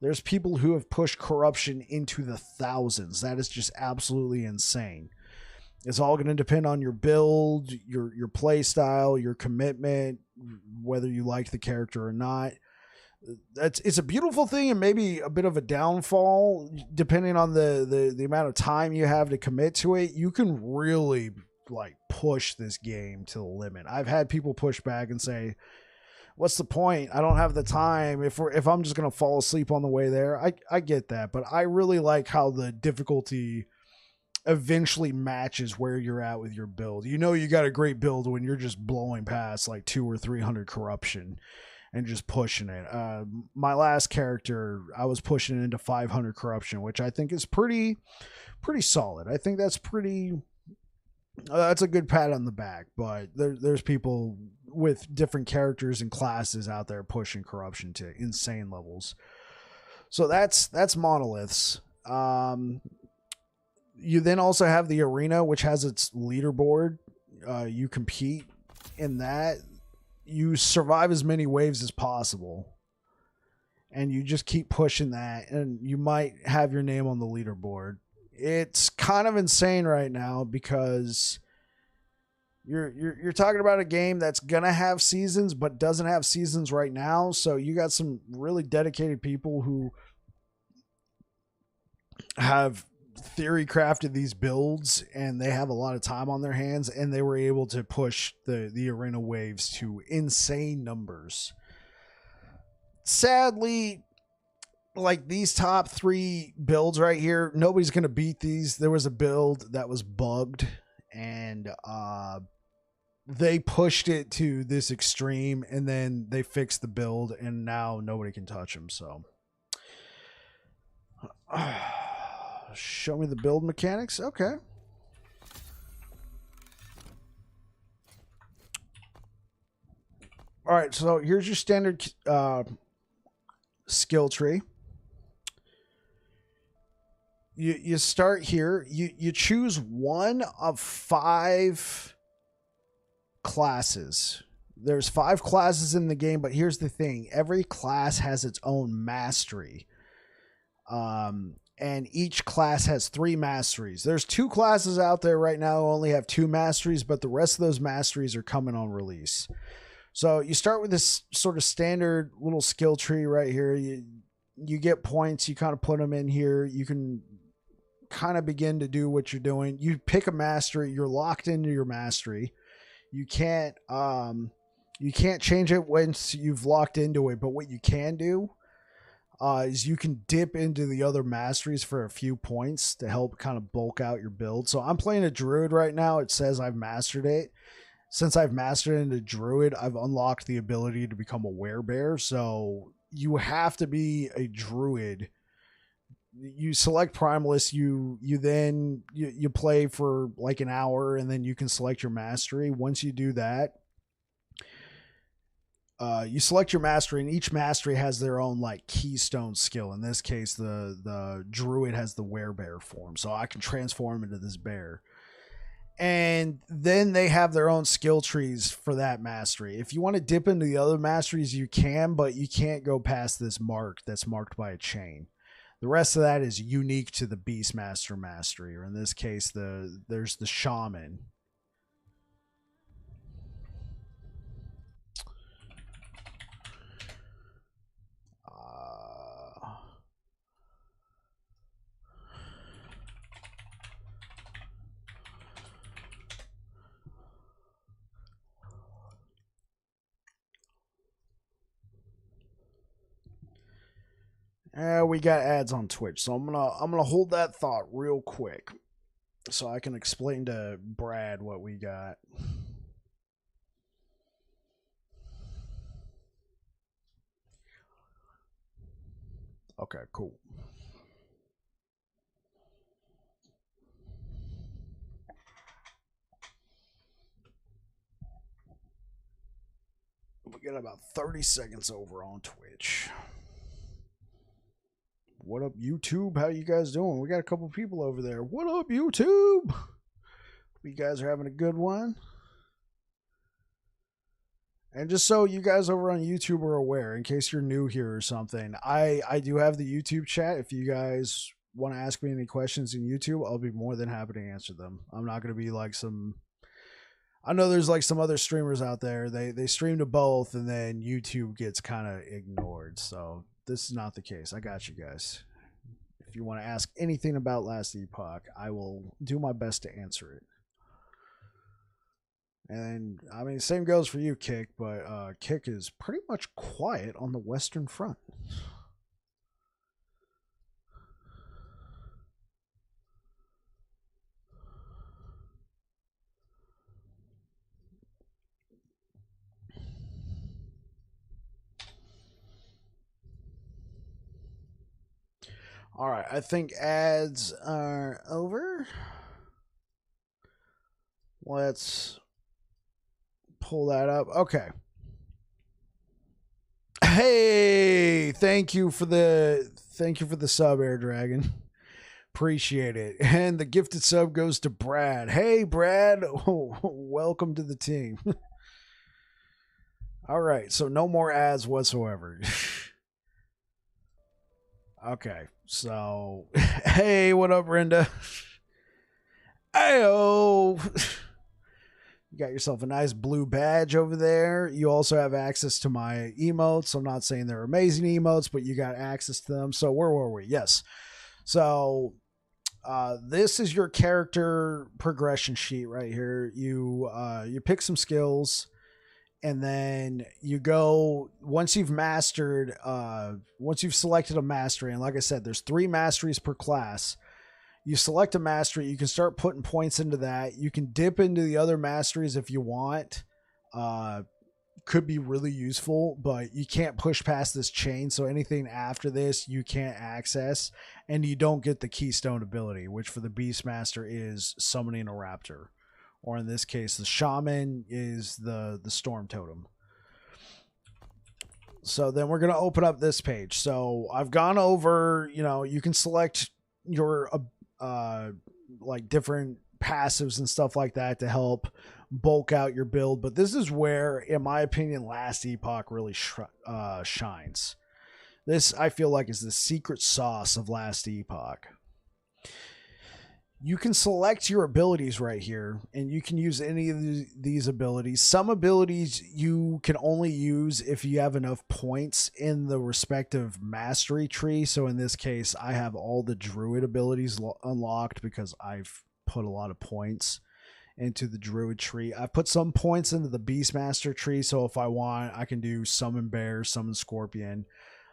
There's people who have pushed corruption into the thousands. That is just absolutely insane. It's all going to depend on your build, your play style, your commitment, whether you like the character or not. It's a beautiful thing and maybe a bit of a downfall depending on the amount of time you have to commit to it. You can really like push this game to the limit. I've had people push back and say, what's the point? I don't have the time. If I'm just going to fall asleep on the way there, I get that. But I really like how the difficulty eventually matches where you're at with your build. You know, you got a great build when you're just blowing past like 200 or 300 corruption and just pushing it. My last character, I was pushing it into 500 corruption, which I think is pretty solid. I think that's that's a good pat on the back, but there's people with different characters and classes out there pushing corruption to insane levels. So that's monoliths. You then also have the arena, which has its leaderboard. You compete in that. You survive as many waves as possible, and you just keep pushing that, and you might have your name on the leaderboard. It's kind of insane right now because you're talking about a game that's gonna have seasons but doesn't have seasons right now. So you got some really dedicated people who have theory crafted these builds and they have a lot of time on their hands, and they were able to push the arena waves to insane numbers. Sadly, like these top 3 builds right here, nobody's going to beat these. There was a build that was bugged and they pushed it to this extreme, and then they fixed the build and now nobody can touch them. So show me the build mechanics. Okay. All right, so here's your standard skill tree. You start here. You choose one of 5 classes. There's 5 classes in the game, but here's the thing. Every class has its own mastery. And each class has 3 masteries. There's 2 classes out there right now who only have 2 masteries, but the rest of those masteries are coming on release. So you start with this sort of standard little skill tree right here. You get points. You kind of put them in here. You can kind of begin to do what you're doing. You pick a mastery. You're locked into your mastery. You can't change it once you've locked into it. But what you can do is you can dip into the other masteries for a few points to help kind of bulk out your build. So I'm playing a Druid right now. It says I've mastered it. Since I've mastered into Druid, I've unlocked the ability to become a werebear. So you have to be a Druid. You select Primalist, you play for like an hour, and then you can select your mastery. Once you do that, you select your mastery, and each mastery has their own like keystone skill. In this case, the Druid has the werebear form, so I can transform into this bear. And then they have their own skill trees for that mastery. If you want to dip into the other masteries, you can, but you can't go past this mark that's marked by a chain. The rest of that is unique to the Beastmaster mastery, or in this case, there's the Shaman. We got ads on Twitch, so I'm gonna hold that thought real quick, so I can explain to Brad what we got. Okay, cool. We got about 30 seconds over on Twitch. What up, YouTube? How you guys doing? We got a couple people over there. What up, YouTube? Hope you guys are having a good one. And just so you guys over on YouTube are aware, in case you're new here or something, I do have the YouTube chat. If you guys want to ask me any questions in YouTube, I'll be more than happy to answer them. I'm not going to be like some. I know there's like some other streamers out there. They stream to both, and then YouTube gets kind of ignored. So this is not the case. I got you guys. If you want to ask anything about Last Epoch, I will do my best to answer it. And I mean, same goes for you, Kick, but Kick is pretty much quiet on the Western Front. All right, I think ads are over. Let's pull that up. Okay. Hey, thank you for the sub, Air Dragon. Appreciate it. And the gifted sub goes to Brad. Hey, Brad. Oh, welcome to the team. All right, so no more ads whatsoever. Okay, so hey, what up, Brenda? Ayo. You got yourself a nice blue badge over there. You also have access to my emotes. I'm not saying they're amazing emotes, but you got access to them. So where were we? Yes. So this is your character progression sheet right here. You pick some skills, and then you go once you've selected a mastery. And like I said, there's 3 masteries per class. You select a mastery, you can start putting points into that. You can dip into the other masteries if you want. Could be really useful, but you can't push past this chain. So anything after this, you can't access, and you don't get the keystone ability, which for the Beastmaster is summoning a raptor. Or in this case, the shaman is the storm totem. So then we're going to open up this page. So I've gone over, you can select your like different passives and stuff like that to help bulk out your build. But this is where, in my opinion, Last Epoch really shines. This, I feel like, is the secret sauce of Last Epoch. You can select your abilities right here, and you can use any of these abilities. Some abilities you can only use if you have enough points in the respective mastery tree. So in this case, I have all the Druid abilities unlocked because I've put a lot of points into the Druid tree. I've put some points into the Beastmaster tree, so if I want, I can do Summon Bear, Summon Scorpion.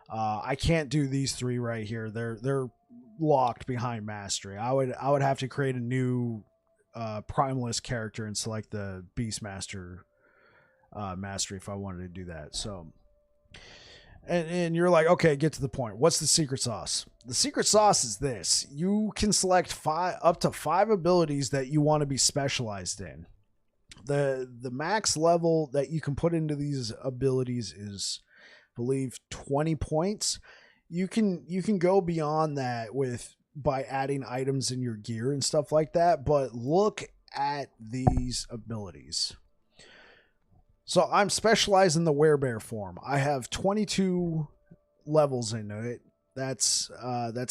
I can't do these 3 right here. They're locked behind mastery. I would have to create a new primalist character and select the Beastmaster mastery if I wanted to do that. So, and you're like, okay, get to the point. What's the secret sauce? The secret sauce is this: you can select up to 5 abilities that you want to be specialized in. The max level that you can put into these abilities is, I believe, 20 points. You can go beyond that by adding items in your gear and stuff like that, but look at these abilities. So I'm specialized in the werebear form. I have 22 levels into it. That's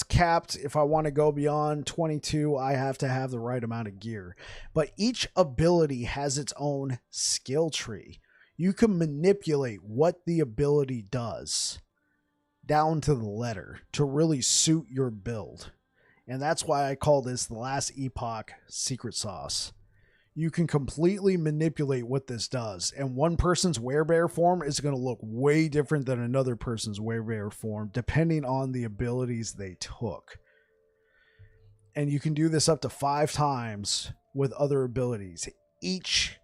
capped. If I want to go beyond 22, I have to have the right amount of gear. But each ability has its own skill tree. You can manipulate what the ability does down to the letter to really suit your build. And that's why I call this the Last Epoch secret sauce. You can completely manipulate what this does. And one person's werebear form is going to look way different than another person's werebear form, depending on the abilities they took. And you can do this up to 5 times with other abilities. Each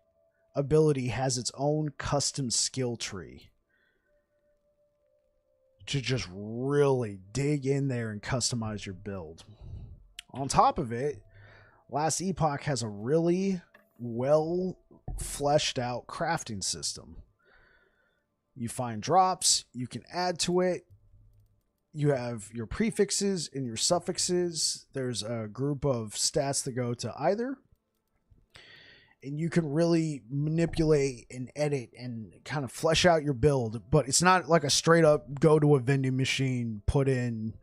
ability has its own custom skill tree to just really dig in there and customize your build. On top of it, Last Epoch has a really well fleshed out crafting system. You find drops, you can add to it. You have your prefixes and your suffixes. There's a group of stats that go to either. and you can really manipulate and edit and kind of flesh out your build. But it's not like a straight up go to a vending machine, put in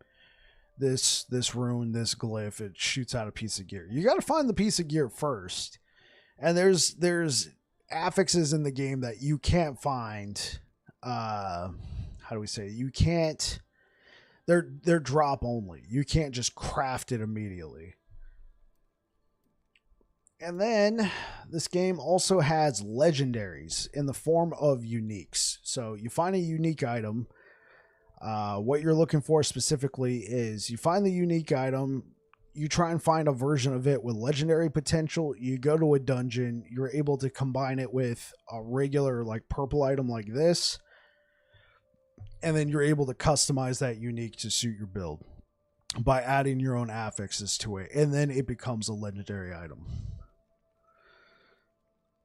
this rune, this glyph, it shoots out a piece of gear. You got to find the piece of gear first, and there's affixes in the game that you can't find. How do we say? You can't. They're drop only. You can't just craft it immediately. And then this game also has legendaries in the form of uniques. So you find a unique item. What you're looking for specifically is you find the unique item, you try and find a version of it with legendary potential, you go to a dungeon, you're able to combine it with a regular like purple item like this, and then you're able to customize that unique to suit your build by adding your own affixes to it, and then it becomes a legendary item.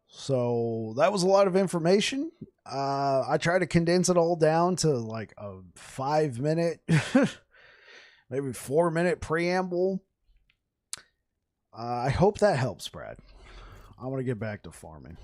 So that was a lot of information. I tried to condense it all down to like a 5-minute, maybe 4-minute preamble. I hope that helps, Brad. I want to get back to farming.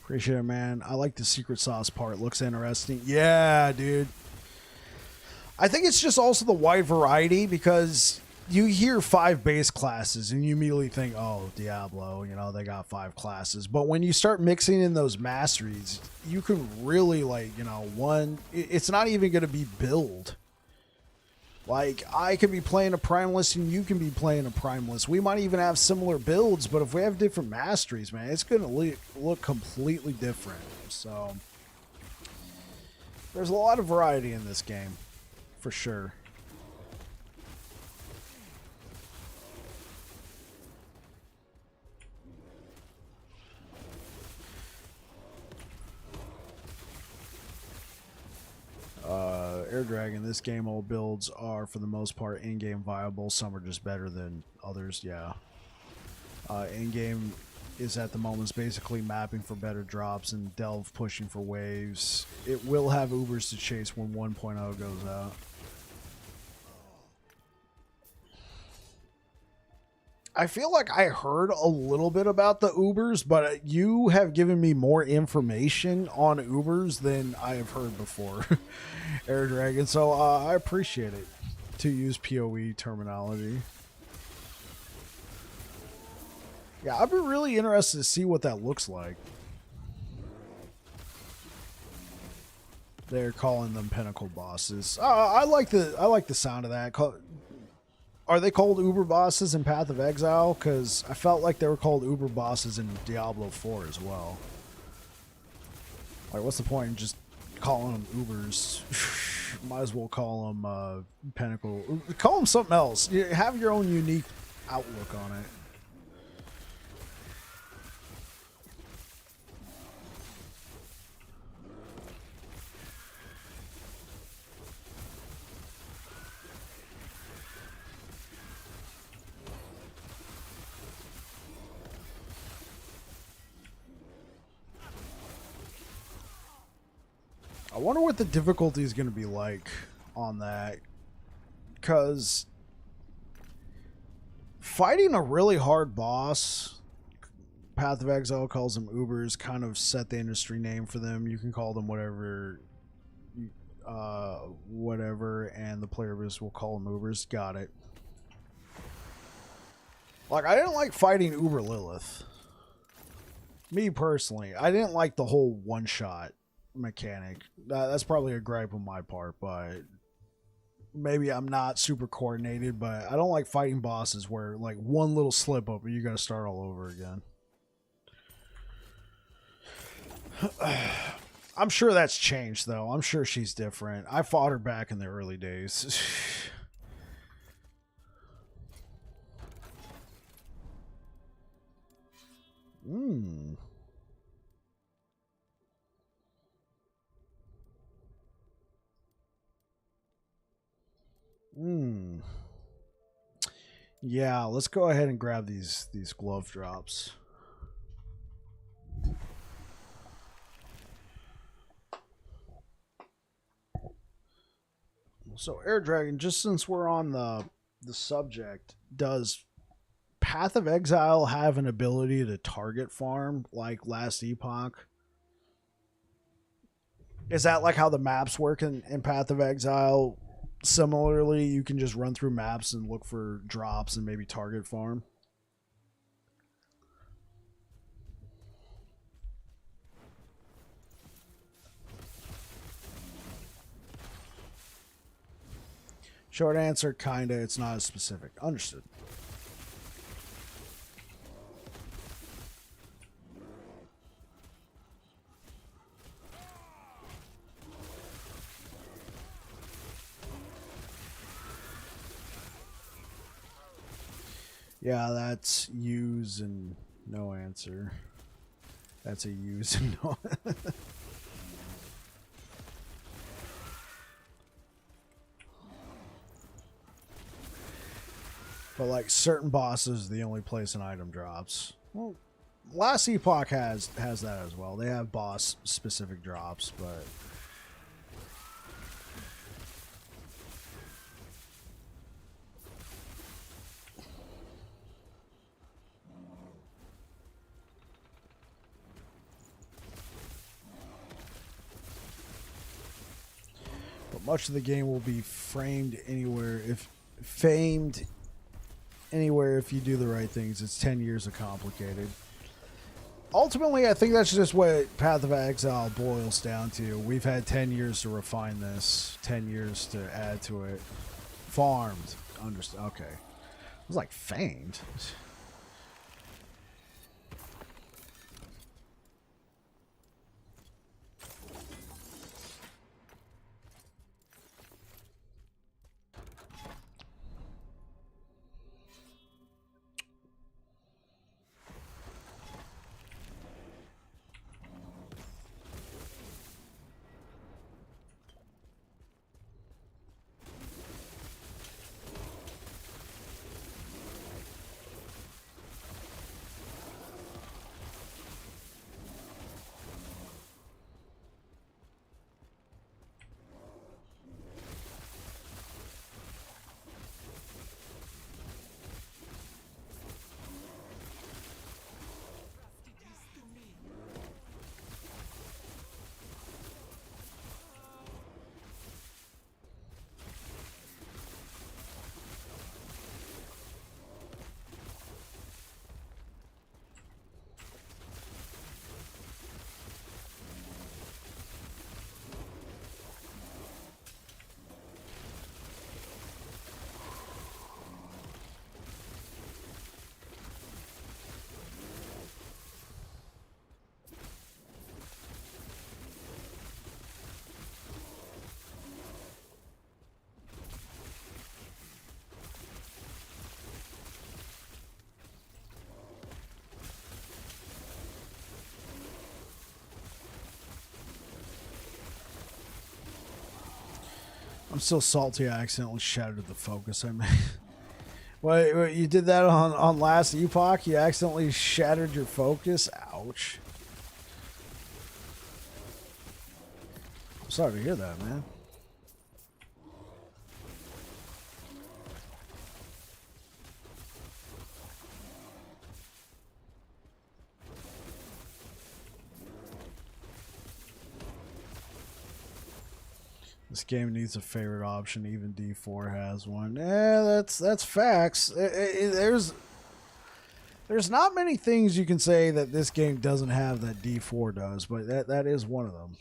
Appreciate it, man. I like the secret sauce part. Looks interesting. Yeah, dude. I think it's just also the wide variety, because you hear 5 base classes and you immediately think, oh, Diablo, you know, they got 5 classes. But when you start mixing in those masteries, you can really, like, you know, it's not even going to be build. Like, I could be playing a Primalist and you can be playing a Primalist. We might even have similar builds, but if we have different masteries, man, it's going to look completely different. So, there's a lot of variety in this game, for sure. Air Dragon, this game all builds are for the most part in-game viable. Some are just better than others. Yeah. In-game is at the moment basically mapping for better drops and Delve pushing for waves. It will have Ubers to chase when 1.0 goes out. I feel like I heard a little bit about the Ubers, but you have given me more information on Ubers than I have heard before, Air Dragon. So I appreciate it, to use PoE terminology. Yeah, I'd be really interested to see what that looks like. They're calling them pinnacle bosses. I like the sound of that. Are they called Uber bosses in Path of Exile? Because I felt like they were called Uber bosses in Diablo 4 as well. Like, what's the point in just calling them Ubers? Might as well call them Pinnacle. Call them something else. You have your own unique outlook on it. I wonder what the difficulty is going to be like on that, because fighting a really hard boss, Path of Exile calls them Ubers, kind of set the industry name for them. You can call them whatever, and the player base will call them Ubers. Got it. Like, I didn't like fighting Uber Lilith. Me personally, I didn't like the whole one-shot mechanic. That's probably a gripe on my part, but maybe I'm not super coordinated, but I don't like fighting bosses where like one little slip up and you got to start all over again. I'm sure that's changed though. I'm sure she's different. I fought her back in the early days. Yeah, let's go ahead and grab these glove drops. So Air Dragon, just since we're on the subject, does Path of Exile have an ability to target farm like Last Epoch? Is that like how the maps work in Path of Exile? Similarly, you can just run through maps and look for drops and maybe target farm. Short answer, kinda. It's not as specific. Understood. Yeah, that's use and no answer. That's a use and no. But like certain bosses, the only place an item drops. Well, Last Epoch has that as well. They have boss specific drops, but much of the game will be famed anywhere if you do the right things. It's 10 years of complicated. Ultimately, I think that's just what Path of Exile boils down to. We've had 10 years to refine this, 10 years to add to it. Farmed. Understood. Okay. It was like famed. I'm still salty. I accidentally shattered the focus I made. Wait, you did that on Last Epoch? You accidentally shattered your focus? Ouch. I'm sorry to hear that, man. This game needs a favorite option. Even D4 has one. Yeah, that's facts. There's not many things you can say that this game doesn't have that D4 does, but that is one of them.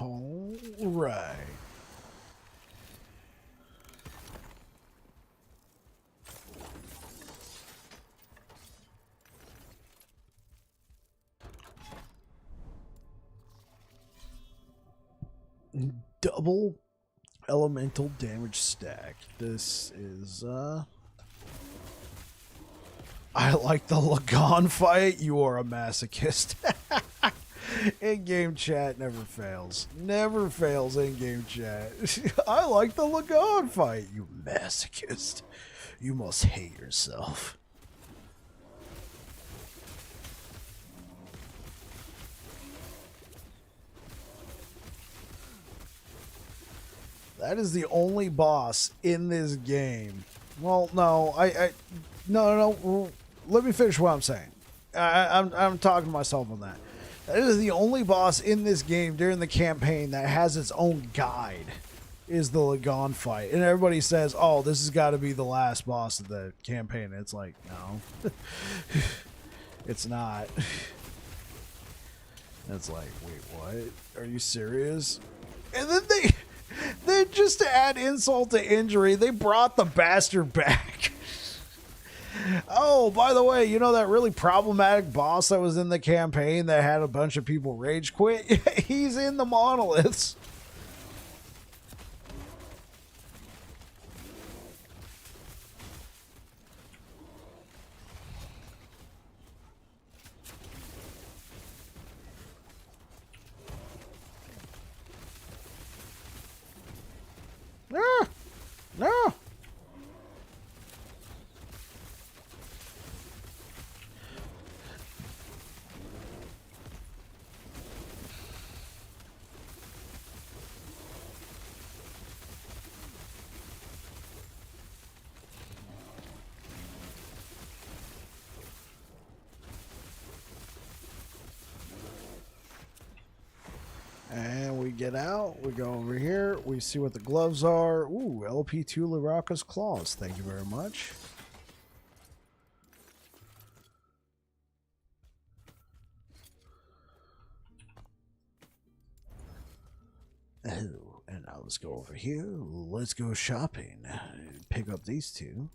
All right. Double elemental damage stack. This is I like the Lagon fight. You are a masochist. In-game chat never fails. Never fails in-game chat. I like the Lagon fight. You masochist. You must hate yourself. That is the only boss in this game. Well, no, no. Let me finish what I'm saying. I'm talking to myself on that. That is the only boss in this game during the campaign that has its own guide. Is the Lagon fight, and everybody says, "Oh, this has got to be the last boss of the campaign." And it's like, no, it's not. It's like, wait, what? Are you serious? And then just to add insult to injury, they brought the bastard back. Oh, by the way, you know that really problematic boss that was in the campaign that had a bunch of people rage quit? He's in the monoliths. No. No. And we get out, we go over here, we see what the gloves are. Ooh, LP2 Laraka's Claws. Thank you very much. Oh, and now let's go over here. Let's go shopping. Pick up these two.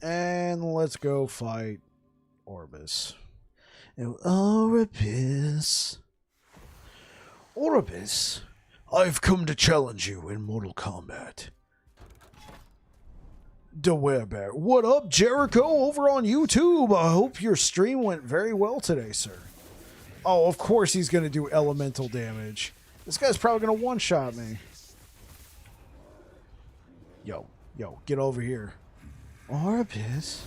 And let's go fight Orbis. Orbis. Orbis, I've come to challenge you in Mortal Kombat. DeWerebear. What up, Jericho, over on YouTube? I hope your stream went very well today, sir. Oh, of course he's going to do elemental damage. This guy's probably going to one-shot me. Yo, get over here. Orbis.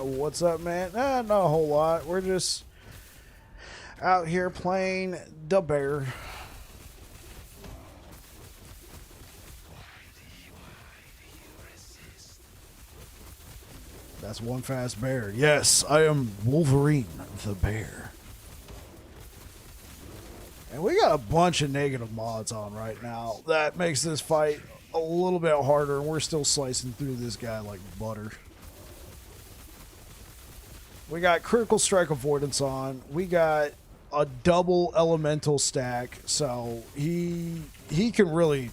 What's up, man? Not a whole lot. We're just out here playing the bear. That's one fast bear. Yes, I am Wolverine the bear. And we got a bunch of negative mods on right now. That makes this fight a little bit harder, and we're still slicing through this guy like butter. We got critical strike avoidance on. We got a double elemental stack, so he can really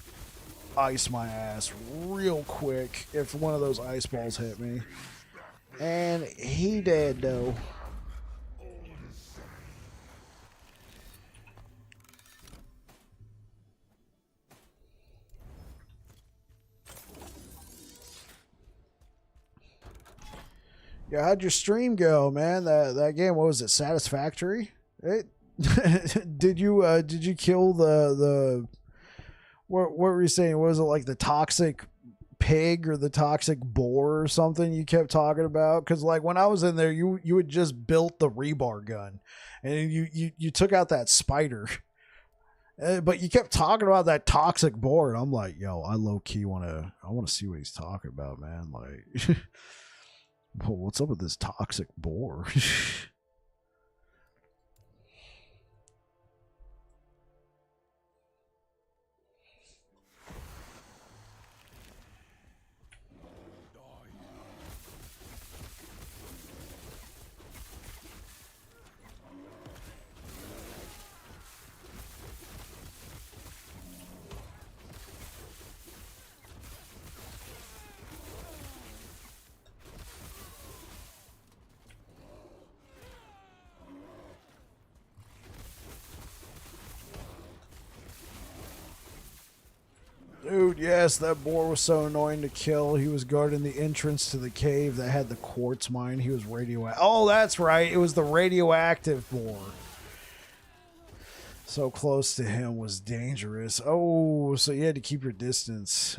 ice my ass real quick if one of those ice balls hit me. And he dead though. Yeah, how'd your stream go, man? That game, what was it? Satisfactory? Did you kill the what were you saying? Was it like the toxic pig or the toxic boar or something you kept talking about? Because like when I was in there, you had just built the rebar gun, and you took out that spider, but you kept talking about that toxic boar, and I'm like, yo, I low key I want to see what he's talking about, man. Like. Well, what's up with this toxic boar? Dude, yes, that boar was so annoying to kill. He was guarding the entrance to the cave that had the quartz mine. He was radioactive. Oh, that's right. It was the radioactive boar. So close to him was dangerous. Oh, so you had to keep your distance.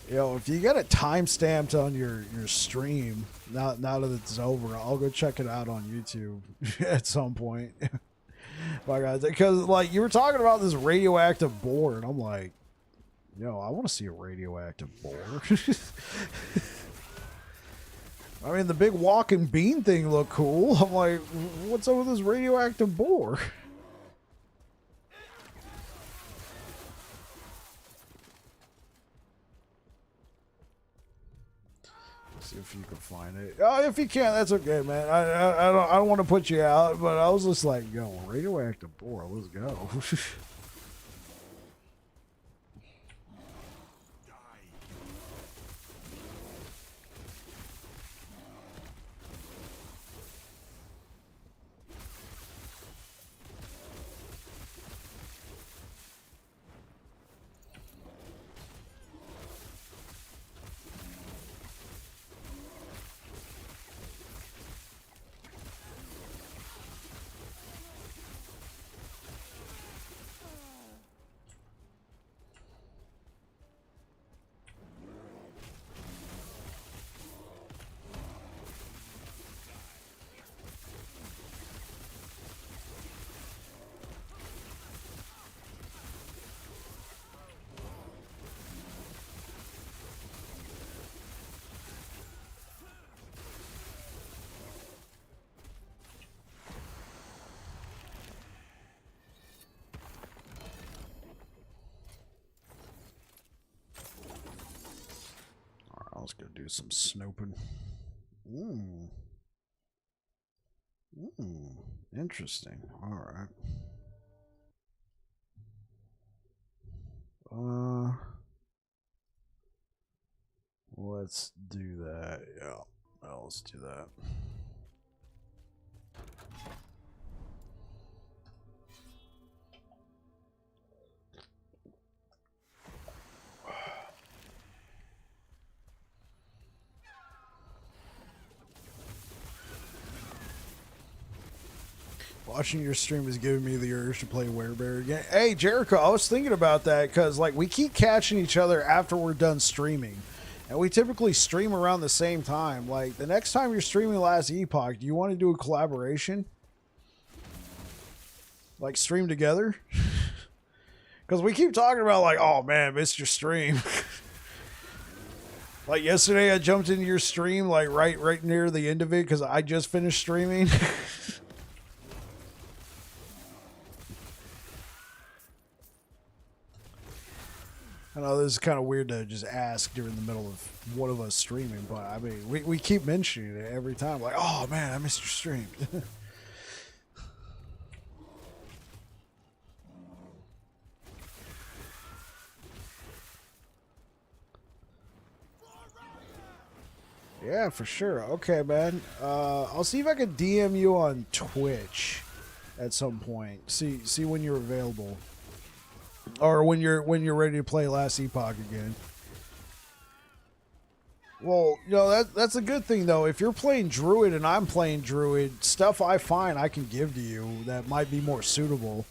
Yo, if you got it time stamped on your stream, now that it's over, I'll go check it out on YouTube at some point. My God, because like you were talking about this radioactive boar, and I'm like, yo, I want to see a radioactive boar. I mean, the big walking bean thing looked cool. I'm like, what's up with this radioactive boar? See if you can find it. Oh, if you can't, that's okay, man. I don't want to put you out, but I was just like, yo, radioactive boar, let's go. Let's go do some snooping. Interesting. All right. Let's do that. Yeah. Well, let's do that. Watching your stream is giving me the urge to play Werebear again. Hey, Jericho, I was thinking about that because, like, we keep catching each other after we're done streaming. And we typically stream around the same time. Like, the next time you're streaming Last Epoch, do you want to do a collaboration? Like, stream together? Because we keep talking about, like, oh, man, missed your stream. Like, yesterday I jumped into your stream, like, right near the end of it because I just finished streaming. I know this is kind of weird to just ask during the middle of one of us streaming, but I mean, we keep mentioning it every time. Like, oh man, I missed your stream. Yeah, for sure. Okay, man. I'll see if I can DM you on Twitch at some point. See when you're available. Or when you're ready to play Last Epoch again. Well, you know, that's a good thing though. If you're playing Druid and I'm playing Druid, stuff I find I can give to you that might be more suitable.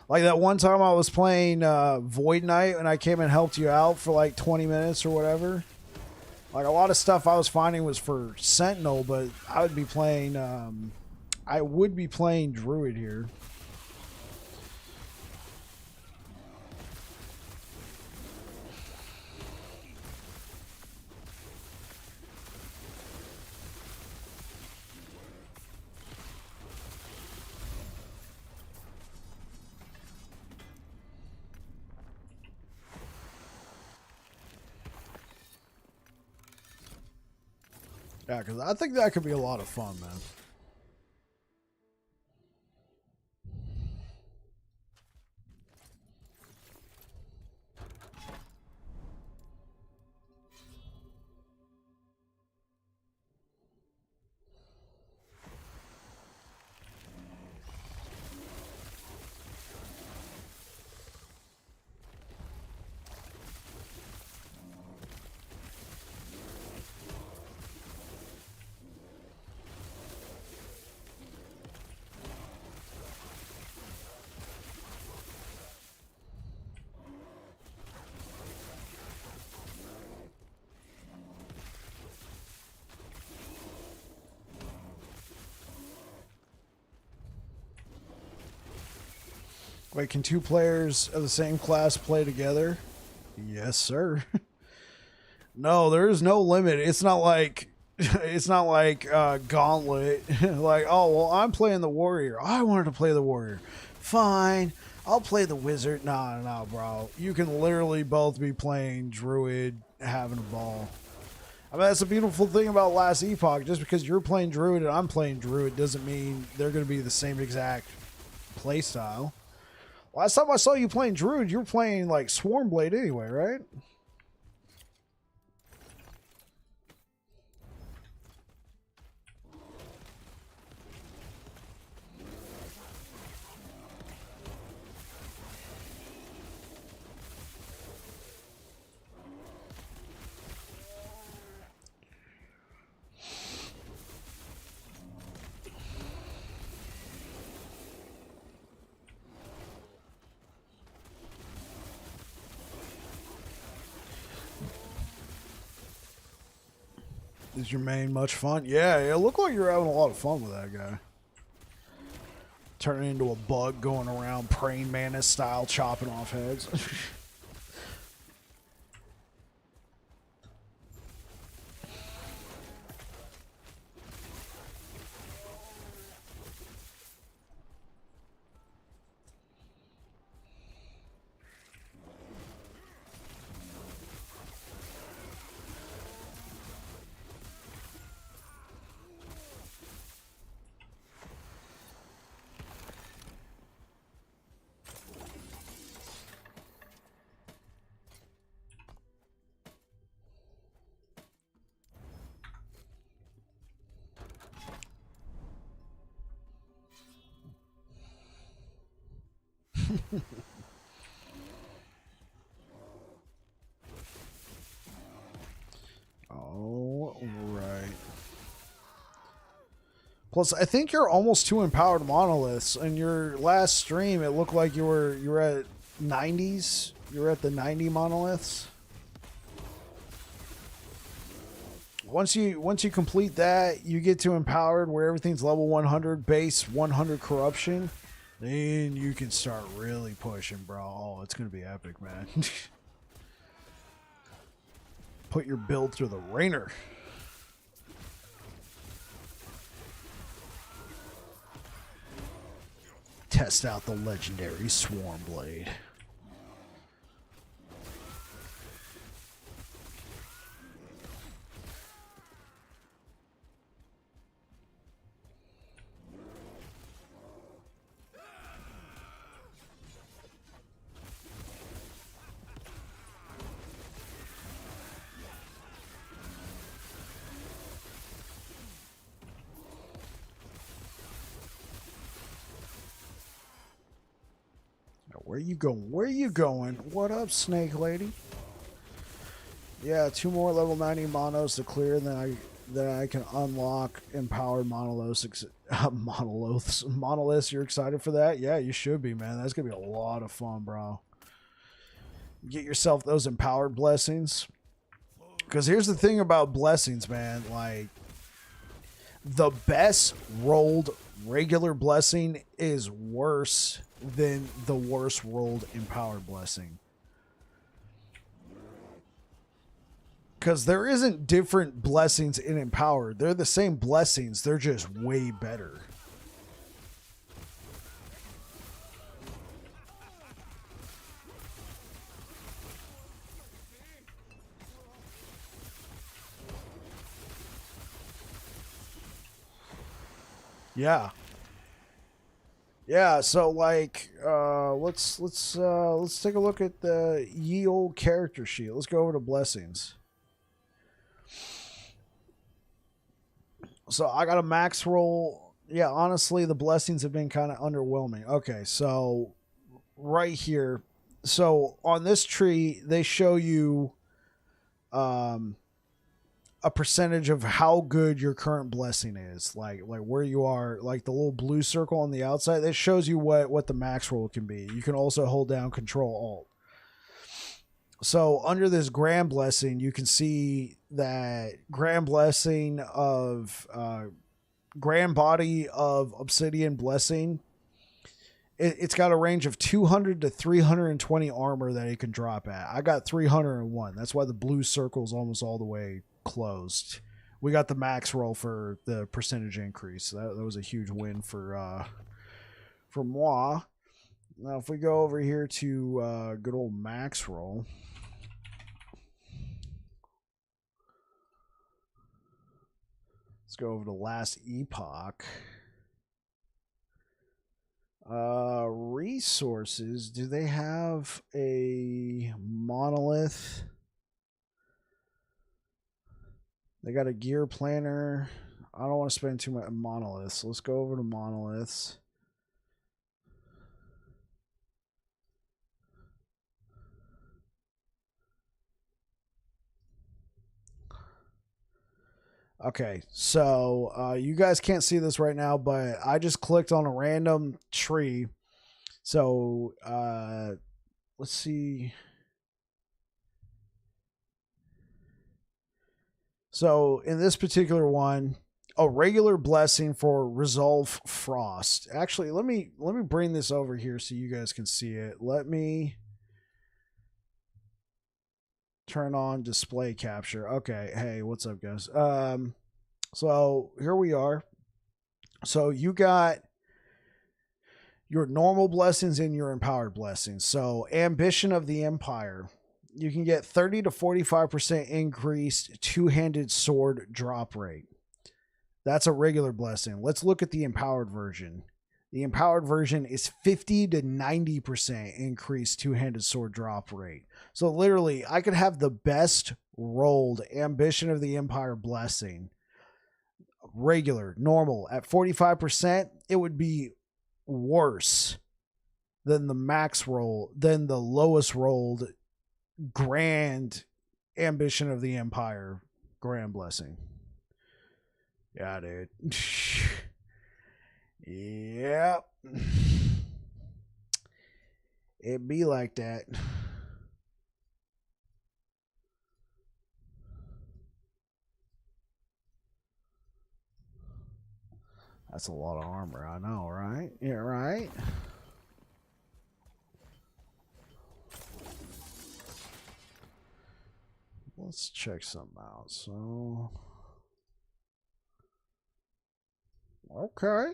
Like that one time I was playing Void Knight and I came and helped you out for like 20 minutes or whatever. Like a lot of stuff I was finding was for Sentinel, but I would be playing Druid here. Yeah, because I think that could be a lot of fun, man. Wait, can two players of the same class play together? Yes, sir. No, there is no limit. It's not like Gauntlet. Like, oh well, I'm playing the warrior. I wanted to play the warrior. Fine, I'll play the wizard. Nah, nah, bro. You can literally both be playing druid, having a ball. I mean, that's a beautiful thing about Last Epoch. Just because you're playing druid and I'm playing druid doesn't mean they're going to be the same exact play style. Last time I saw you playing druid, you were playing like Swarmblade anyway, right? Is your main much fun? Yeah, it looked like you're having a lot of fun with that guy. Turning into a bug going around praying mantis style chopping off heads. All right. Plus, I think you're almost 2 empowered monoliths. In your last stream, it looked like you were at 90s. You were at the 90 monoliths. Once you complete that, you get to empowered where everything's level 100 base, 100 corruption. Then you can start really pushing, bro. Oh, it's gonna be epic, man. Put your build through the ringer. Test out the legendary Swarmblade. Where you going? Where you going? What up, Snake Lady? Yeah, 2 more level 90 monos to clear, then I can unlock empowered monoliths. Monoliths. You're excited for that? Yeah, you should be, man. That's gonna be a lot of fun, bro. Get yourself those empowered blessings. Because here's the thing about blessings, man. Like, the best rolled regular blessing is worse than the worst rolled empowered blessing. Because there isn't different blessings in empowered. They're the same blessings. They're just way better. Yeah. Yeah, so like let's take a look at the ye old character sheet. Let's go over to blessings. So I got a max roll. Yeah, honestly, the blessings have been kind of underwhelming. Okay, so right here. So on this tree, they show you a percentage of how good your current blessing is, like where you are, like the little blue circle on the outside that shows you what the max roll can be. You can also hold down Control Alt. So under this grand blessing, you can see that grand blessing of grand body of obsidian blessing It's got a range of 200 to 320 armor that it can drop at. I got 301. That's why the blue circle is almost all the way closed. We got the max roll for the percentage increase. That was a huge win for moi. Now, if we go over here to good old max roll. Let's go over to Last Epoch. Resources. Do they have a monolith? They got a gear planner. I don't want to spend too much monoliths. Let's go over to monoliths. Okay, so you guys can't see this right now, but I just clicked on a random tree. So let's see. So in this particular one, a regular blessing for Resolve Frost. Actually, let me bring this over here so you guys can see it. Let me turn on display capture. Okay, hey, what's up, guys? So here we are. So you got your normal blessings and your empowered blessings. So Ambition of the Empire, you can get 30 to 45% increased two-handed sword drop rate. That's a regular blessing. Let's look at the empowered version. The empowered version is 50 to 90% increased two-handed sword drop rate. So literally, I could have the best rolled Ambition of the Empire blessing. Regular, normal, at 45%, it would be worse than the max roll, than the lowest rolled grand Ambition of the Empire grand blessing. Yeah, dude. Yep. It be like that. That's a lot of armor, I know, right? Yeah, right? Let's check something out. So, okay.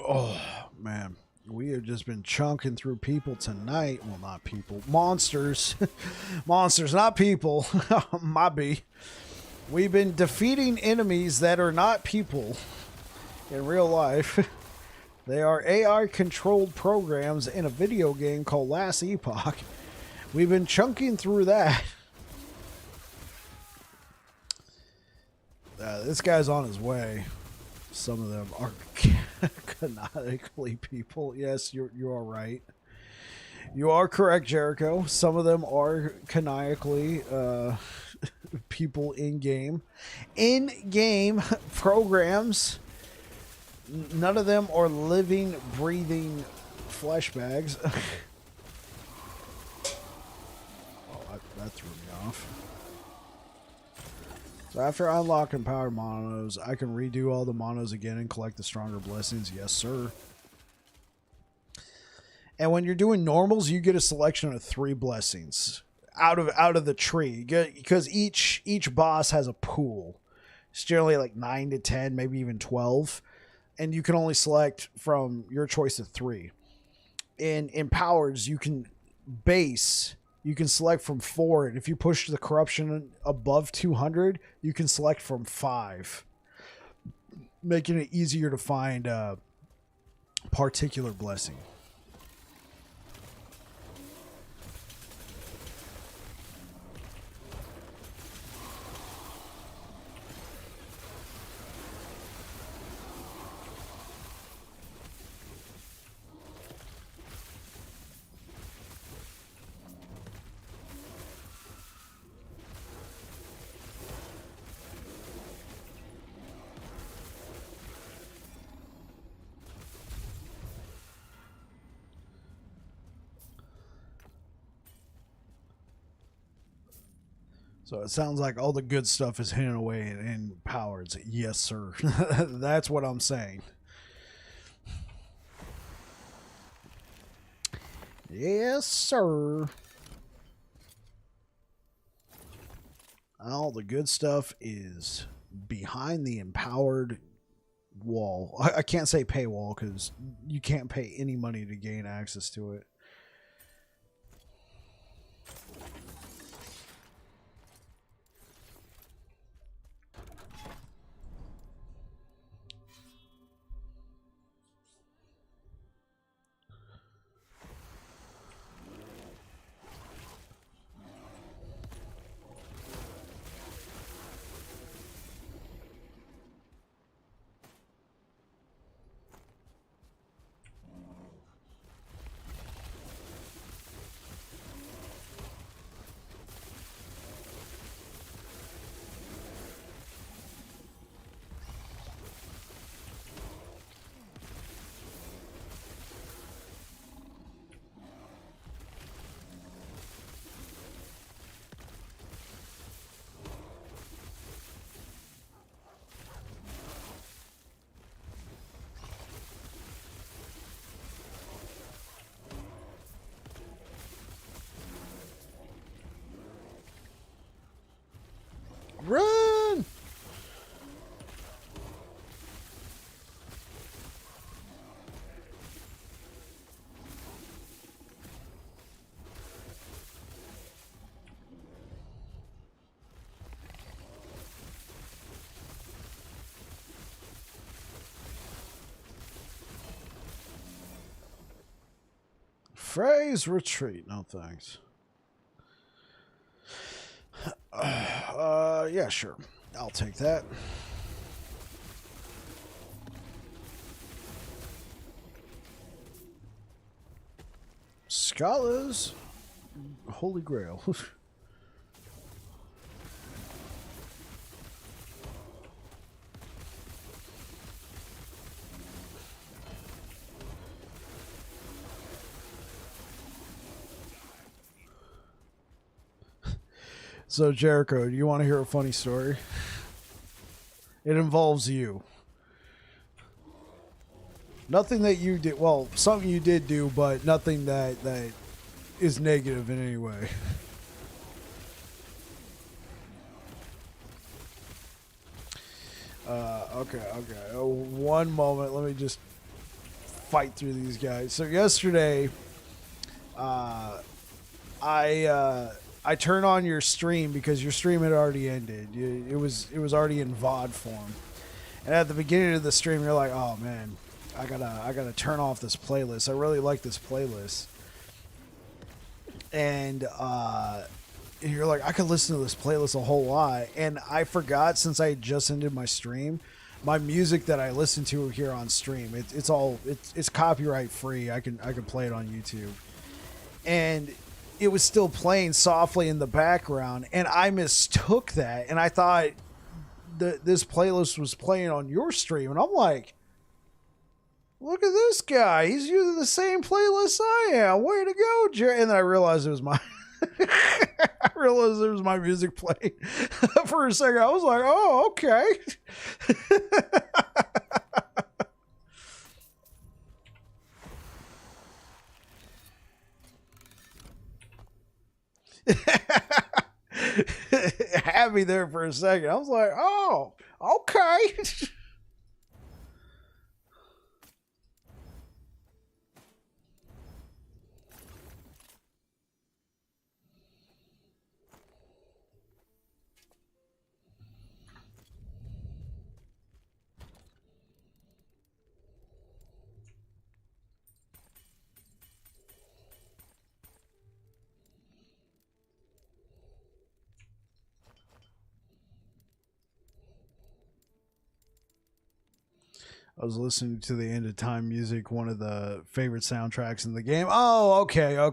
Oh, man. We have just been chunking through people tonight. Well, not people. Monsters. Monsters, not people. Might be. We've been defeating enemies that are not people in real life. They are AI-controlled programs in a video game called Last Epoch. We've been chunking through that. This guy's on his way. Some of them are canonically people. Yes, you are right. You are correct, Jericho. Some of them are canonically people in game. In game programs. None of them are living, breathing flesh bags. Oh, that threw me off. So after unlocking power monos, I can redo all the monos again and collect the stronger blessings. Yes, sir. And when you're doing normals, you get a selection of 3 blessings out of the tree, because each boss has a pool. It's generally like 9 to 10, maybe even 12, and you can only select from your choice of 3. In empowers, you can select from 4, and if you push the corruption above 200, you can select from 5, making it easier to find a particular blessing. So it sounds like all the good stuff is hidden away in powers. Yes, sir. That's what I'm saying. Yes, sir. All the good stuff is behind the empowered wall. I can't say paywall because you can't pay any money to gain access to it. Run! Phrase retreat. No thanks. Yeah, sure. I'll take that. Scholars. Holy Grail. So, Jericho, do you want to hear a funny story? It involves you. Nothing that you did. Well, something you did do, but nothing that is negative in any way. Okay. Oh, one moment. Let me just fight through these guys. So yesterday, I turn on your stream because your stream had already ended. It was already in VOD form, and at the beginning of the stream, you're like, "Oh man, I gotta turn off this playlist. I really like this playlist." And you're like, "I could listen to this playlist a whole lot," and I forgot since I had just ended my stream. My music that I listen to here on stream, it's copyright free. I can play it on YouTube, and it was still playing softly in the background, and I mistook that, and I thought this playlist was playing on your stream, and I'm like, look at this guy, he's using the same playlist I am. Way to go, Jerry. And then I realized it was my I realized it was my music playing. For a second I was like, oh, okay. Had me there for a second. I was like, oh, okay. I was listening to the End of Time music, one of the favorite soundtracks in the game. Oh, okay. Oh.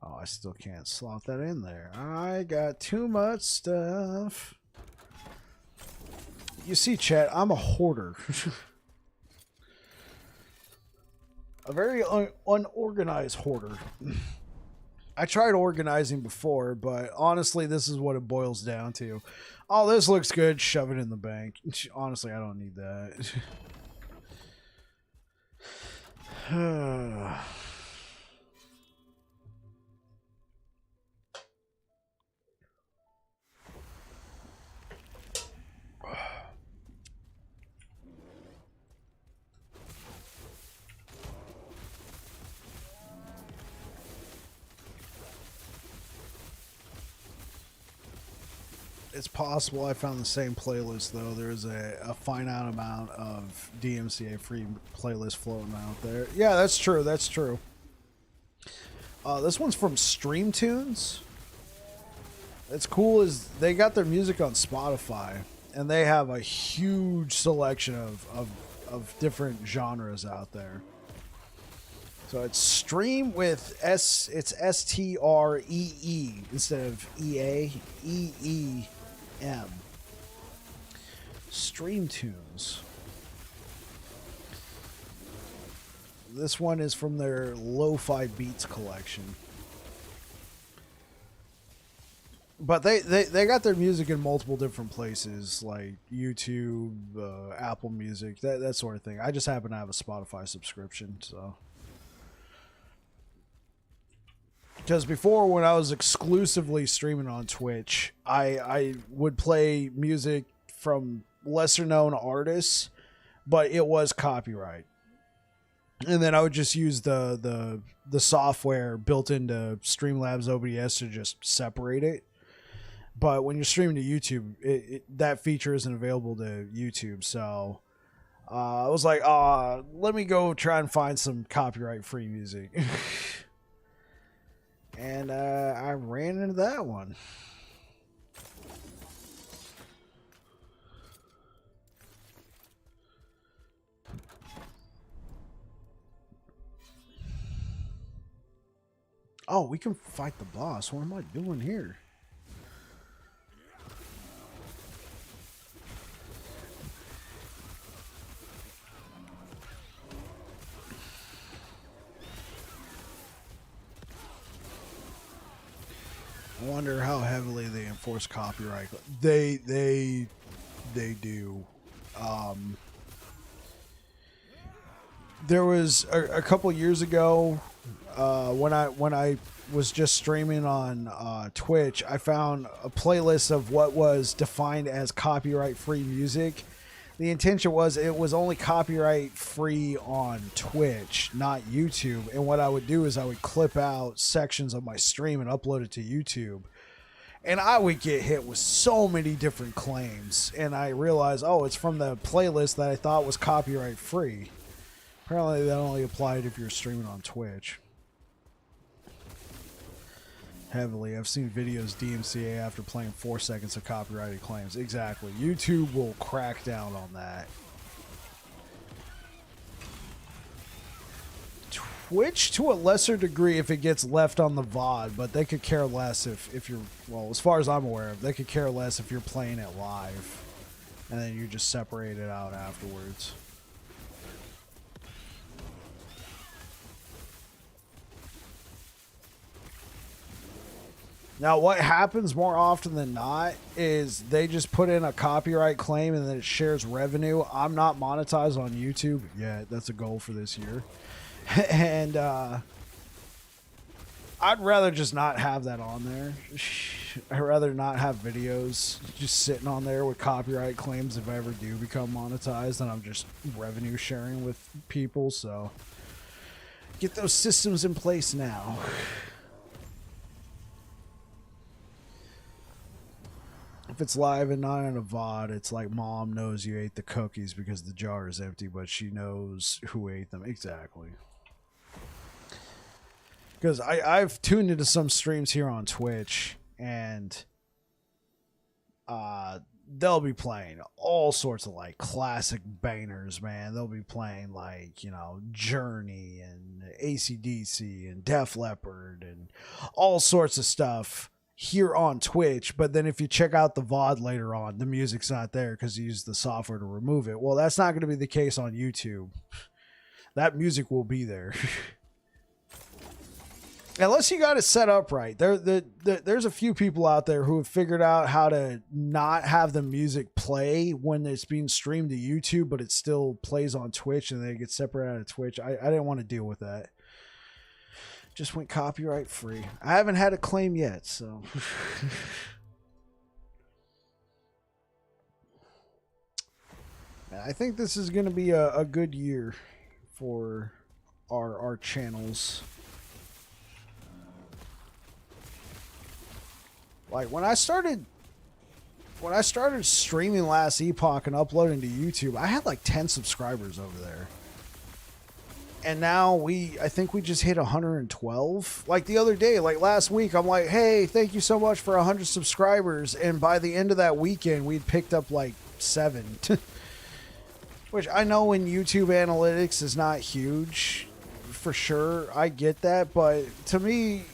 Oh, I still can't slot that in there. I got too much stuff. You see, chat, I'm a hoarder. A very unorganized hoarder. I tried organizing before, but honestly, this is what it boils down to. Oh, this looks good. Shove it in the bank. Honestly, I don't need that. It's possible I found the same playlist, though. There's a finite amount of DMCA free playlist floating out there. Yeah, that's true. That's true. This one's from Stream Tunes. It's cool is they got their music on Spotify, and they have a huge selection of different genres out there. So it's stream with S. It's STREE instead of EAEEM. Stream Tunes. This one is from their Lo-Fi Beats collection. But they got their music in multiple different places, like YouTube, Apple Music, that sort of thing. I just happen to have a Spotify subscription, so. Because before, when I was exclusively streaming on Twitch, I would play music from lesser known artists, but it was copyright. And then I would just use the software built into Streamlabs OBS to just separate it. But when you're streaming to YouTube, that feature isn't available to YouTube. So I was like, let me go try and find some copyright-free music. And I ran into that one. Oh, we can fight the boss. What am I doing here? I wonder how heavily they enforce copyright. They do. There was a couple years ago when I was just streaming on Twitch, I found a playlist of what was defined as copyright-free music. The intention was it was only copyright-free on Twitch, not YouTube. And what I would do is I would clip out sections of my stream and upload it to YouTube. And I would get hit with so many different claims. And I realized, oh, it's from the playlist that I thought was copyright-free. Apparently that only applied if you're streaming on Twitch. Heavily. I've seen videos DMCA after playing 4 seconds of copyrighted claims. Exactly. YouTube will crack down on that. Twitch to a lesser degree if it gets left on the VOD, but they could care less if you're, well, as far as I'm aware of, they could care less if you're playing it live and then you just separate it out afterwards. Now, what happens more often than not is they just put in a copyright claim and then it shares revenue. I'm not monetized on YouTube yet. That's a goal for this year. And I'd rather just not have that on there. I'd rather not have videos just sitting on there with copyright claims if I ever do become monetized, and I'm just revenue sharing with people. So get those systems in place now. If it's live and not in a VOD, it's like mom knows you ate the cookies because the jar is empty, but she knows who ate them. Exactly. Because I've tuned into some streams here on Twitch, and they'll be playing all sorts of like classic bangers, man. They'll be playing like, you know, Journey and AC/DC and Def Leppard and all sorts of stuff here on Twitch. But then if you check out the VOD later on, the music's not there because you use the software to remove it. Well, that's not going to be the case on YouTube. that music will be there. Unless you got it set up right. There's a few people out there who have figured out how to not have the music play when it's being streamed to YouTube, but it still plays on Twitch and they get separated out of Twitch. I didn't want to deal with that. Just went copyright free. I haven't had a claim yet, so. I think this is going to be a good year for our channels. Like when I started streaming Last Epoch and uploading to YouTube, I had like 10 subscribers over there. And now I think we just hit 112. Like the other day, like last week, I'm like, hey, thank you so much for 100 subscribers. And by the end of that weekend, we'd picked up like 7. Which I know in YouTube analytics is not huge, for sure. I get that. But to me,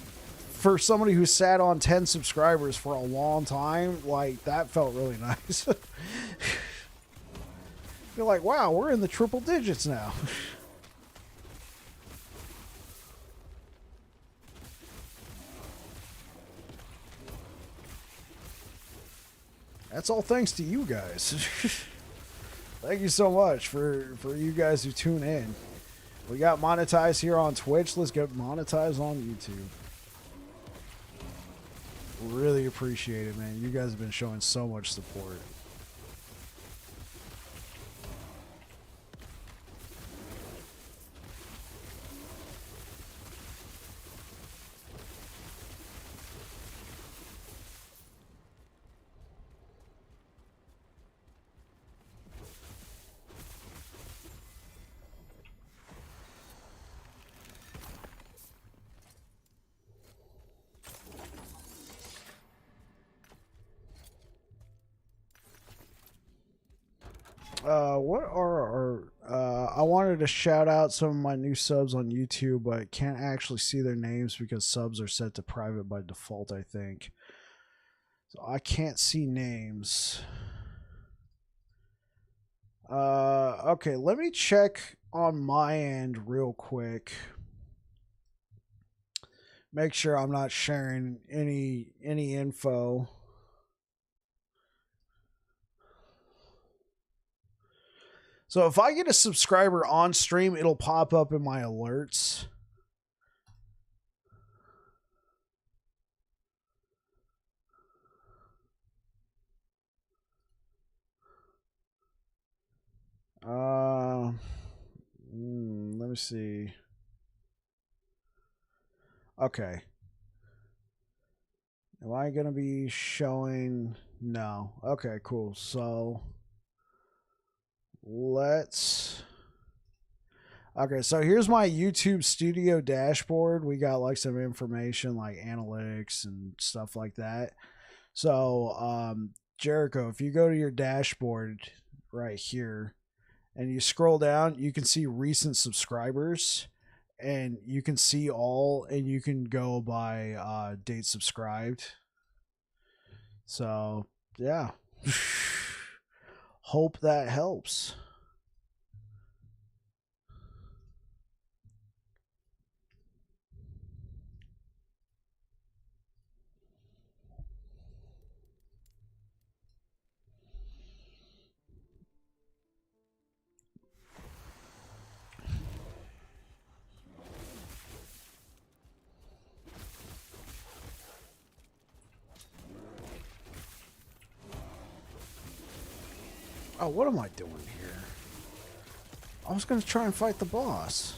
for somebody who sat on 10 subscribers for a long time, like that felt really nice. You're like, wow, we're in the triple digits now. That's all thanks to you guys. Thank you so much for you guys who tune in. We got monetized here on Twitch. Let's get monetized on YouTube. Really appreciate it, man. You guys have been showing so much support. What are our, I wanted to shout out some of my new subs on YouTube, but can't actually see their names because subs are set to private by default, I think. So I can't see names. Okay, let me check on my end real quick. Make sure I'm not sharing any info. So if I get a subscriber on stream, it'll pop up in my alerts. Let me see. Okay. Am I going to be showing? No. Okay, cool. So let's. Okay, so here's my YouTube Studio dashboard. We got like some information like analytics and stuff like that. So, Jericho, if you go to your dashboard right here and you scroll down, you can see recent subscribers and you can see all, and you can go by date subscribed. So, yeah. Hope that helps. Oh, what am I doing here? I was going to try and fight the boss.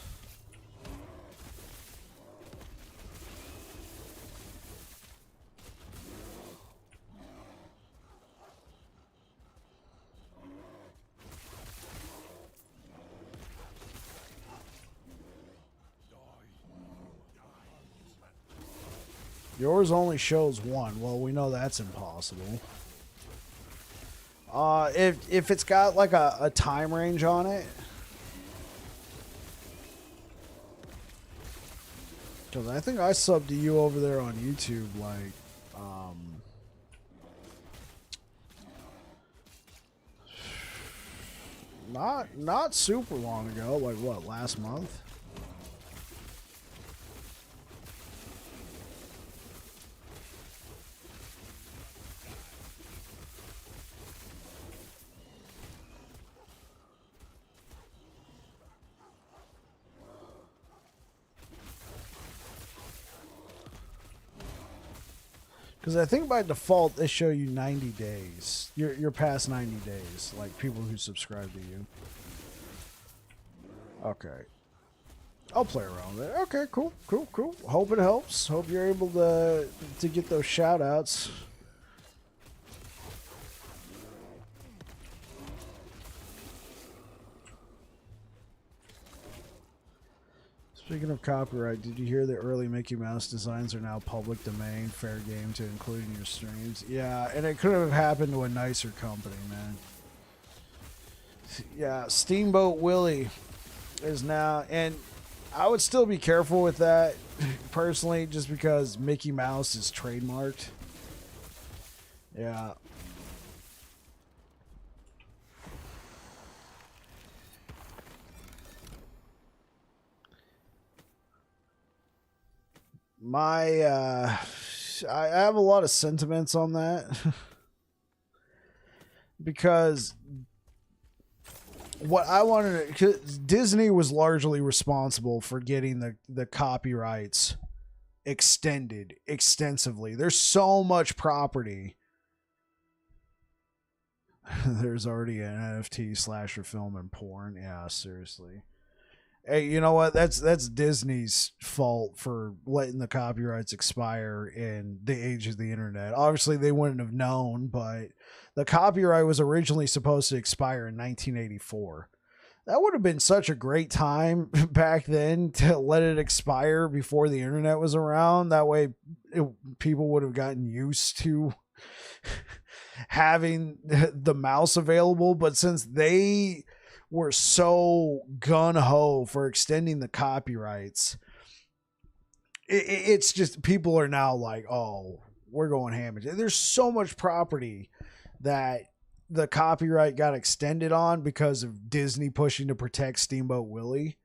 Yours only shows one. Well, we know that's impossible. If it's got like a time range on it, because I think I subbed to you over there on YouTube like Not super long ago, like what, last month? Because I think by default they show you 90 days. You're past 90 days, like people who subscribe to you. Okay. I'll play around with it. Okay, cool. Hope it helps. Hope you're able to get those shout outs. Speaking of copyright, did you hear the early Mickey Mouse designs are now public domain, fair game to include in your streams? Yeah, and it could have happened to a nicer company, man. Yeah, Steamboat Willie is now, and I would still be careful with that, personally, just because Mickey Mouse is trademarked. Yeah. I have a lot of sentiments on that because what I wanted to, Disney was largely responsible for getting the copyrights extended extensively. There's so much property. There's already an NFT slasher film and porn. Yeah, seriously. Hey, you know what? That's Disney's fault for letting the copyrights expire in the age of the internet. Obviously, they wouldn't have known, but the copyright was originally supposed to expire in 1984. That would have been such a great time back then to let it expire before the internet was around. That way, people would have gotten used to having the mouse available. But since they were so gun-ho for extending the copyrights, it's just people are now like, oh, we're going ham. There's so much property that the copyright got extended on because of Disney pushing to protect Steamboat Willie.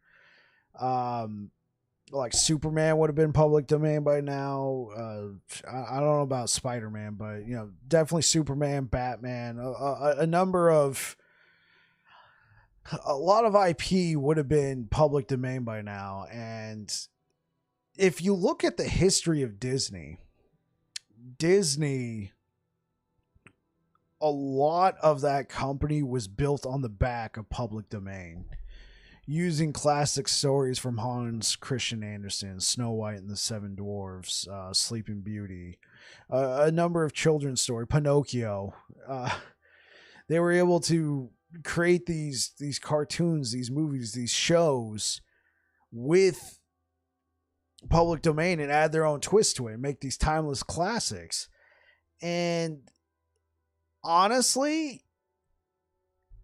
Like Superman would have been public domain by now. I don't know about Spider-Man, but definitely Superman, Batman, a number of, a lot of IP would have been public domain by now. And if you look at the history of Disney, a lot of that company was built on the back of public domain, using classic stories from Hans Christian Andersen, Snow White and the Seven Dwarfs, Sleeping Beauty, a number of children's stories, Pinocchio. They were able to create these cartoons, these movies, these shows with public domain and add their own twist to it and make these timeless classics. And honestly,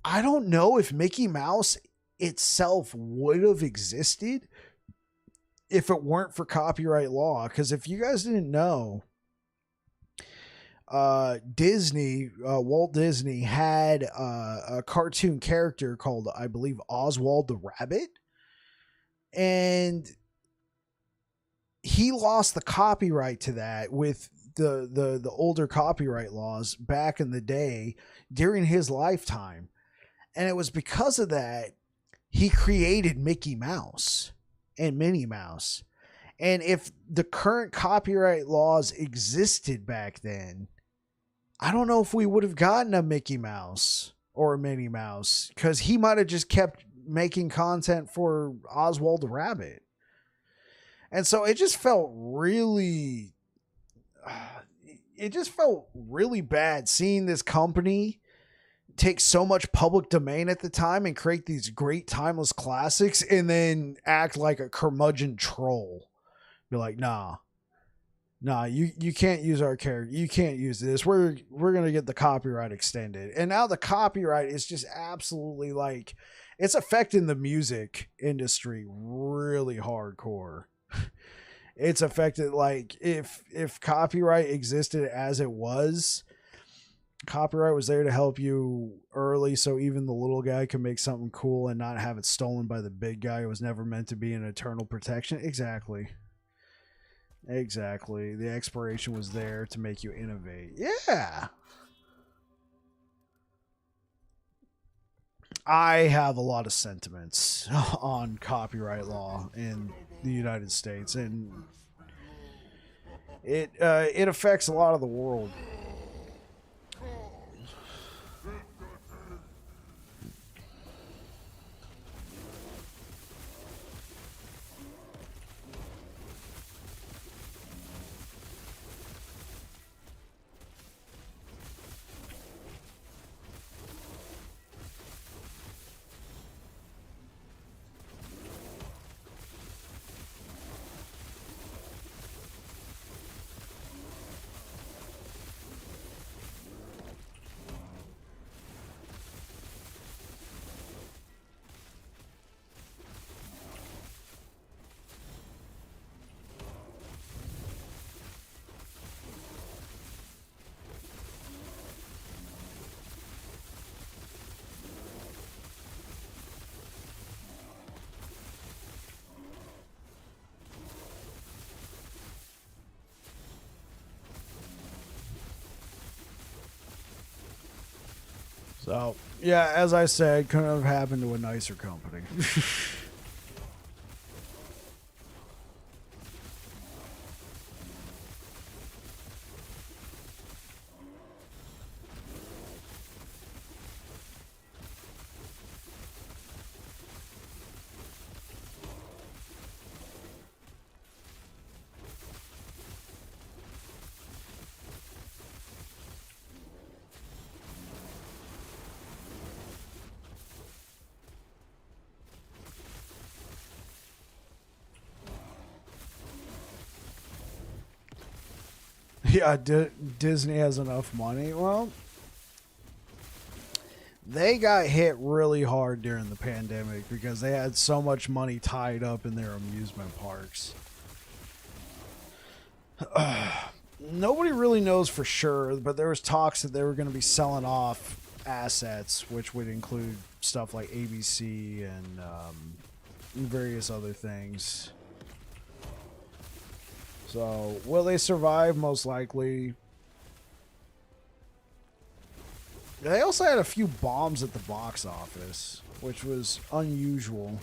I don't know if Mickey Mouse itself would have existed if it weren't for copyright law. Because if you guys didn't know, Walt Disney had a cartoon character called, I believe, Oswald the Rabbit, and he lost the copyright to that with the older copyright laws back in the day during his lifetime. And it was because of that he created Mickey Mouse and Minnie Mouse. And if the current copyright laws existed back then, I don't know if we would have gotten a Mickey Mouse or a Minnie Mouse, because he might have just kept making content for Oswald the Rabbit. And so it just felt really bad seeing this company take so much public domain at the time and create these great timeless classics and then act like a curmudgeon troll. Be like, nah, you can't use our character. You can't use this. We're going to get the copyright extended. And now the copyright is just absolutely like, it's affecting the music industry really hardcore. It's affected, like, if copyright existed as it was, Copyright was there to help you early, so even the little guy could make something cool and not have it stolen by the big guy. It was never meant to be an eternal protection. Exactly. Exactly. The expiration was there to make you innovate. Yeah. I have a lot of sentiments on copyright law in the United States, and it affects a lot of the world. So, yeah, as I said, couldn't have happened to a nicer company. Yeah, Disney has enough money. Well, they got hit really hard during the pandemic because they had so much money tied up in their amusement parks. Nobody really knows for sure, but there was talks that they were going to be selling off assets, which would include stuff like ABC and various other things. So, will they survive? Most likely. They also had a few bombs at the box office, which was unusual.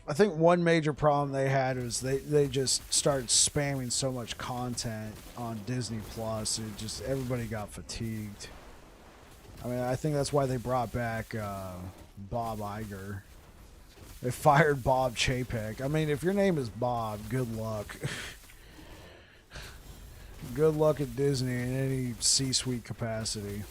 I think one major problem they had was they just started spamming so much content on Disney Plus. It just everybody got fatigued. I mean, I think that's why they brought back Bob Iger. They fired Bob Chapek. I mean, if your name is Bob, good luck. Good luck at Disney in any C-suite capacity.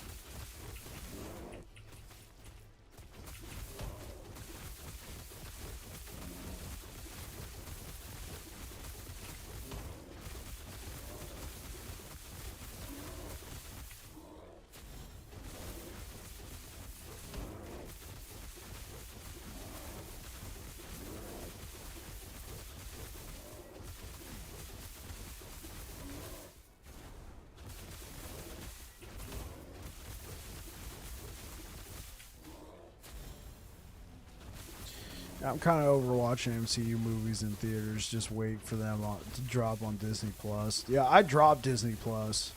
I'm kind of over watching MCU movies in theaters. Just wait for them to drop on Disney Plus. Yeah, I dropped Disney Plus.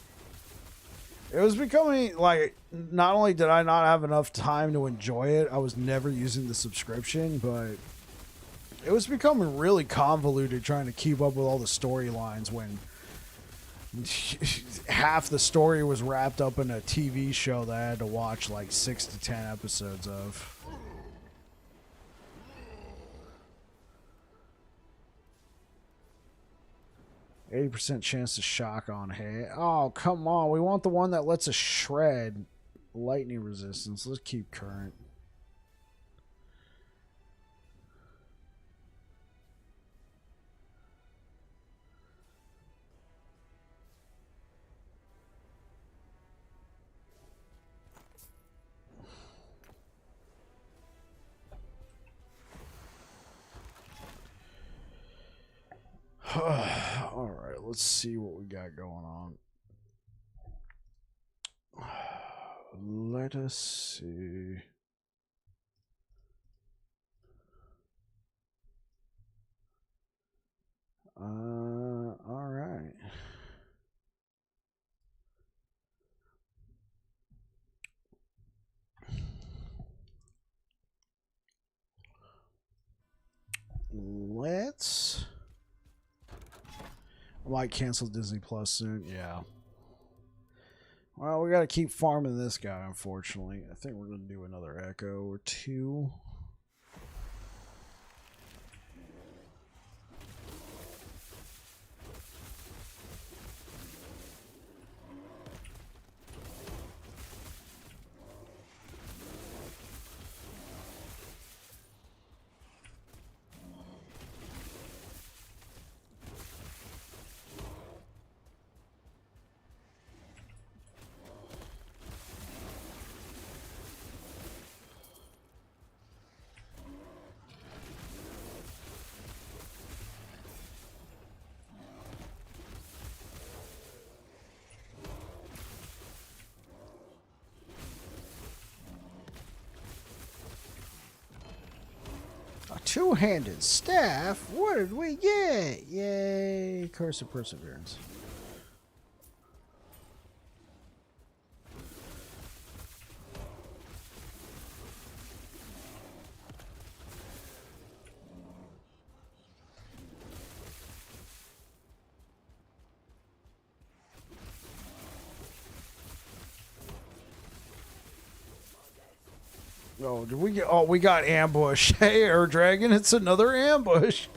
It was becoming like not only did I not have enough time to enjoy it, I was never using the subscription, but it was becoming really convoluted trying to keep up with all the storylines when half the story was wrapped up in a TV show that I had to watch like 6 to 10 episodes of. 80% chance to shock on hit. Oh, come on. We want the one that lets us shred. Lightning resistance. Let's keep current. Alright, let's see what we got going on. Let us see. All right. Let's. I might cancel Disney Plus soon. Yeah. Well, we got to keep farming this guy, unfortunately. I think we're going to do another Echo or two. A two-handed staff? What did we get? Yay! Curse of Perseverance. Oh, did we get? Oh, we got ambush. Hey, Air Dragon, it's another ambush.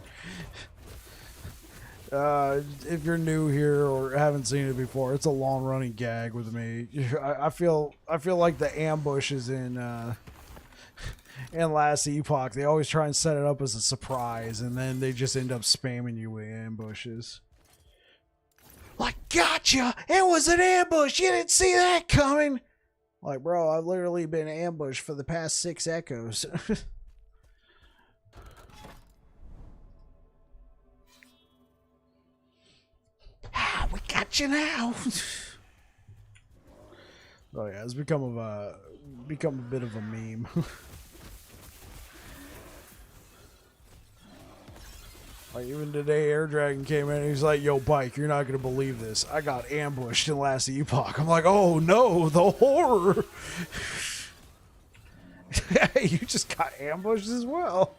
If you're new here or haven't seen it before, it's a long-running gag with me. I feel like the ambushes in Last Epoch, they always try and set it up as a surprise, and then they just end up spamming you with ambushes. Like, gotcha! It was an ambush! You didn't see that coming! Like, bro, I've literally been ambushed for the past 6 echoes. We got you now. Oh yeah, it's become a bit of a meme. Like even today, Air Dragon came in and he's like, "Yo, Bike, you're not gonna believe this. I got ambushed in Last Epoch." I'm like, "Oh no, the horror!" Hey, you just got ambushed as well.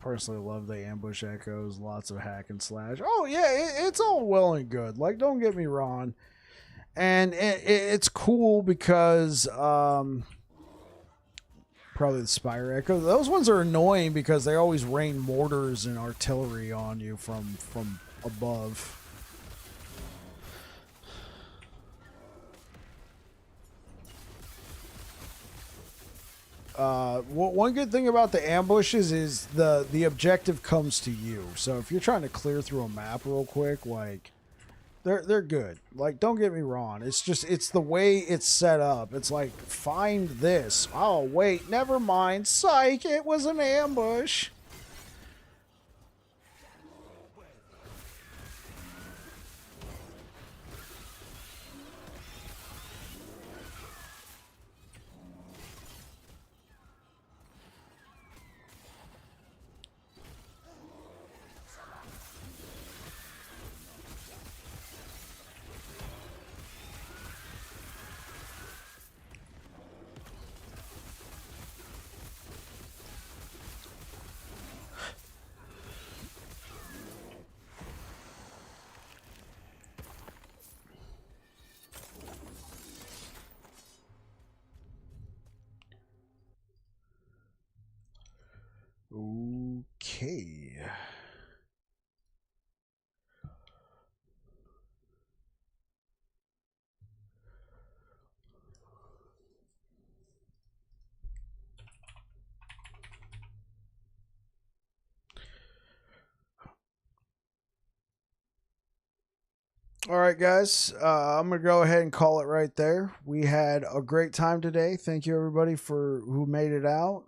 Personally love the ambush echoes, lots of hack and slash. Oh yeah, it's all well and good, like don't get me wrong, and it's cool because probably the Spire Echo, those ones are annoying because they always rain mortars and artillery on you from above. One good thing about the ambushes is the objective comes to you. So if you're trying to clear through a map real quick, like they're good. Like don't get me wrong, it's the way it's set up. It's like find this. Oh wait, never mind. Psych, it was an ambush. Okay. All right, guys. I'm gonna go ahead and call it right there. We had a great time today. Thank you, everybody, for who made it out.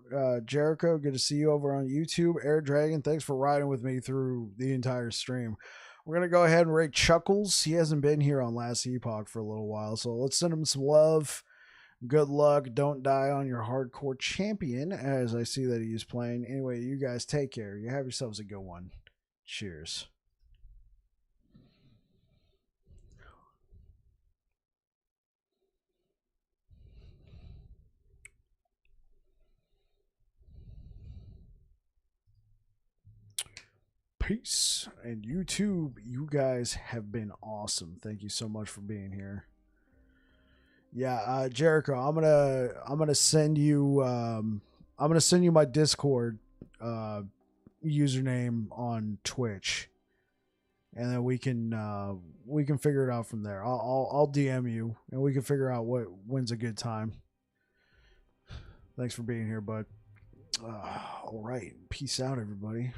Jericho, good to see you over on YouTube. Air Dragon, thanks for riding with me through the entire stream. We're gonna go ahead and rate Chuckles. He hasn't been here on Last Epoch for a little while, so let's send him some love. Good luck. Don't die on your hardcore champion, as I see that he is playing. Anyway, you guys take care. You have yourselves a good one. Cheers. Peace. And YouTube, you guys have been awesome. Thank you so much for being here. Yeah, Jericho, I'm gonna send you my Discord username on Twitch, and then we can figure it out from there. I'll DM you, and we can figure out when's a good time. Thanks for being here, bud. All right, peace out, everybody.